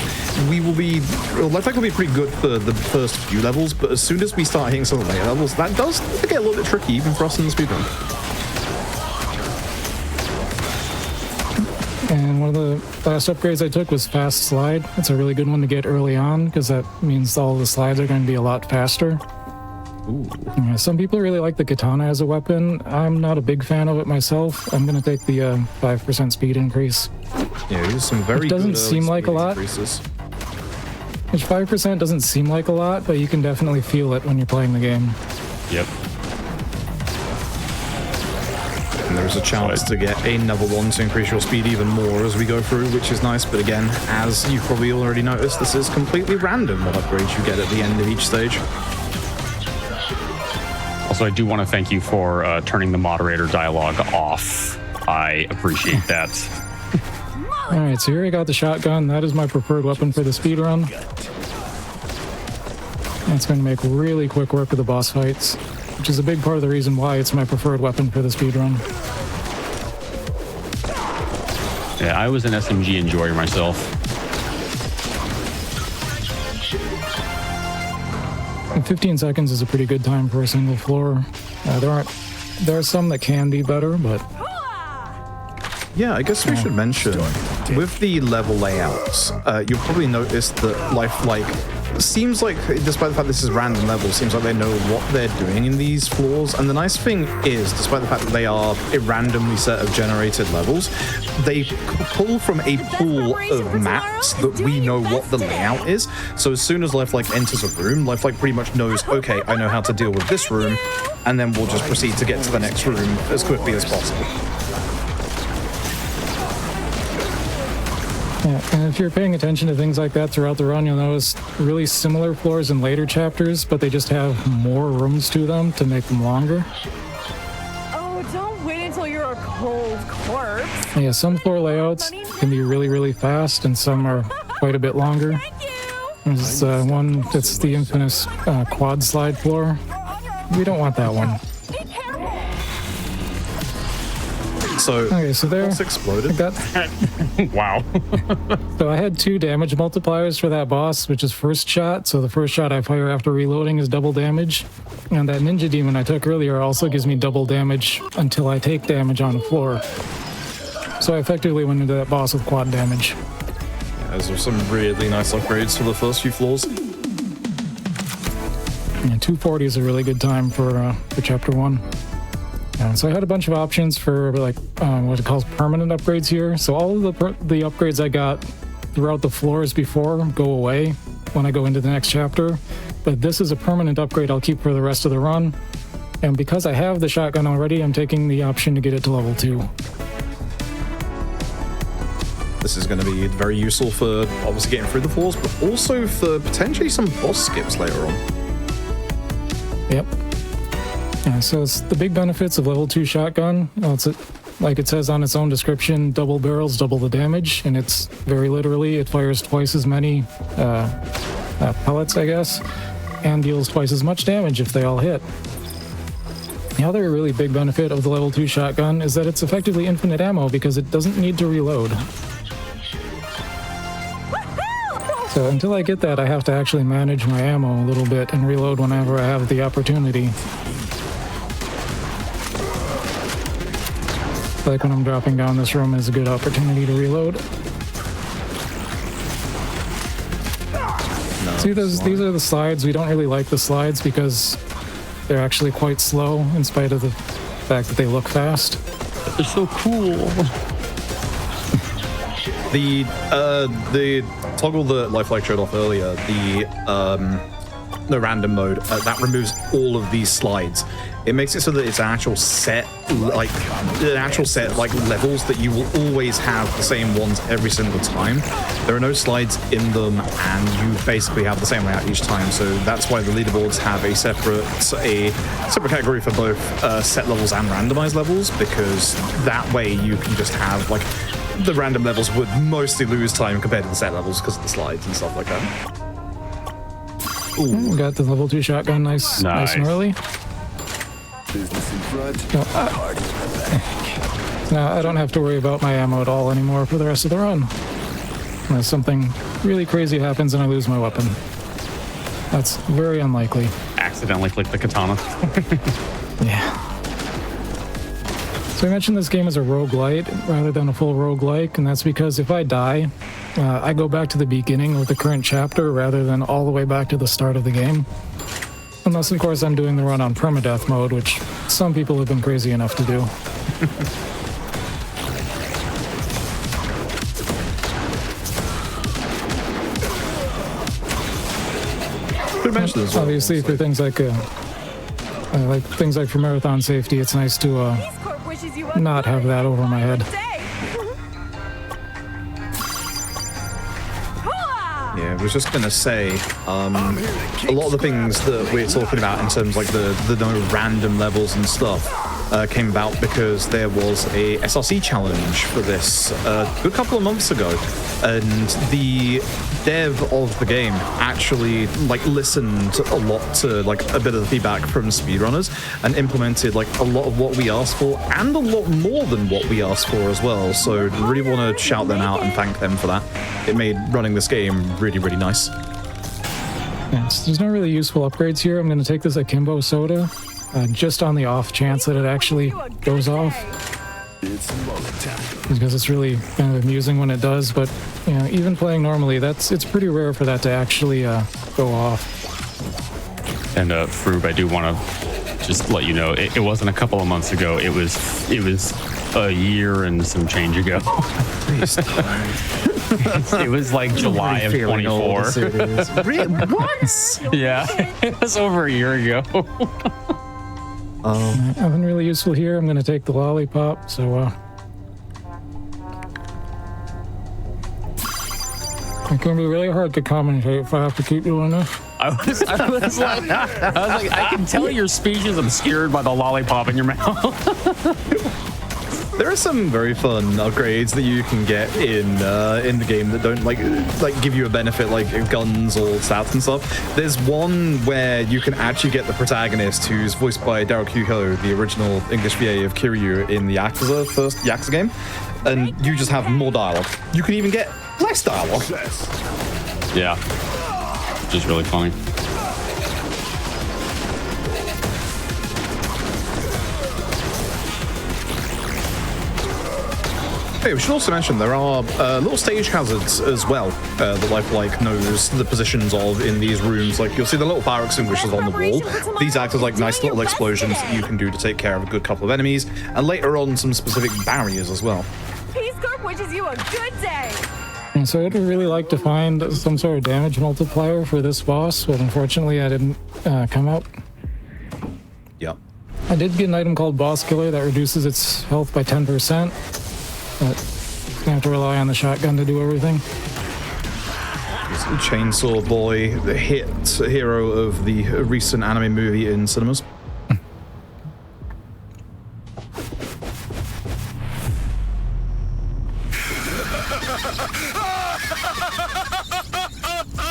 Lifelike will be pretty good for the first few levels, but as soon as we start hitting some of the later levels, that does get a little bit tricky, even for us in the speedrun. And one of the last upgrades I took was Fast Slide. It's a really good one to get early on because that means all the slides are going to be a lot faster. Ooh. Yeah, some people really like the katana as a weapon. I'm not a big fan of it myself. I'm going to take the 5% speed increase. Yeah, there's some very It doesn't seem like a lot. Increases. Which 5% doesn't seem like a lot, but you can definitely feel it when you're playing the game. Yep. And there's a chance to get another one to increase your speed even more as we go through, which is nice. But again, as you've probably already noticed, this is completely random what upgrades you get at the end of each stage. Also, I do want to thank you for turning the moderator dialogue off. I appreciate that. Alright, so here I got the shotgun. That is my preferred weapon for the speedrun. That's going to make really quick work of the boss fights, which is a big part of the reason why it's my preferred weapon for the speedrun. Yeah, I was an SMG enjoyer myself. And 15 seconds is a pretty good time for a single floor. There are some that can be better, but... Yeah, I guess we should mention, with the level layouts, you'll probably notice that Lifelike seems like, despite the fact this is random levels, seems like they know what they're doing in these floors. And the nice thing is, despite the fact that they are a randomly set of generated levels, they pull from a pool of maps that we know what the layout is. So as soon as Lifelike enters a room, Lifelike pretty much knows, okay, I know how to deal with this room, and then we'll just proceed to get to the next room as quickly as possible. Yeah, and if you're paying attention to things like that throughout the run, you'll notice really similar floors in later chapters, but they just have more rooms to them to make them longer. Oh, don't wait until you're a cold corpse. Yeah, some floor layouts can be really, really fast, and some are quite a bit longer. There's one that's the infamous quad slide floor. We don't want that one. So, okay, so there exploded. Wow. So I had 2 damage multipliers for that boss, which is first shot. So the first shot I fire after reloading is double damage. And that ninja demon I took earlier also gives me double damage until I take damage on the floor. So I effectively went into that boss with quad damage. Yeah, those are some really nice upgrades for the first few floors. Yeah, 240 is a really good time for chapter 1. So I had a bunch of options for like what it calls permanent upgrades here. So all of the upgrades I got throughout the floors before go away when I go into the next chapter. But this is a permanent upgrade I'll keep for the rest of the run. And because I have the shotgun already, I'm taking the option to get it to level 2. This is going to be very useful for obviously getting through the floors, but also for potentially some boss skips later on. Yep. Yeah, so it's the big benefits of level 2 shotgun. It's like it says on its own description, double barrels, double the damage, and it's very literally, it fires twice as many pellets, I guess, and deals twice as much damage if they all hit. The other really big benefit of the level 2 shotgun is that it's effectively infinite ammo because it doesn't need to reload. So until I get that, I have to actually manage my ammo a little bit and reload whenever I have the opportunity. Like when I'm dropping down this room is a good opportunity to reload. No, see, these are the slides. We don't really like the slides because they're actually quite slow in spite of the fact that they look fast. They're so cool. The toggle that Lifelike showed off earlier, the random mode, that removes all of these slides. It makes it so that it's an actual set, like levels that you will always have the same ones every single time. There are no slides in them, and you basically have the same layout each time. So that's why the leaderboards have a separate category for both set levels and randomized levels, because that way you can just have like the random levels would mostly lose time compared to the set levels because of the slides and stuff like that. Ooh. Got the level 2 shotgun nice and early. Business in front. Now I don't have to worry about my ammo at all anymore for the rest of the run. Unless something really crazy happens and I lose my weapon. That's very unlikely. Accidentally click the katana. Yeah. So I mentioned this game is a roguelite rather than a full roguelike, and that's because if I die, I go back to the beginning of the current chapter rather than all the way back to the start of the game. Unless, of course, I'm doing the run on permadeath mode, which some people have been crazy enough to do. Obviously, for things like for marathon safety, it's nice to not have that over my head. Yeah, I was just gonna say, a lot of the things that we're talking about in terms of like the no random levels and stuff came about because there was a SRC challenge for this a good couple of months ago, and the dev of the game actually like listened a lot to like a bit of the feedback from speedrunners and implemented like a lot of what we asked for and a lot more than what we asked for as well. So really want to shout them out and thank them for that. It made running this game really, really nice. Yes, there's no really useful upgrades here. I'm going to take this Akimbo soda just on the off chance that it actually goes off. Because it's really kind of amusing when it does, but you know, even playing normally, it's pretty rare for that to actually go off. And Froob, I do want to just let you know, it wasn't a couple of months ago. It was a year and some change ago. It was like July of 24. What? Yeah, it was over a year ago. Nothing really useful here. I'm going to take the lollipop, so it can be really hard to commentate if I have to keep doing this. I was like, I can tell your speech is obscured by the lollipop in your mouth. There are some very fun upgrades that you can get in the game that don't like give you a benefit like guns or stats and stuff. There's one where you can actually get the protagonist, who's voiced by Daryl Kuho, the original English VA of Kiryu in the first Yakuza game, and you just have more dialogue. You can even get less dialogue. Yeah, which is really funny. Hey, we should also mention there are little stage hazards as well that Lifelike knows the positions of in these rooms. Like you'll see the little fire extinguishers on the wall. These act as like nice little explosions that you can do to take care of a good couple of enemies, and later on some specific barriers as well. Peace Corp wishes you a good day. And so I'd really like to find some sort of damage multiplier for this boss, but unfortunately I didn't come out. Yep. I did get an item called Boss Killer that reduces its health by 10%. But gonna have to rely on the shotgun to do everything. Chainsaw Boy, the hero of the recent anime movie in cinemas.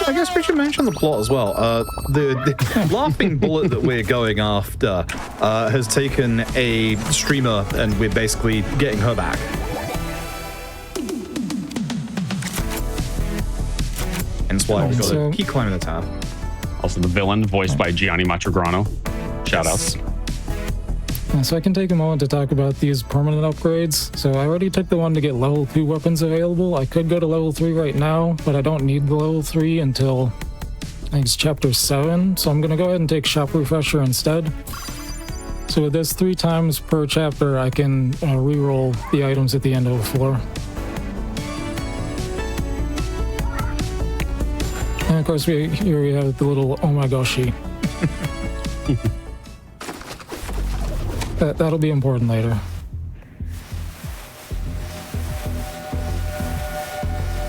I guess we should mention the plot as well. The laughing bullet that we're going after has taken a streamer, and we're basically getting her back. Hence why we've got to keep climbing the tab. Also, the villain, voiced by Gianni Matrograno. Shoutouts. So I can take a moment to talk about these permanent upgrades. So I already took the one to get level 2 weapons available. I could go to level 3 right now, but I don't need the level 3 until I think it's chapter 7. So I'm going to go ahead and take Shop Refresher instead. So with this 3 times per chapter, I can reroll the items at the end of the floor. And of course, here we have the little oh my goshi. That'll be important later.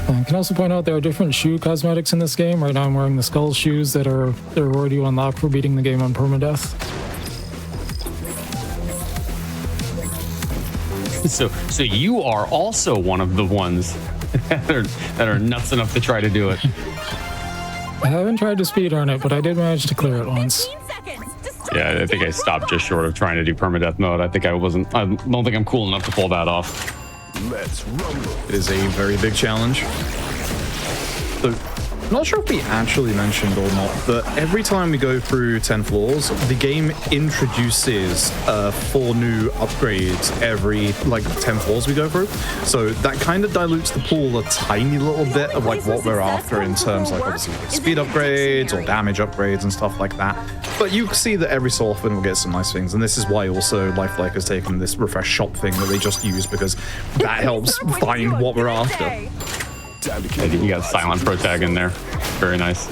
I can also point out there are different shoe cosmetics in this game. Right now I'm wearing the skull shoes that are the reward you unlock for beating the game on permadeath. So you are also one of the ones that are nuts enough to try to do it. I haven't tried to speedrun it, but I did manage to clear it once. Yeah, I think I stopped just short of trying to do permadeath mode. I don't think I'm cool enough to pull that off. Let's rumble. It is a very big challenge. So, I'm not sure if we actually mentioned or not, but every time we go through 10 floors, the game introduces 4 new upgrades every, like, 10 floors we go through. So that kind of dilutes the pool a tiny little bit of, like, what we're after in terms, like, obviously, like, speed upgrades or damage upgrades and stuff like that. But you see that every so often we'll get some nice things, and this is why also Lifelike has taken this refresh shop thing that they just use, because that helps find what we're after. You got silent pro tag in there. Very nice.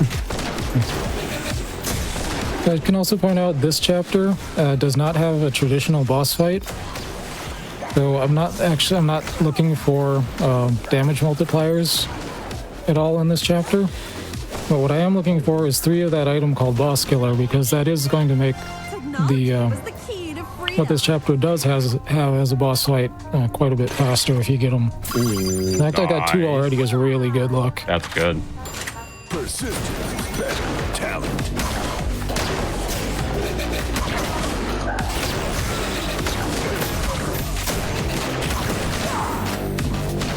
I can also point out this chapter does not have a traditional boss fight. So I'm not looking for damage multipliers at all in this chapter. But what I am looking for is 3 of that item called Boss Killer, because that is going to make the what this chapter does have as a boss fight quite a bit faster if you get them. Ooh, in fact, I got 2 already is really good luck. That's good. Persistence is better than talent.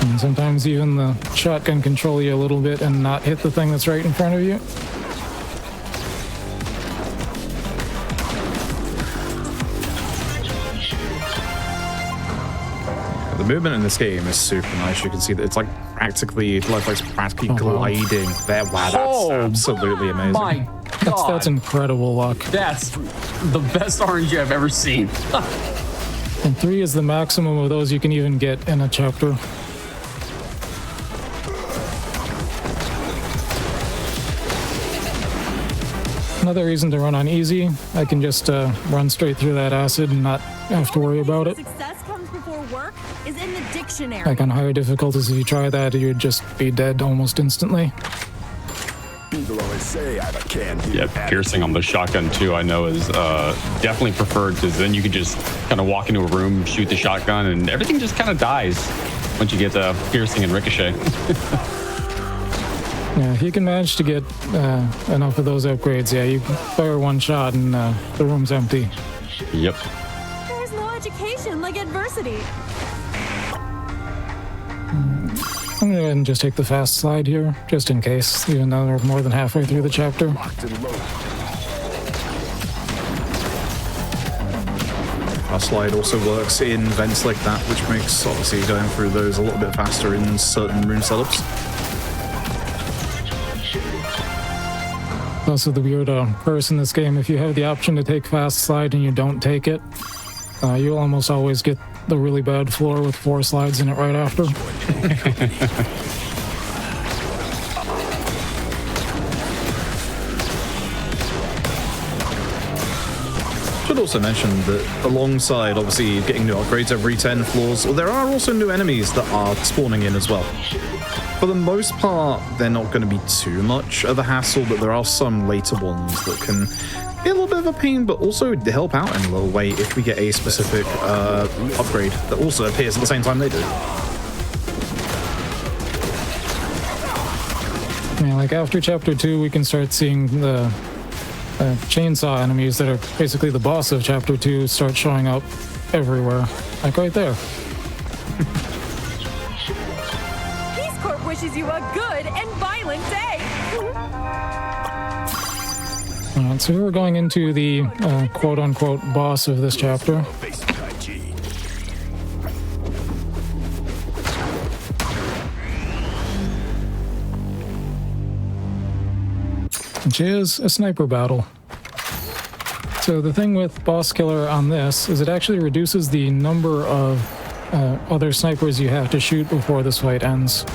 And sometimes even the shot can control you a little bit and not hit the thing that's right in front of you. The movement in this game is super nice. You can see that it's like practically, Lifelike's practically gliding there. Wow, that's absolutely amazing. My God. That's incredible luck. That's the best RNG I've ever seen. And 3 is the maximum of those you can even get in a chapter. Another reason to run on easy, I can just run straight through that acid and not have to worry about it. Success comes before work is in the dictionary. Like on higher difficulties, if you try that, you'd just be dead almost instantly. People always say I have a can-do. Yeah, piercing on the shotgun too, I know is definitely preferred, because then you can just kind of walk into a room, shoot the shotgun, and everything just kind of dies once you get piercing and ricochet. Yeah, if you can manage to get enough of those upgrades, yeah, you fire 1 shot and the room's empty. Yep. There's no education like adversity. I'm gonna go ahead and just take the fast slide here, just in case, even though we're more than halfway through the chapter. Our slide also works in vents like that, which makes obviously going through those a little bit faster in certain room setups. Also the weird curse in this game, if you have the option to take fast slide and you don't take it, you'll almost always get the really bad floor with 4 slides in it right after. Should also mention that alongside obviously getting new upgrades every 10 floors, there are also new enemies that are spawning in as well. For the most part, they're not going to be too much of a hassle, but there are some later ones that can be a little bit of a pain, but also help out in a little way if we get a specific upgrade that also appears at the same time they do. Yeah, like after chapter 2, we can start seeing the chainsaw enemies that are basically the boss of chapter 2 start showing up everywhere, like right there. Peace Corp wishes you a good and violent day. Alright, so we're going into the quote-unquote boss of this chapter. Which is a sniper battle. So the thing with Boss Killer on this is it actually reduces the number of other snipers you have to shoot before this fight ends.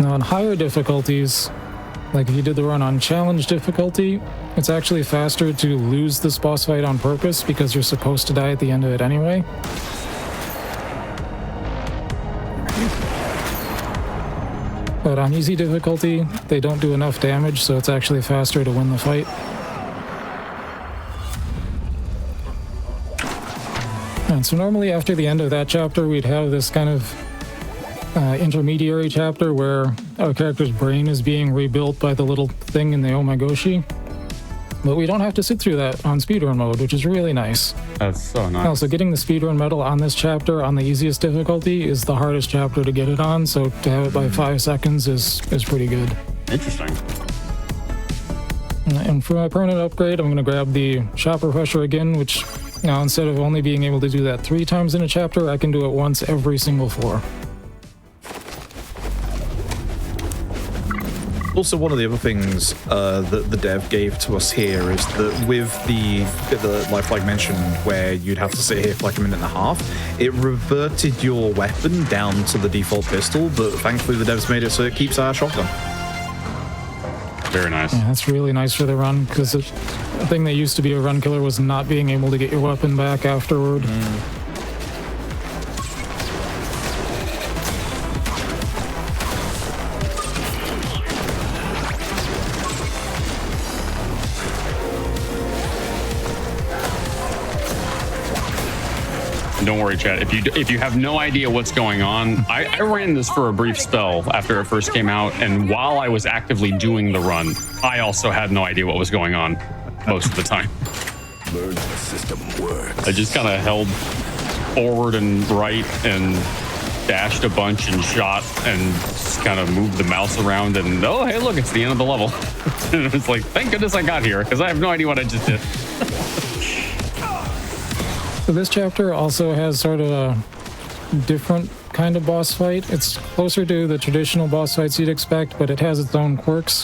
Now on higher difficulties, like if you did the run on challenge difficulty, it's actually faster to lose this boss fight on purpose because you're supposed to die at the end of it anyway. But on easy difficulty, they don't do enough damage, so it's actually faster to win the fight. And so normally after the end of that chapter, we'd have this kind of intermediary chapter where our character's brain is being rebuilt by the little thing in the Omegoshi. But we don't have to sit through that on speedrun mode, which is really nice. That's so nice. Also, getting the speedrun medal on this chapter on the easiest difficulty is the hardest chapter to get it on, so to have it by 5 seconds is pretty good. Interesting. And for my permanent upgrade, I'm going to grab the shop refresher again, which now instead of only being able to do that 3 times in a chapter, I can do it once every single floor. Also, one of the other things that the dev gave to us here is that with the lifelike mentioned where you'd have to sit here for like a minute and a half, it reverted your weapon down to the default pistol, but thankfully the devs made it so it keeps our shotgun. Very nice. Yeah, that's really nice for the run, because the thing that used to be a run killer was not being able to get your weapon back afterward. Don't worry, chat. If you have no idea what's going on, I ran this for a brief spell after it first came out, and while I was actively doing the run, I also had no idea what was going on most of the time. Learn how the system works. I just kind of held forward and right and dashed a bunch and shot and just kind of moved the mouse around and oh, hey, look, it's the end of the level. And it was like, thank goodness I got here because I have no idea what I just did. So this chapter also has sort of a different kind of boss fight. It's closer to the traditional boss fights you'd expect, but it has its own quirks,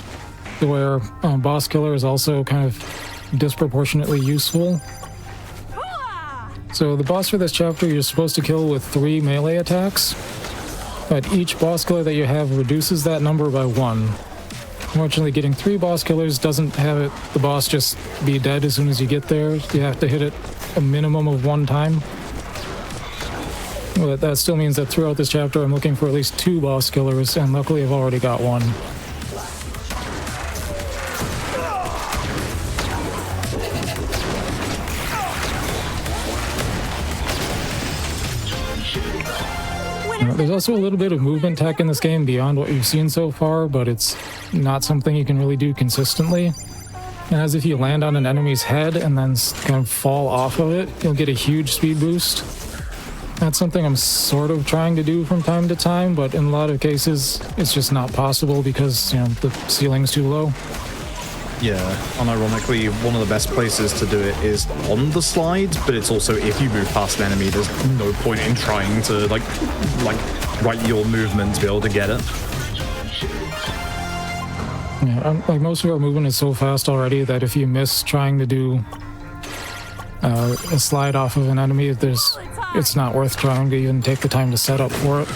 where boss killer is also kind of disproportionately useful. So the boss for this chapter you're supposed to kill with 3 melee attacks, but each boss killer that you have reduces that number by 1. Unfortunately, getting 3 boss killers doesn't have it the boss just be dead as soon as you get there. You have to hit it a minimum of 1 time. But that still means that throughout this chapter I'm looking for at least 2 boss killers, and luckily I've already got 1. There's also a little bit of movement tech in this game beyond what you've seen so far, but it's not something you can really do consistently. As if you land on an enemy's head and then kind of fall off of it, you'll get a huge speed boost. That's something I'm sort of trying to do from time to time, but in a lot of cases, it's just not possible because, you know, the ceiling's too low. Yeah, unironically, one of the best places to do it is on the slides, but it's also if you move past an enemy, there's no point in trying to like write your movement to be able to get it. Yeah, like most of our movement is so fast already that if you miss trying to do a slide off of an enemy, it's not worth trying to even take the time to set up for it.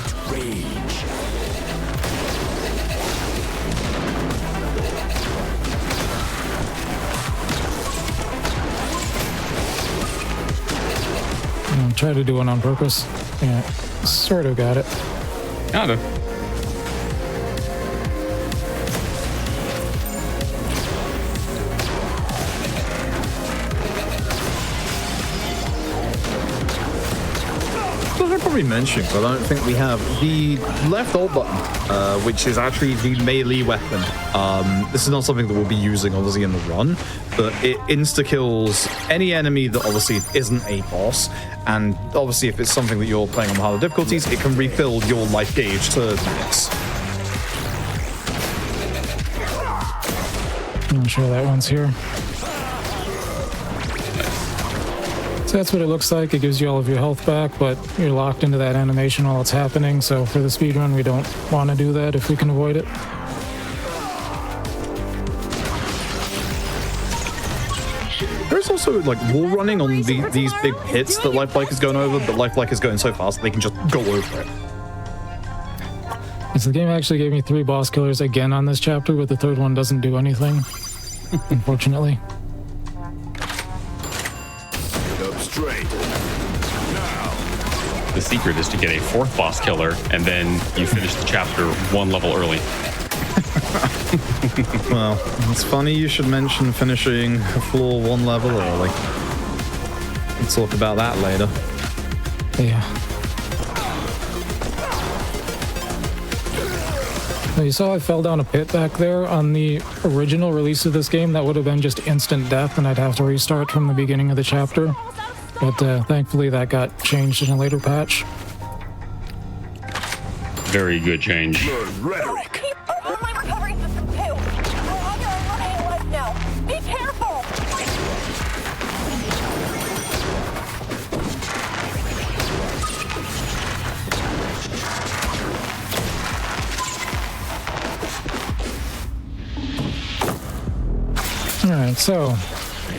Try to do one on purpose. Yeah, sort of got it. Got it. I probably mentioned, but I don't think we have the left alt button, which is actually the melee weapon. This is not something that we'll be using obviously in the run, but it insta-kills any enemy that obviously isn't a boss, and obviously if it's something that you're playing on harder difficulties, it can refill your life gauge to max. I'm sure that one's here. So that's what it looks like. It gives you all of your health back, but you're locked into that animation while it's happening, so for the speedrun we don't want to do that if we can avoid it. There's also like wall running on these big pits that Lifelike is going over, but Lifelike is going so fast they can just go over it. So the game actually gave me 3 boss killers again on this chapter, but the third one doesn't do anything, unfortunately. Get up straight. Now. The secret is to get a 4th boss killer, and then you finish the chapter 1 level early. Well, it's funny you should mention finishing a floor 1 level early. We'll talk about that later. Yeah. Now you saw I fell down a pit back there. On the original release of this game, that would have been just instant death, and I'd have to restart from the beginning of the chapter. But thankfully that got changed in a later patch. Very good change. Learn rhetoric. My recovery system too. We're all gonna run out of life now. Be careful. Alright, so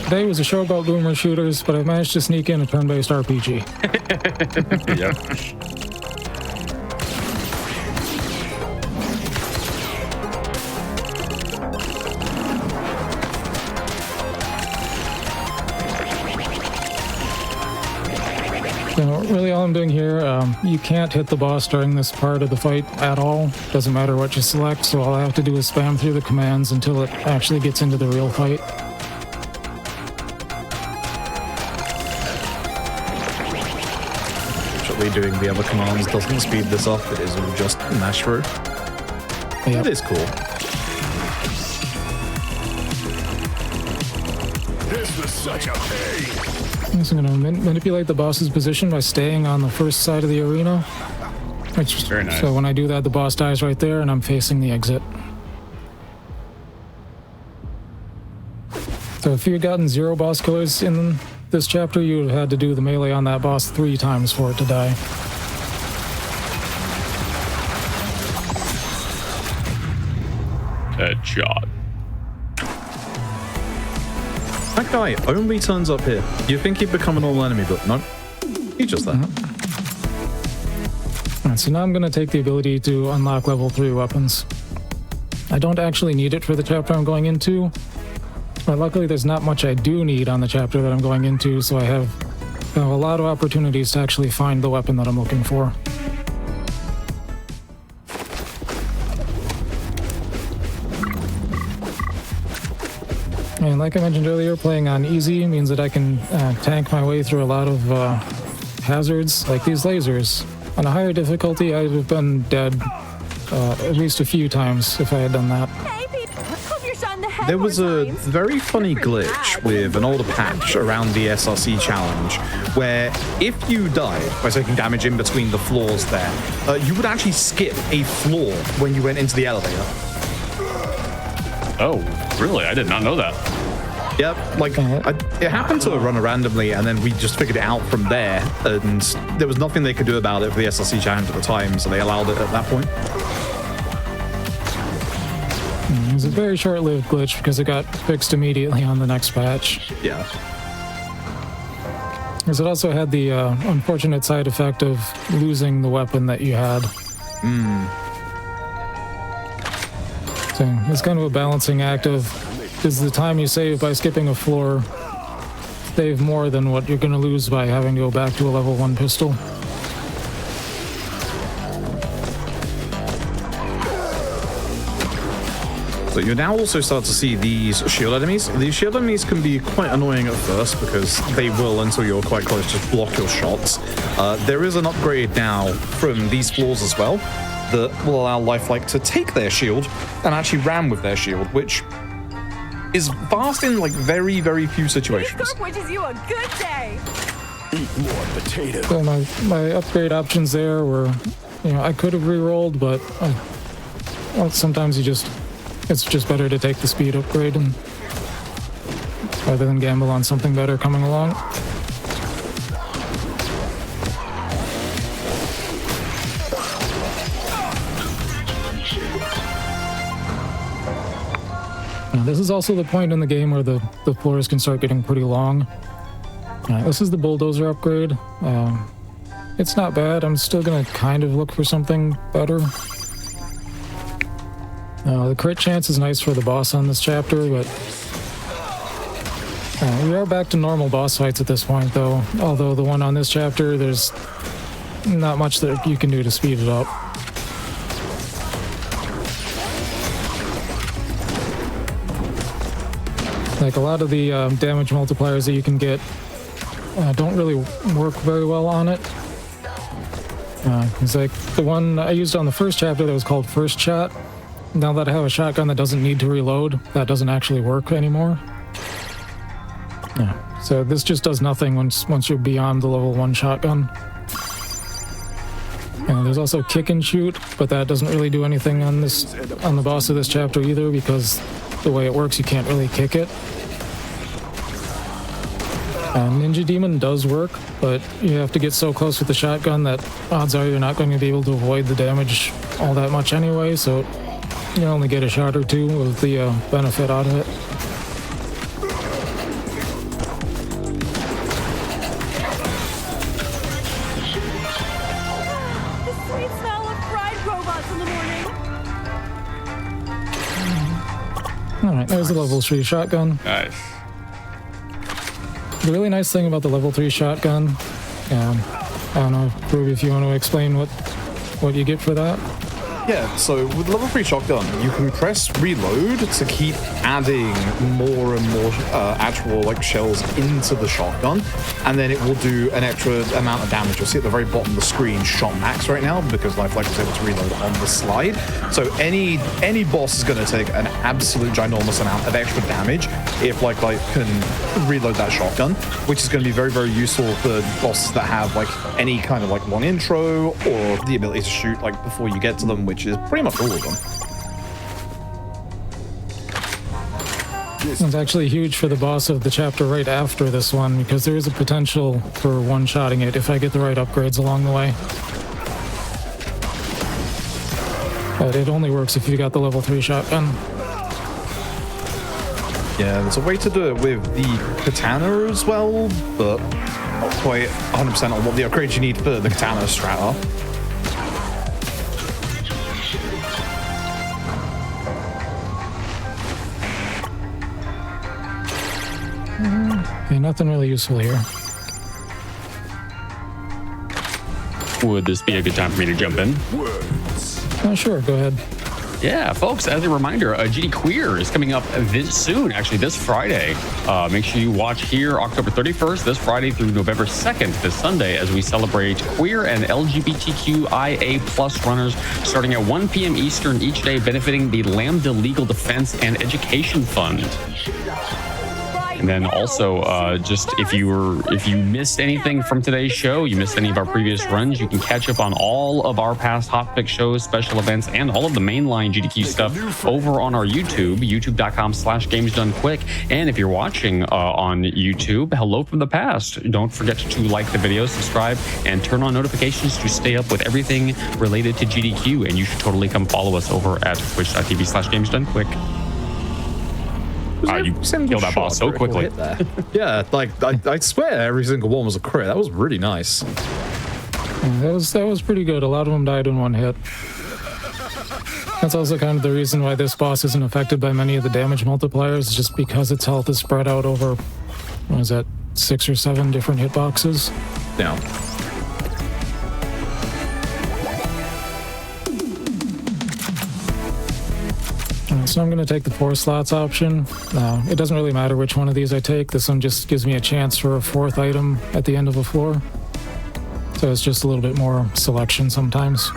today was a show about boomer shooters, but I managed to sneak in a turn-based RPG. Yep. So really all I'm doing here, you can't hit the boss during this part of the fight at all. Doesn't matter what you select, so all I have to do is spam through the commands until it actually gets into the real fight. Actually doing the other commands doesn't speed this up, it is all just mash through. Yep. It is cool. This was such a pain. So I'm going to manipulate the boss's position by staying on the first side of the arena. Which, very nice. So when I do that, the boss dies right there, and I'm facing the exit. So if you had gotten 0 boss killers in this chapter, you would have had to do the melee on that boss 3 times for it to die. Headshot. That guy only turns up here. You think he'd become a normal enemy, but no. He's just there. Alright, so now I'm going to take the ability to unlock level 3 weapons. I don't actually need it for the chapter I'm going into, but luckily there's not much I do need on the chapter that I'm going into, so I have a lot of opportunities to actually find the weapon that I'm looking for. And like I mentioned earlier, playing on easy means that I can tank my way through a lot of hazards, like these lasers. On a higher difficulty, I would have been dead at least a few times if I had done that. There was a very funny glitch with an older patch around the SRC challenge, where if you died by taking damage in between the floors there, you would actually skip a floor when you went into the elevator. Oh, really? I did not know that. Yep, like, it happened to run randomly, and then we just figured it out from there, and there was nothing they could do about it for the SRC challenge at the time, so they allowed it at that point. It was a very short-lived glitch because it got fixed immediately on the next patch. Yeah. Because it also had the unfortunate side effect of losing the weapon that you had. So it's kind of a balancing act of, does the time you save by skipping a floor save more than what you're going to lose by having to go back to a level 1 pistol? So you now also start to see these shield enemies. These shield enemies can be quite annoying at first because they will, until you're quite close, just block your shots. There is an upgrade now from these floors as well that will allow Lifelike to take their shield and actually ram with their shield, which is fast in like very, very few situations. This wishes you a good day. Eat more potato. So my upgrade options there were, I could have re-rolled, but well, sometimes it's just better to take the speed upgrade and rather than gamble on something better coming along. Now, this is also the point in the game where the floors can start getting pretty long. This is the bulldozer upgrade. It's not bad. I'm still gonna kind of look for something better. The crit chance is nice for the boss on this chapter, but we are back to normal boss fights at this point, though. Although the one on this chapter, there's not much that you can do to speed it up. Like, a lot of the damage multipliers that you can get don't really work very well on it. It's like the one I used on the first chapter that was called First Shot. Now that I have a shotgun that doesn't need to reload, that doesn't actually work anymore. Yeah, so this just does nothing once you're beyond the level 1 shotgun. And there's also kick and shoot, but that doesn't really do anything on the boss of this chapter either, because the way it works, you can't really kick it. Ninja Demon does work, but you have to get so close with the shotgun that odds are you're not going to be able to avoid the damage all that much anyway, so you only get a shot or two with the benefit out of it. The sweet smell of fried robots in the morning. Alright, there's the level 3 shotgun. Nice. The really nice thing about the level 3 shotgun, I don't know, Ruby, if you want to explain what you get for that. Yeah, so with level 3 shotgun, you can press reload to keep adding more and more actual like shells into the shotgun, and then it will do an extra amount of damage. You'll see at the very bottom of the screen shot max right now because Lifelike was able to reload on the slide. So any boss is going to take an absolute ginormous amount of extra damage if Lifelike can reload that shotgun, which is going to be very, very useful for bosses that have like any kind of like long intro or the ability to shoot like before you get to them, which is pretty much all of them. It's actually huge for the boss of the chapter right after this one, because there is a potential for one-shotting it if I get the right upgrades along the way. But it only works if you got the level 3 shotgun. Yeah, there's a way to do it with the katana as well, but not quite 100% on what the upgrades you need for the katana strat are. Okay, nothing really useful here. Would this be a good time for me to jump in? Oh, sure, go ahead. Yeah, folks, as a reminder, GD Queer is coming up this soon, actually this Friday. Make sure you watch here October 31st, this Friday through November 2nd, this Sunday, as we celebrate queer and LGBTQIA plus runners starting at 1 p.m. Eastern each day, benefiting the Lambda Legal Defense and Education Fund. And then also, just if you missed anything from today's show, you missed any of our previous runs, you can catch up on all of our past Hotfix shows, special events, and all of the mainline GDQ stuff over on our YouTube, youtube.com/gamesdonequick. And if you're watching on YouTube, hello from the past. Don't forget to like the video, subscribe, and turn on notifications to stay up with everything related to GDQ. And you should totally come follow us over at twitch.tv/gamesdonequick. You killed that boss so quickly. Yeah, like I swear every single one was a crit. That was really nice. Yeah, that was pretty good. A lot of them died in one hit. That's also kind of the reason why this boss isn't affected by many of the damage multipliers, just because its health is spread out over, what is that, 6 or 7 different hitboxes. Yeah. So I'm going to take the 4 slots option. It doesn't really matter which one of these I take. This one just gives me a chance for a 4th item at the end of a floor. So it's just a little bit more selection sometimes.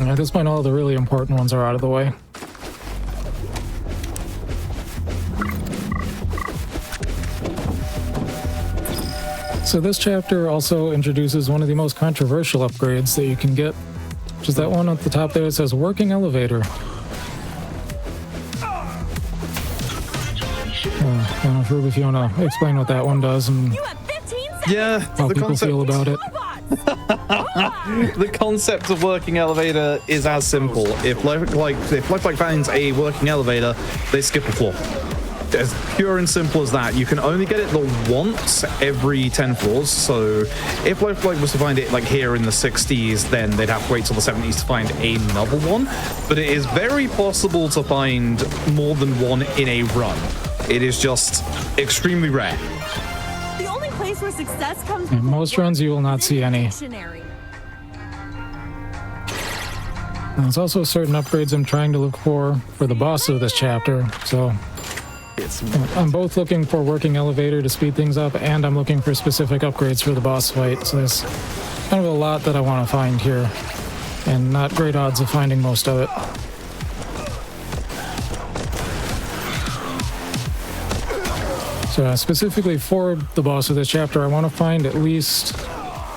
At this point, all the really important ones are out of the way. So this chapter also introduces one of the most controversial upgrades that you can get, which is that one at the top there that says working elevator. I don't know if Ruby, if you want to explain what that one does and how people feel about it. The concept of working elevator is as simple. If Lifelike finds a working elevator, they skip a floor. as pure and simple as that. You can only get it the once every 10 floors. So if Lifelike was to find it like here in the 60s, then they'd have to wait till the 70s to find another one. But it is very possible to find more than one in a run. It is just extremely rare. The only place where success comes In most runs, you will not see any. There's also certain upgrades I'm trying to look for the boss of this chapter, so I'm both looking for working elevator to speed things up, and I'm looking for specific upgrades for the boss fight, so there's kind of a lot that I want to find here, and not great odds of finding most of it. So specifically for the boss of this chapter, I want to find at least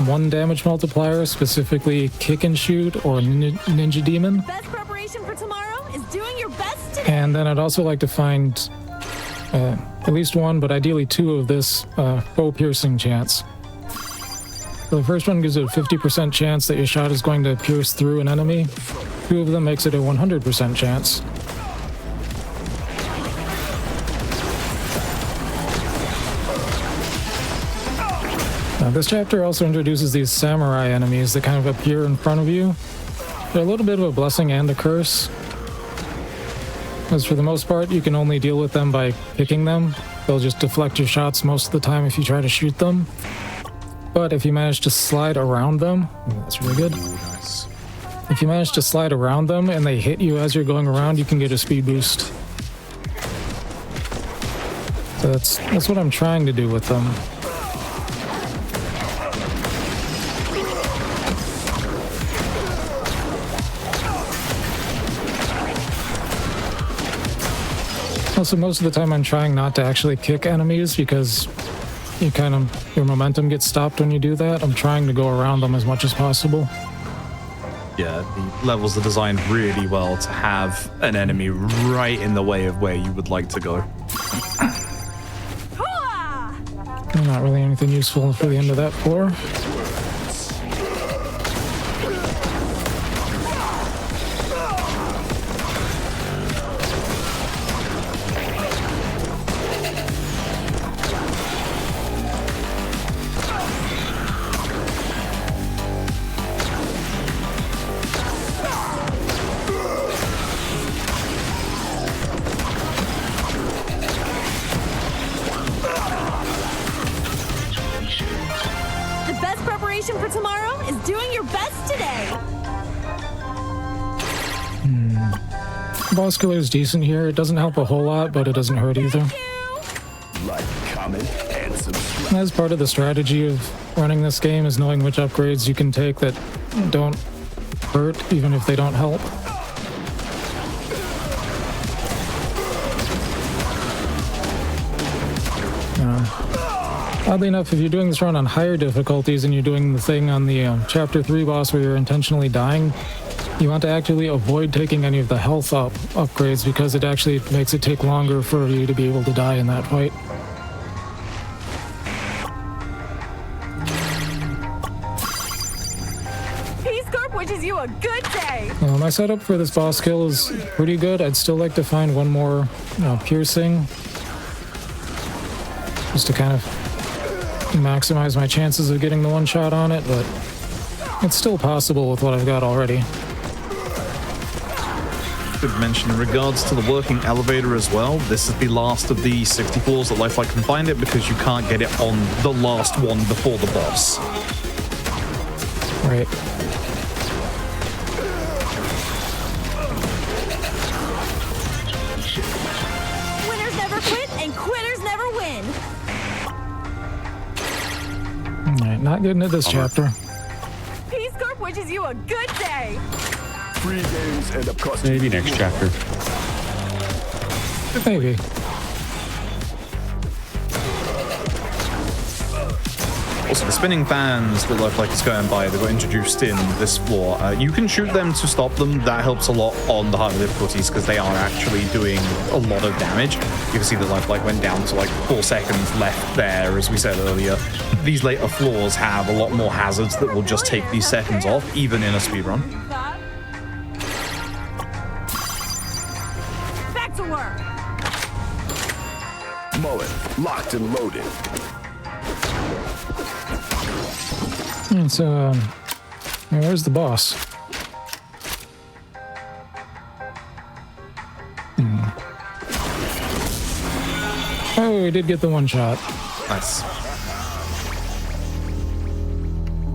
one damage multiplier, specifically kick and shoot or ninja demon. Best preparation for tomorrow is doing your best today. And then I'd also like to find at least one, but ideally two of this bow piercing chance. So the first one gives it a 50% chance that your shot is going to pierce through an enemy. Two of them makes it a 100% chance. This chapter also introduces these samurai enemies that kind of appear in front of you. They're a little bit of a blessing and a curse, as for the most part you can only deal with them by picking them. They'll just deflect your shots most of the time if you try to shoot them. But if you manage to slide around them, that's really good. Nice. If you manage to slide around them and they hit you as you're going around, you can get a speed boost. So that's what I'm trying to do with them. Also, most of the time I'm trying not to actually kick enemies because your momentum gets stopped when you do that. I'm trying to go around them as much as possible. Yeah, the levels are designed really well to have an enemy right in the way of where you would like to go. Not really anything useful for the end of that floor. For tomorrow is doing your best today. Boss killer is decent here. It doesn't help a whole lot, but it doesn't hurt either. Like, comment, and subscribe. As part of the strategy of running this game is knowing which upgrades you can take that don't hurt, even if they don't help. Oddly enough, if you're doing this run on higher difficulties and you're doing the thing on the Chapter 3 boss where you're intentionally dying, you want to actively avoid taking any of the health upgrades because it actually makes it take longer for you to be able to die in that fight. Peace Corp wishes you a good day. My setup for this boss kill is pretty good. I'd still like to find one more piercing, just to kind of maximize my chances of getting the one shot on it, but it's still possible with what I've got already. Good mention in regards to the working elevator as well. This is the last of the 60 floors that Lifelike can find it because you can't get it on the last one before the boss. Right. Winners never quit and quitters never win. Alright, not getting at this chapter. Peace Corp wishes you a good day. Free games end up costing. Maybe next chapter. Maybe. Also, the spinning fans that Lifelike is going by that were introduced in this floor, you can shoot them to stop them. That helps a lot on the harder difficulties because they are actually doing a lot of damage. You can see that Lifelike went down to like 4 seconds left there, as we said earlier. These later floors have a lot more hazards that will just take these seconds off, even in a speedrun. Back to work. Locked and loaded. So, where's the boss? Oh, we did get the one shot. Nice.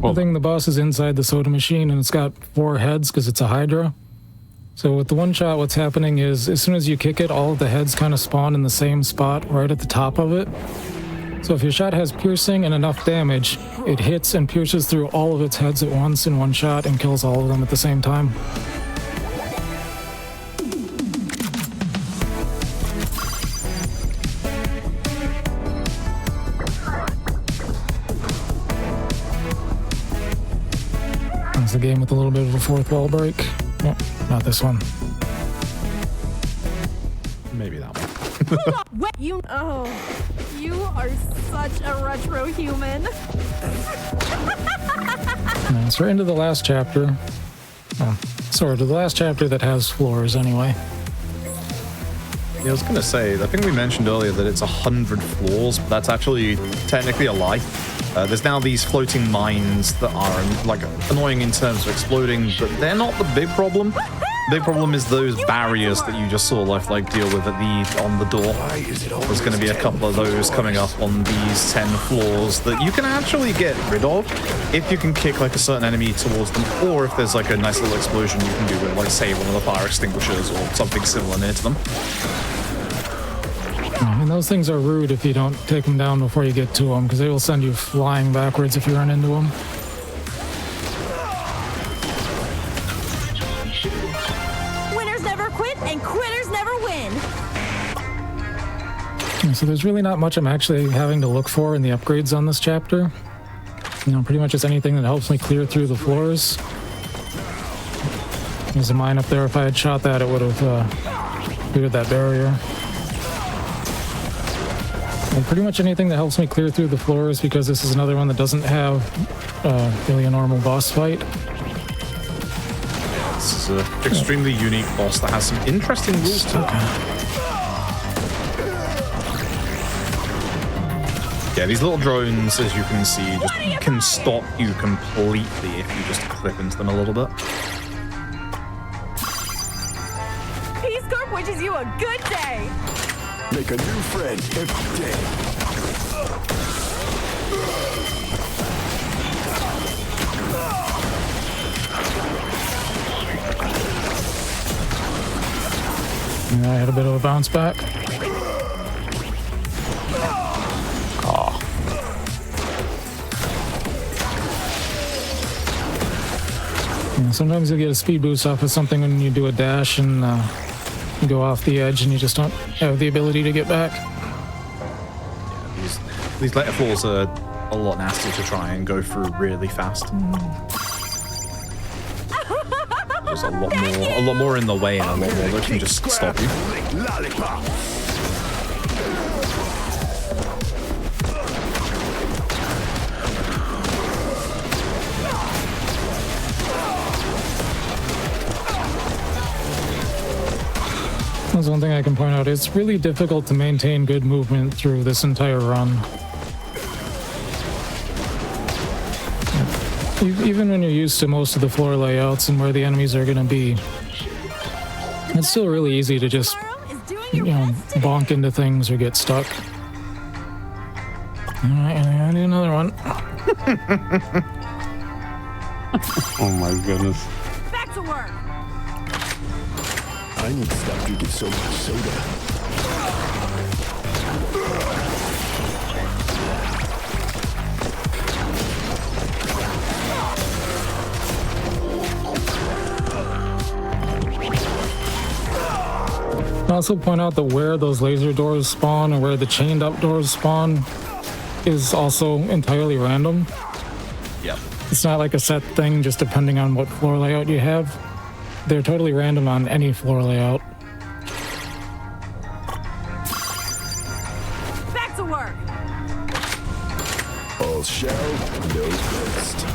I think the boss is inside the soda machine, and it's got 4 heads because it's a Hydra. So with the one shot, what's happening is as soon as you kick it, all of the heads kind of spawn in the same spot right at the top of it. So if your shot has piercing and enough damage, it hits and pierces through all of its heads at once in one shot and kills all of them at the same time. That's the game with a little bit of a fourth wall break. No, not this one. Maybe that one. Hold on, wait, you are such a retro human. So we're into the last chapter. Sort of the last chapter that has floors anyway. Yeah, I was going to say, I think we mentioned earlier that it's 100 floors, but that's actually technically a lie. There's now these floating mines that are like annoying in terms of exploding, but they're not the big problem. The big problem is those barriers that you just saw Lifelike deal with on the door. There's going to be a couple of those coming up on these 10 floors that you can actually get rid of if you can kick like a certain enemy towards them, or if there's like a nice little explosion you can do with like say one of the fire extinguishers or something similar near to them. And those things are rude if you don't take them down before you get to them, because they will send you flying backwards if you run into them. Winners never quit and quitters never win. So there's really not much I'm actually having to look for in the upgrades on this chapter. Pretty much just anything that helps me clear through the floors. There's a mine up there. If I had shot that, it would have cleared that barrier. And pretty much anything that helps me clear through the floors, because this is another one that doesn't have really a normal boss fight. This is an extremely unique boss that has some interesting rules to it. Yeah, these little drones, as you can see, just can stop you completely if you just clip into them a little bit. Peace Corp wishes you a good day. Make a new friend every day. Yeah, I had a bit of a bounce back. Yeah, sometimes you'll get a speed boost off of something when you do a dash and you go off the edge and you just don't have the ability to get back. Yeah, these later floors are a lot nastier to try and go through really fast. There's a lot more in the way and a lot more that can just stop you. That's one thing I can point out. It's really difficult to maintain good movement through this entire run. Even when you're used to most of the floor layouts and where the enemies are going to be, it's still really easy to just, bonk into things or get stuck. Alright, I gotta do another one. Oh my goodness. Back to work. I need to stop drinking so much soda. I also point out that where those laser doors spawn and where the chained up doors spawn is also entirely random. Yep. It's not like a set thing just depending on what floor layout you have. They're totally random on any floor layout. Back to work. All shell, no ghost.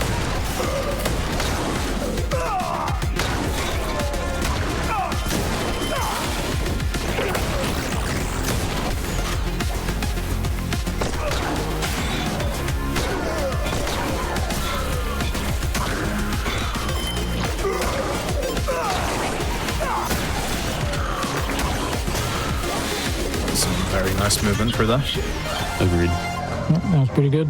nice movement through there. Agreed. That was pretty good.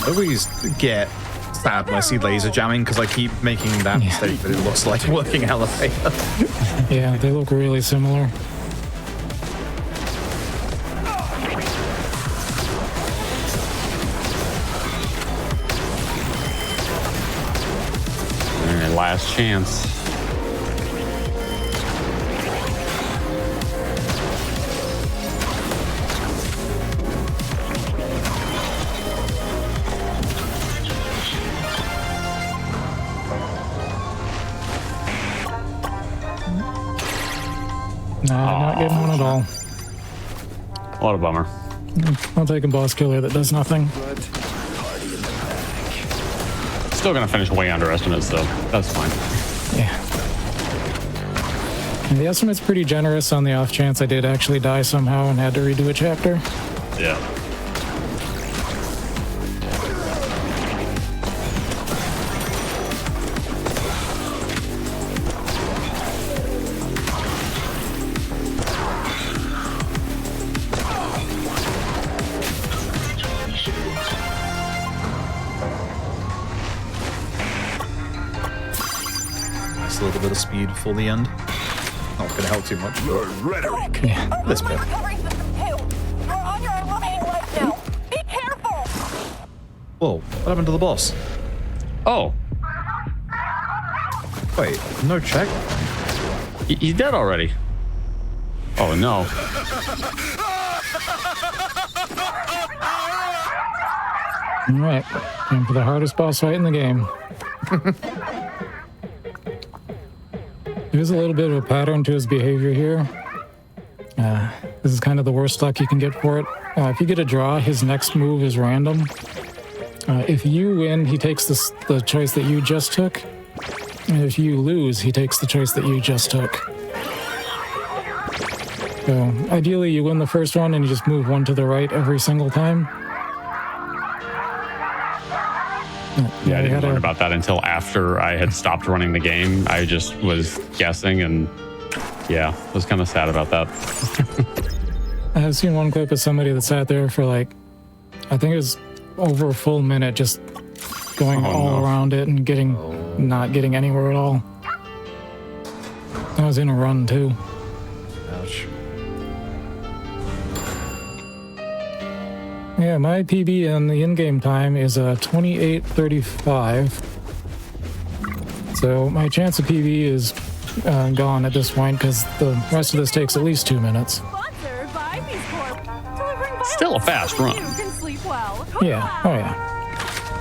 I always get sad when I see laser jamming because I keep making that mistake, but it looks like a working elevator. Yeah, they look really similar. All right, last chance. Nah, not getting one at all. What a bummer. I'll take a boss killer that does nothing. Still gonna finish way under estimates though. That's fine. Yeah. And the estimate's pretty generous on the off chance I did actually die somehow and had to redo a chapter. Yeah. Nice little bit of speed for the end. Not going to help too much. Your rhetoric. Yeah, this bit. Recovering system 2. You're on your remaining life now. Be careful. Whoa, what happened to the boss? Oh, Wait, no check? he's dead already. Oh no. All right, time for the hardest boss fight in the game. There's a little bit of a pattern to his behavior here. This is kind of the worst luck you can get for it. If you get a draw, his next move is random. If you win, he takes the choice that you just took. And if you lose, he takes the choice that you just took. So ideally, you win the first one and you just move one to the right every single time. Yeah, I didn't learn about that until after I had stopped running the game. I just was guessing and yeah, was kind of sad about that. I've seen one clip of somebody that sat there for like, I think it was over a full minute just going all around it and not getting anywhere at all. I was in a run too. Ouch. Yeah, my PB in the in-game time is 28:35. So my chance of PB is gone at this point because the rest of this takes at least 2 minutes. Sponsored by Peace Corp. Delivering Still a fast run. You can sleep well. Yeah, oh yeah.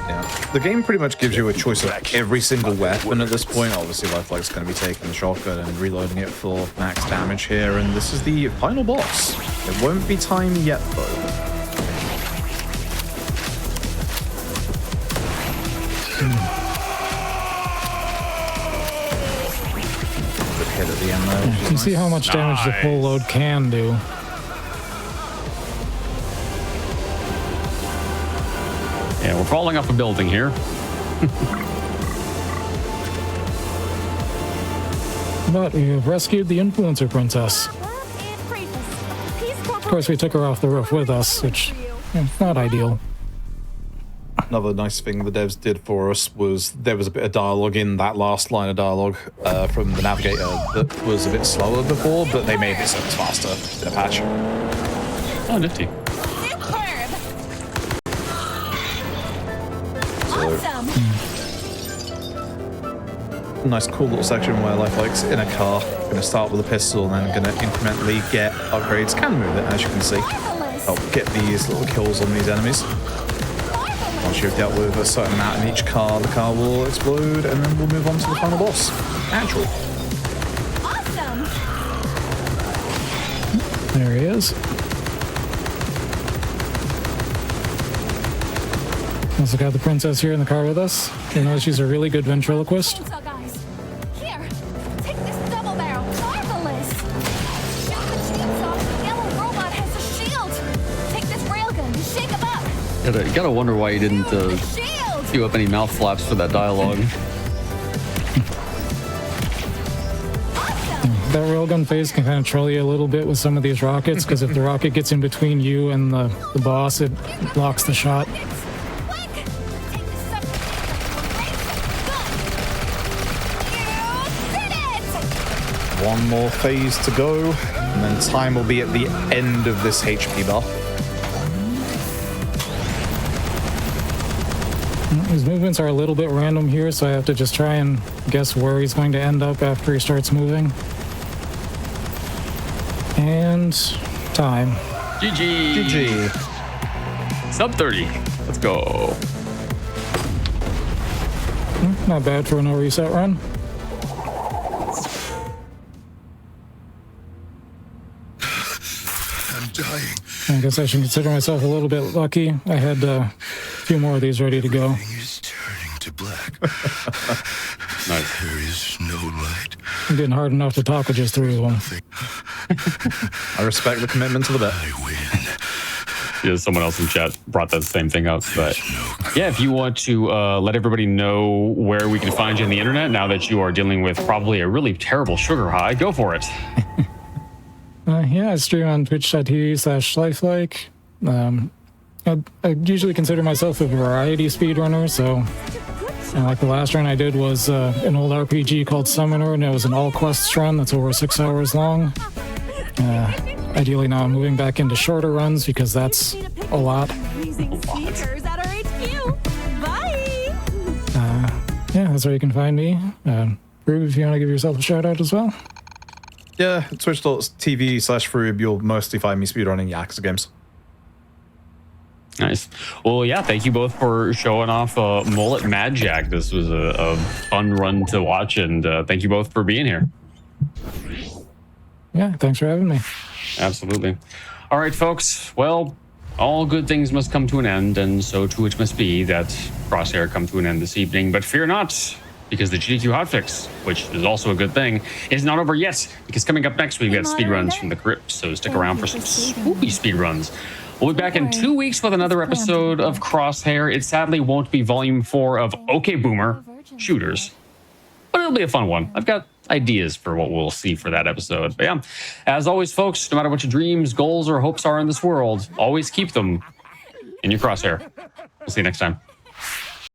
Yeah. The game pretty much gives you a choice of every single weapon at this point. Obviously, Lifelike's going to be taking the shotgun and reloading it for max damage here, and this is the final boss. It won't be time yet, though. Good hit at the end, though. You can see how much damage the full load can do. Yeah, we're falling off a building here. But we have rescued the influencer princess. Of course, we took her off the roof with us, which is not ideal. Another nice thing the devs did for us was there was a bit of dialogue in that last line of dialogue from the navigator that was a bit slower before, but they made it so it's faster in a patch. Oh, nifty. Nice cool little section where Lifelike's in a car, gonna start with a pistol and then gonna incrementally get upgrades. Can move it, as you can see. Help get these little kills on these enemies. Once you've dealt with a certain amount in each car, the car will explode and then we'll move on to the final boss. Actual. There he is. Also got the princess here in the car with us. You know, she's a really good ventriloquist. Here, take this double barrel. Marvelous. Shoot the chainsaw. The yellow robot has a shield. Take this railgun and shake him up. Gotta wonder why you didn't queue up any mouth flaps for that dialogue. that railgun phase can kind of troll you a little bit with some of these rockets, because if the rocket gets in between you and the boss, it blocks the shot. One more phase to go, and then time will be at the end of this HP bar. His movements are a little bit random here, so I have to just try and guess where he's going to end up after he starts moving. And time. GG. GG. Sub 30. Let's go. Not bad for a no reset run. I'm dying. I guess I should consider myself a little bit lucky. I had a few more of these ready to go. It's turning to black. Nice. There is no light. I'm getting hard enough to talk with just 3 of them. I respect the commitment to the bit. I win. Yeah, someone else in chat brought that same thing up. But yeah, if you want to let everybody know where we can find you on the internet now that you are dealing with probably a really terrible sugar high, go for it. Yeah, I stream on twitch.tv/lifelike. I usually consider myself a variety speedrunner, so like the last run I did was an old RPG called Summoner, and it was an all quests run that's over 6 hours long. Ideally now I'm moving back into shorter runs because that's a lot. Yeah, that's where you can find me. Rube, if you want to give yourself a shout out as well. Yeah, twitch.tv/Froob, you'll mostly find me speedrunning Yakuza games. Nice. Well, yeah, thank you both for showing off Mullet Madjack. This was a fun run to watch, and thank you both for being here. Yeah, thanks for having me. Absolutely. All right, folks. Well, all good things must come to an end, and so too it must be that Crosshair come to an end this evening. But fear not, because the GDQ Hotfix, which is also a good thing, is not over yet, because coming up next we've got speedruns from the crypt, so stick around for some spooky speedruns. We'll be back in 2 weeks with another episode of Crosshair. It sadly won't be volume 4 of OK Boomer Shooters, but it'll be a fun one. I've got ideas for what we'll see for that episode. But yeah, as always, folks, no matter what your dreams, goals, or hopes are in this world, always keep them in your crosshair. We'll see you next time.